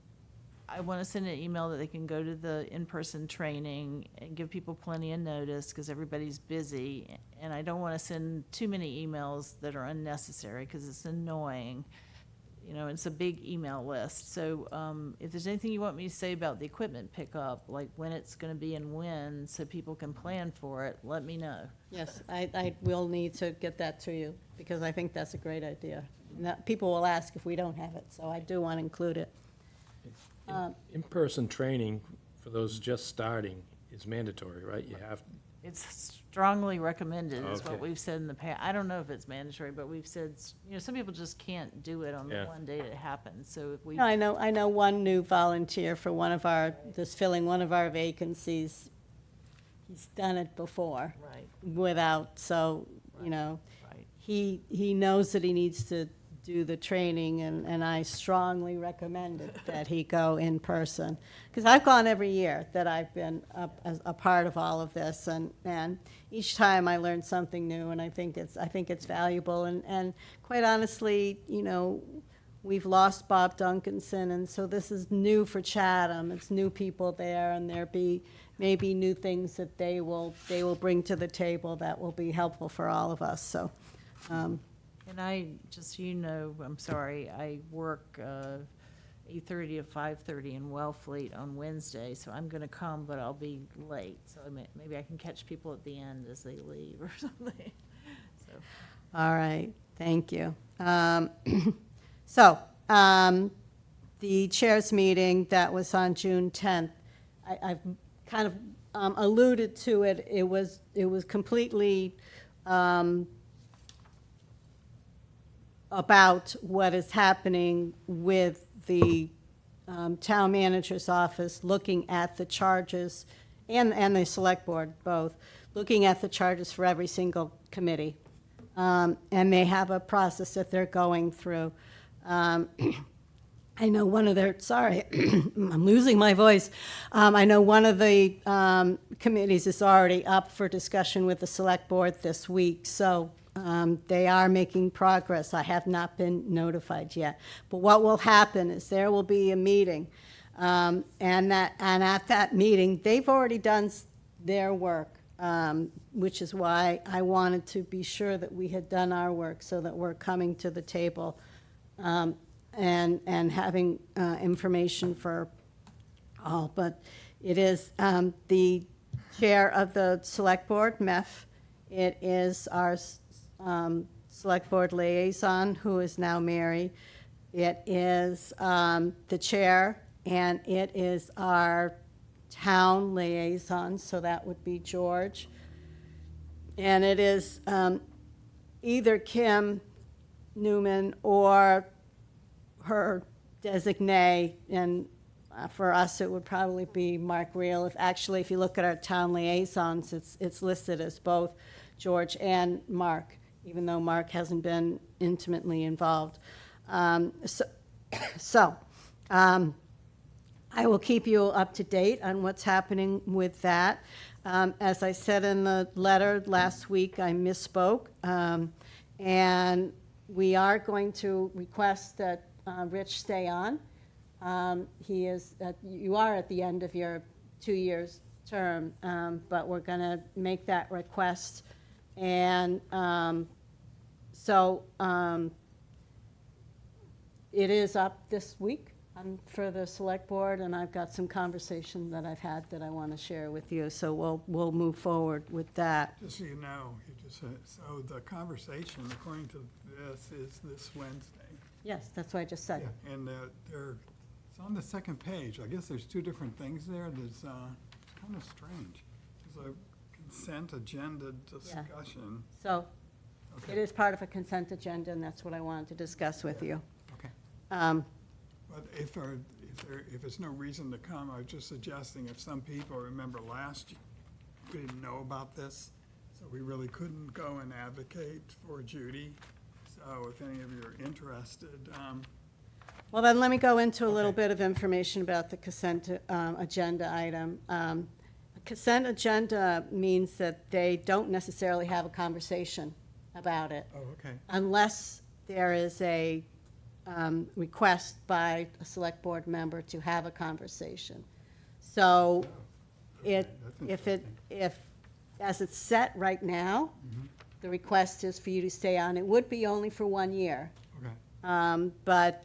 I want to send an email that they can go to the in-person training and give people plenty of notice, because everybody's busy. And I don't want to send too many emails that are unnecessary, because it's annoying. You know, it's a big email list. So if there's anything you want me to say about the equipment pickup, like when it's going to be and when, so people can plan for it, let me know. Yes, I will need to get that to you, because I think that's a great idea. People will ask if we don't have it, so I do want to include it. In-person training for those just starting is mandatory, right? You have, It's strongly recommended, is what Okay. we've said in the past. I don't know if it's mandatory, but we've said, you know, some people just can't do it on the Yeah. one day it happens. So if we, No, I know one new volunteer for one of our, just filling one of our vacancies. He's done it before right, without, so, you know, right. he knows that he needs to do the training, and I strongly recommend it, that he go in person. Because I've gone every year that I've been a part of all of this, and each time I learn something new, and I think it's valuable, and quite honestly, you know, we've lost Bob Duncanson, and so this is new for Chatham. It's new people there, and there be maybe new things that they will bring to the table that will be helpful for all of us, so. And I, just so you know, I'm sorry, I work 8:30 to 5:30 in Wellfleet on Wednesday, so I'm going to come, but I'll be late. So maybe I can catch people at the end as they leave or something. So, All right, thank you. So, the chairs meeting that was on June 10th, I've kind of alluded to it. It was completely about what is happening with the town manager's office, looking at the charges, and the select board both, looking at the charges for every single committee. And they have a process that they're going through. I know one of their, sorry, I'm losing my voice. I know one of the committees is already up for discussion with the select board this week, so they are making progress. I have not been notified yet. But what will happen is there will be a meeting, and at that meeting, they've already done their work, which is why I wanted to be sure that we had done our work, so that we're coming to the table and having information for all. But it is the chair of the select board, MEF. It is our select board liaison, who is now Mary. It is the chair, and it is our town liaison, so that would be George. And it is either Kim Newman or her designee, and for us, it would probably be Mark Reel. If you look at our town liaisons, it's listed as both George and Mark, even though Mark hasn't been intimately involved. So I will keep you up to date on what's happening with that. As I said in the letter last week, I misspoke, and we are going to request that Rich stay on. You are at the end of your 2 years term, but we're going to make that request. And so it is up this week for the select board, and I've got some conversation that I've had that I want to share with you. So we'll move forward with that. Just so you know, you just said, so the conversation, according to this, is this Wednesday. Yes, that's what I just said. Yeah, and it's on the second page. I guess there's two different things there. There's, it's kind of strange. There's a consent agenda discussion. So It is part of a consent agenda, and that's what I wanted to discuss with you. Okay. Um, But if there's no reason to come, I was just suggesting if some people remember last year, we didn't know about this, so we really couldn't go and advocate for Judy. So if any of you are interested, Well, then let me go into a little Okay. bit of information about the consent agenda item. A consent agenda means that they don't necessarily have a conversation about it oh, okay. unless there is a request by a select board member to have a conversation. So if, as it's set right now, the request is for you to stay on, it would be only for 1 year. Okay. But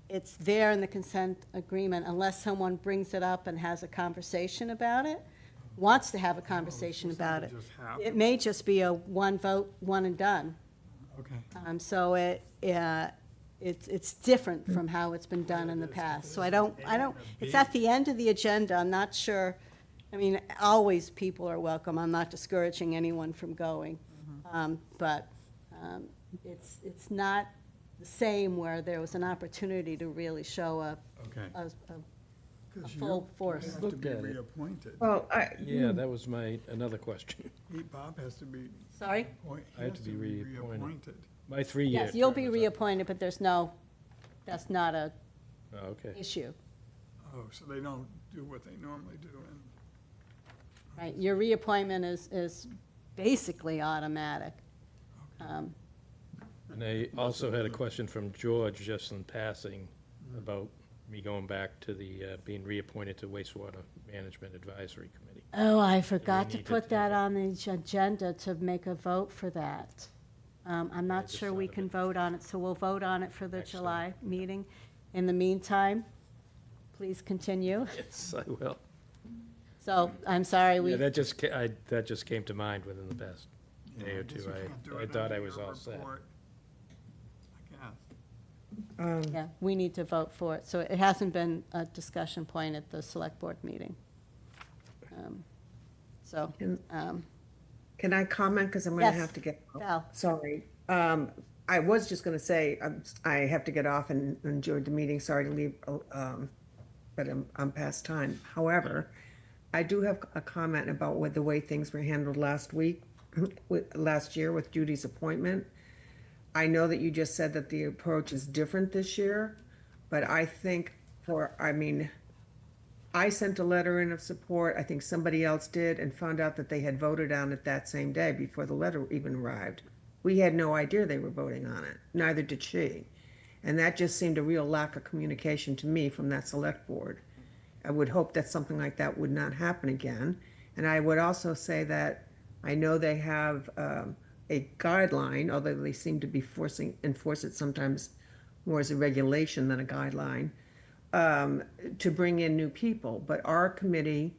it's there in the consent agreement unless someone brings it up and has a conversation about it, wants to have a conversation about it. Just happen. It may just be a one vote, one and done. Okay. So it's different from how it's been done in the past. So I don't, it's at the end of the agenda, I'm not sure. I mean, always people are welcome, I'm not discouraging anyone from going. But it's not the same where there was an opportunity to really show Okay. a 'Cause full you force. have to Looked be at it. reappointed. Well, Yeah, that was another question. Bob has to be, Sorry? I have to be reappointed. reappointed. My 3-year. Yes, you'll be term is up. reappointed, but that's not a Oh, okay. issue. Oh, so they don't do what they normally do and Right, your reappointment is basically automatic. And I also had a question from George just in passing about me going back to the, being reappointed to wastewater management advisory committee. Oh, I forgot to need to put take that it. on the agenda to make a vote for that. I'm not just sure we thought of can it. vote on it, so we'll vote on it for the Next time. July meeting. In the meantime, please continue. Yes, I will. So, I'm sorry, Yeah, we, that just came to mind within the past day or guess two. we can't do I it thought under I was your all set. report, I guess. yeah, we need to vote for it. So it hasn't been a discussion point at the select board meeting. So, can I comment? Because I'm going to Yes. have to get. Val. Sorry. I was just going to say, I have to get off and enjoyed the meeting. Sorry to leave, but I'm past time. However, I do have a comment about with the way things were handled last year with Judy's appointment. I know that you just said that the approach is different this year, but I think I sent a letter in of support, I think somebody else did, and found out that they had voted on it that same day before the letter even arrived. We had no idea they were voting on it, neither did she. And that just seemed a real lack of communication to me from that select board. I would hope that something like that would not happen again. And I would also say that I know they have a guideline, although they seem to be enforce it sometimes more as a regulation than a guideline, to bring in new people. But our committee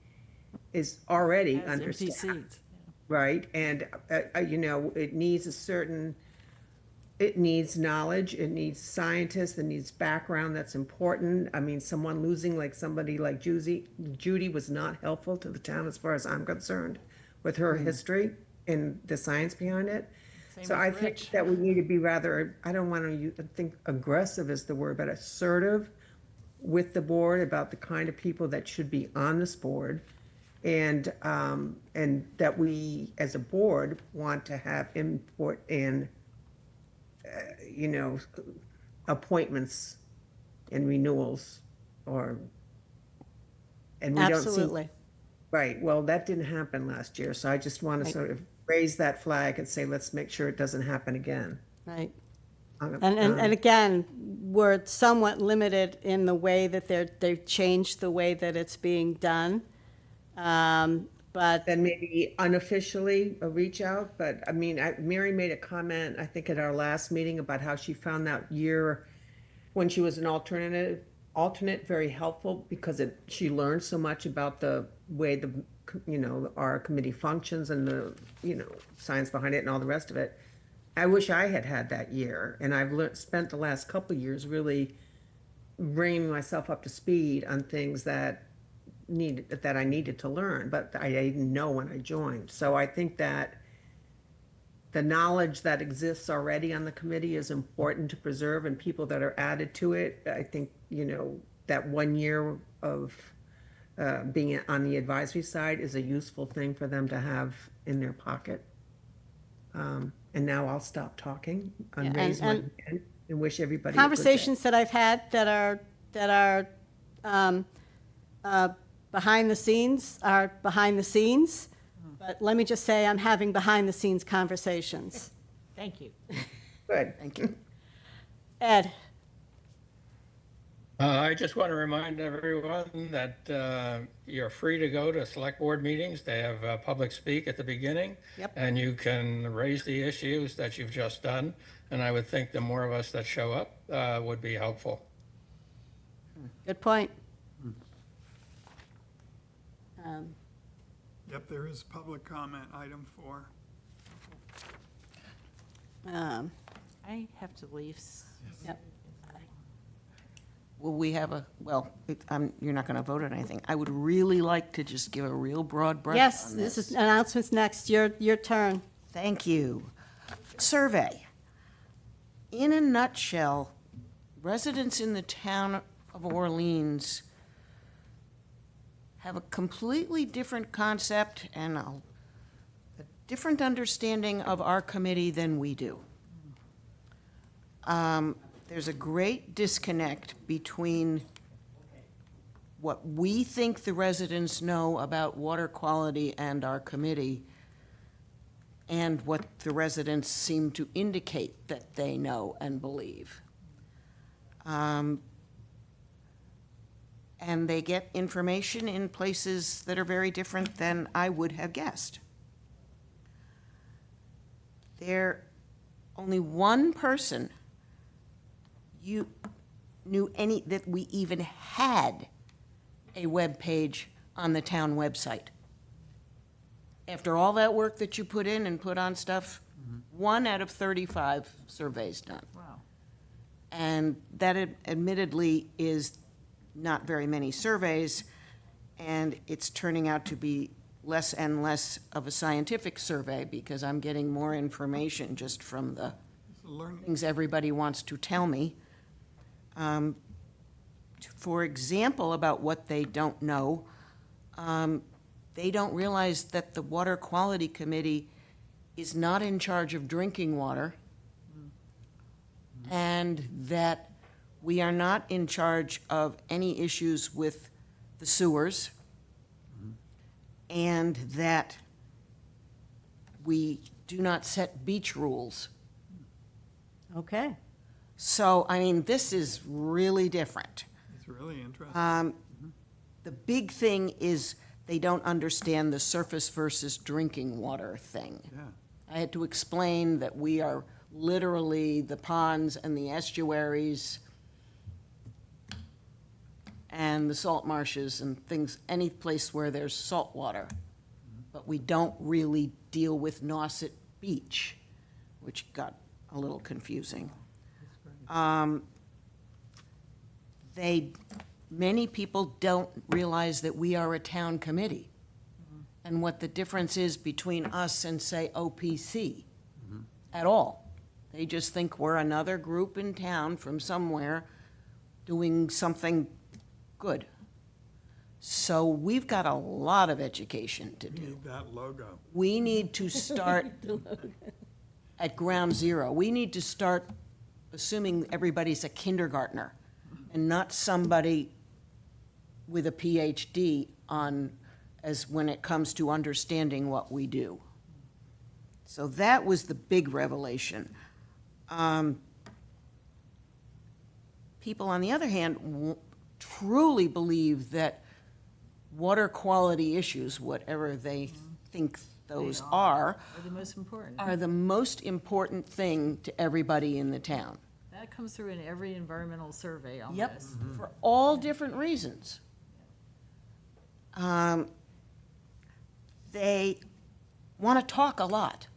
is already Has empty understaffed, seats. right? And, it needs knowledge, it needs scientists, it needs background that's important. I mean, someone losing like somebody like Judy was not helpful to the town as far as I'm concerned with her history and the science behind it. Same So with I think Rich. that we need to be rather, I don't want to think aggressive is the word, but assertive with the board about the kind of people that should be on this board. And that we, as a board, want to have input in, appointments and renewals and we don't see. absolutely. Right, well, that didn't happen last year, so I just want to Right. sort of raise that flag and say, let's make sure it doesn't happen again. Right. Um, And again, we're somewhat limited in the way that they've changed the way that it's being done. But, Then maybe unofficially a reach out, but I mean, Mary made a comment, I think at our last meeting, about how she found that year when she was an alternate very helpful because she learned so much about the way our committee functions and the, science behind it and all the rest of it. I wish I had had that year, and I've spent the last couple of years really bringing myself up to speed on things that I needed to learn, but I didn't know when I joined. So I think that the knowledge that exists already on the committee is important to preserve, and people that are added to it, I think, that 1 year of being on the advisory side is a useful thing for them to have in their pocket. And now I'll stop talking and Yeah, raise my and- hand and wish everybody a good day. Conversations that I've had that are behind the scenes are behind the scenes, but let me just say, I'm having behind-the-scenes conversations. Thank you. Good. Thank you. Ed? I just want to remind everyone that you're free to go to select board meetings. They have public speak at the beginning. Yep. And you can raise the issues that you've just done. And I would think the more of us that show up would be helpful. Good point. Yep, there is public comment, item 4. I have to leave. Yep. Will we have you're not going to vote on anything. I would really like to just give a real broad brush Yes, on this is announcements next, your turn. Thank you. Survey. In a nutshell, residents in the town of Orleans have a completely different concept and a different understanding of our committee than we do. There's a great disconnect between what we think the residents know about water quality and our committee and what the residents seem to indicate that they know and believe. And they get information in places that are very different than I would have guessed. Only one person knew that we even had a web page on the town website. After all that work that you put in and put on stuff, 1 out of 35 surveys done. Wow. And that admittedly is not very many surveys, and it's turning out to be less and less of a scientific survey because I'm getting more information just from the It's a learning. things everybody wants to tell me. For example, about what they don't know, they don't realize that the Water Quality Committee is not in charge of drinking water, and that we are not in charge of any issues with the sewers, and that we do not set beach rules. Okay. So, I mean, this is really different. It's really interesting. The big thing is they don't understand the surface versus drinking water thing. Yeah. I had to explain that we are literally the ponds and the estuaries and the salt marshes and things, any place where there's salt water. But we don't really deal with Nauset Beach, which got a little confusing. Many people don't realize that we are a town committee and what the difference is between us and, say, OPC at all. They just think we're another group in town from somewhere doing something good. So we've got a lot of education to We do. need that logo. We need to start at ground zero. We need to start assuming everybody's a kindergartner and not somebody with a PhD when it comes to understanding what we do. So that was the big revelation. People, on the other hand, truly believe that water quality issues, whatever they think those are the most important. the most important thing to everybody in the town. That comes through in every environmental survey almost. Yep, for all different reasons. They want to talk a lot,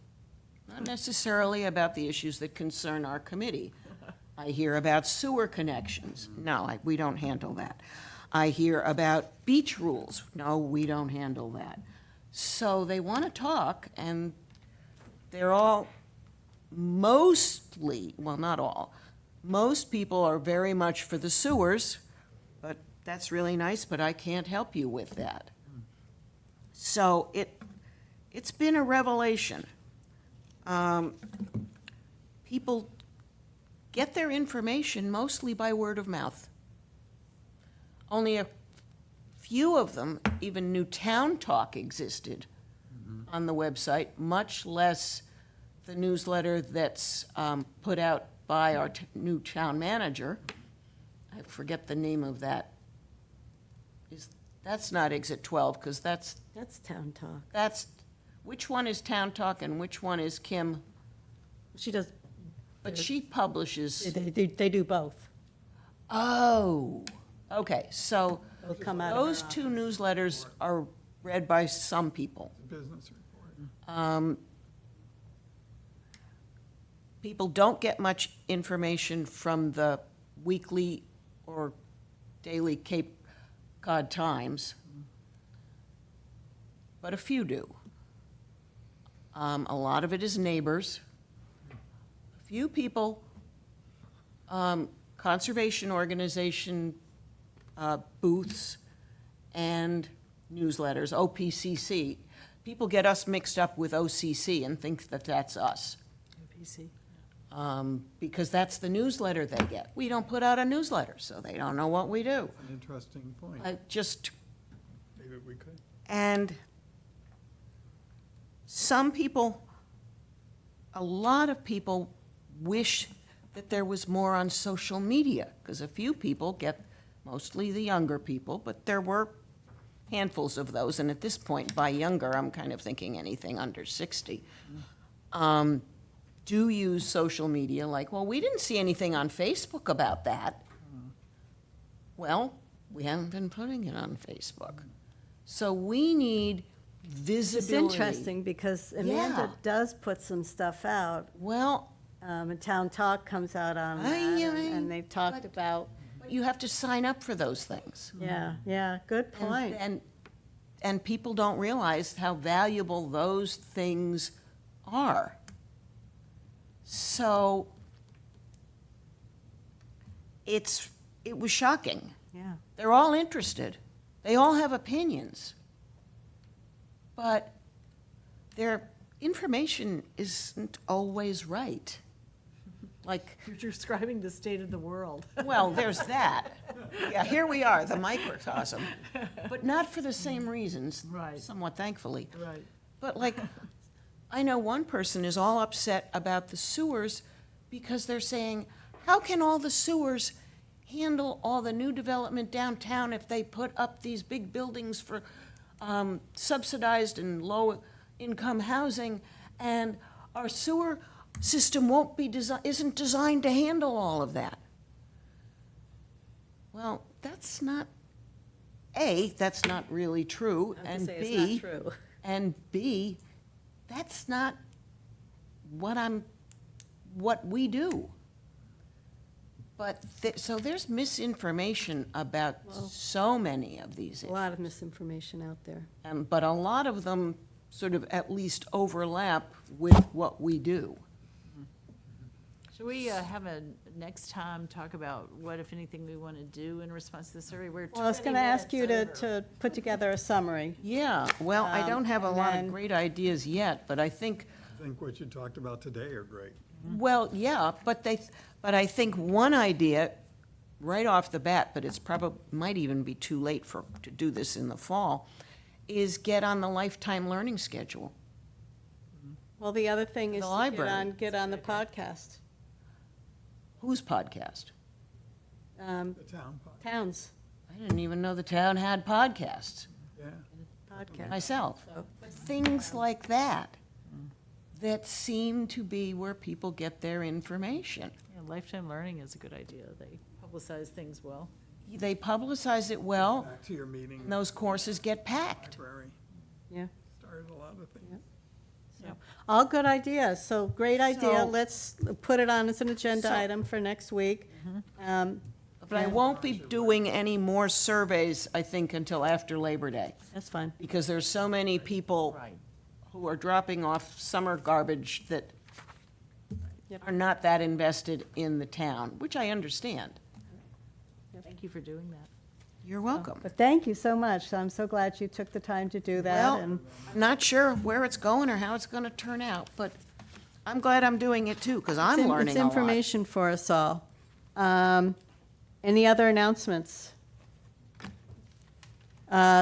not necessarily about the issues that concern our committee. I hear about sewer connections. No, we don't handle that. I hear about beach rules. No, we don't handle that. So they want to talk, and they're all mostly, well, not all, most people are very much for the sewers, but that's really nice, but I can't help you with that. So it's been a revelation. People get their information mostly by word of mouth. Only a few of them even knew Town Talk existed on the website, much less the newsletter that's put out by our new town manager. I forget the name of that. That's not Exit 12, because that's, Town Talk. which one is Town Talk and which one is Kim? She does, But she publishes, they do both. oh, okay, so Both come out of her those two newsletters are read by some people. Business report. People don't get much information from the weekly or daily Cape Cod Times, but a few do. A lot of it is neighbors. A few people, conservation organization booths and newsletters, OPCC. People get us mixed up with OCC and think that that's us. Because that's the newsletter they get. We don't put out a newsletter, so they don't know what we do. An interesting point. Maybe we could. And some people, a lot of people wish that there was more on social media, because a few people get, mostly the younger people, but there were handfuls of those, and at this point, by younger, I'm kind of thinking anything under 60, do use social media, like, well, we didn't see anything on Facebook about that. Well, we haven't been putting it on Facebook. So we need visibility. It's interesting because Amanda Yeah. does put some stuff out. Well, And Town Talk comes out on that, and they've talked about, you have to sign up for those things. yeah, good point. And people don't realize how valuable those things are. So it was shocking. Yeah. They're all interested. They all have opinions. But their information isn't always right. Like, You're describing the state of the world. well, there's that. Yeah, here we are, the microcosm. But not for the same reasons, Right. somewhat thankfully. Right. But like, I know one person is all upset about the sewers because they're saying, how can all the sewers handle all the new development downtown if they put up these big buildings for subsidized and low-income housing, and our sewer system isn't designed to handle all of that? Well, that's not, A, that's not really true, and B, and B, that's not what we do. But, so there's misinformation about so many of these A issues. lot of misinformation out there. But a lot of them sort of at least overlap with what we do. Should we have a next time talk about what, if anything, we want to do in response to the survey? We're Well, I was 20 going to ask you minutes over. to put together a summary. Yeah, well, I don't have a and lot then- of great ideas yet, but I think, I think what you talked about today are great. well, yeah, but I think one idea, right off the bat, but it's might even be too late to do this in the fall, is get on the lifetime learning schedule. Well, the other thing is The to library. get on the podcast. Whose podcast? The town podcast. Towns I didn't even know the town had podcasts Yeah. podcast. myself. Things like that, that seem to be where people get their information. Yeah, Lifetime Learning is a good idea. They publicize things well. They publicize it well, Back to your meeting. and those courses get packed. Library. Yeah. Started a lot of things. All good ideas, so great idea. So- Let's put it on as an agenda So- item for next week. But I won't be doing any more surveys, I think, until after Labor Day, That's fine. because there's so many people Right. who are dropping off summer garbage that are not that invested in the town, which I understand. Thank you for doing that. You're welcome. But thank you so much. I'm so glad you took the time to do that. Well, And I'm not sure where it's going or how it's going to turn out, but I'm glad I'm doing it too, because I'm learning it's a lot. information for us all. Any other announcements?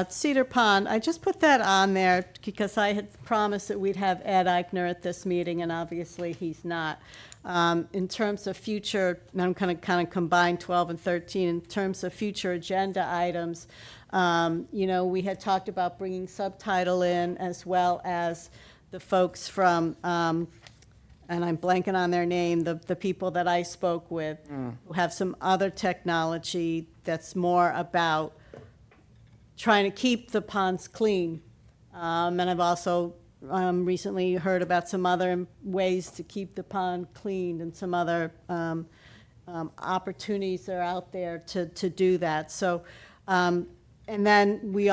Cedar Pond, I just put that on there because I had promised that we'd have Ed Eichner at this meeting, and obviously he's not. In terms of future, and I'm going to kind of combine 12 and 13, in terms of future agenda items, we had talked about bringing subtitle in, as well as the folks from, and I'm blanking on their name, the people that I spoke with, who have some other technology that's more about trying to keep the ponds clean. And I've also recently heard about some other ways to keep the pond clean and some other opportunities that are out there to do that. So, and then we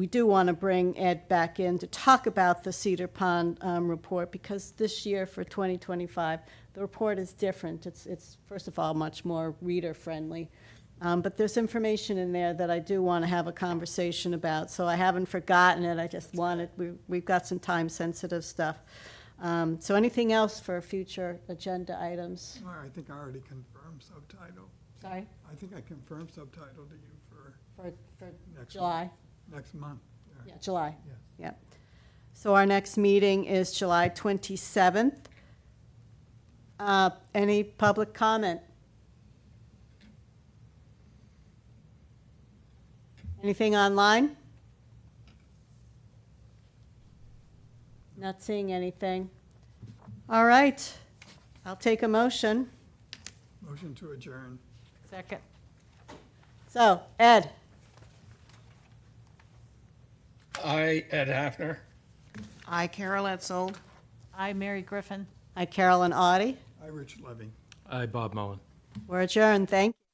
do want to bring Ed back in to talk about the Cedar Pond report, because this year for 2025, the report is different. It's first of all much more reader-friendly. But there's information in there that I do want to have a conversation about, so I haven't forgotten it. I just wanted, we've got some time-sensitive stuff. So anything else for future agenda items? Well, I think I already confirmed subtitle. Sorry, I think I confirmed subtitle to you for for next July? next month. Yeah, July. Yes. Yep. So our next meeting is July 27th. Any public comment? Anything online? Not seeing anything. All right, I'll take a motion. Motion to adjourn. Second. So, Ed, I, Ed Hafner. I, Carol Etzold. I, Mary Griffin. hi, Carolyn Audie. I, Rich Levy. Aye, Bob Mullen. We're adjourned. Thank you.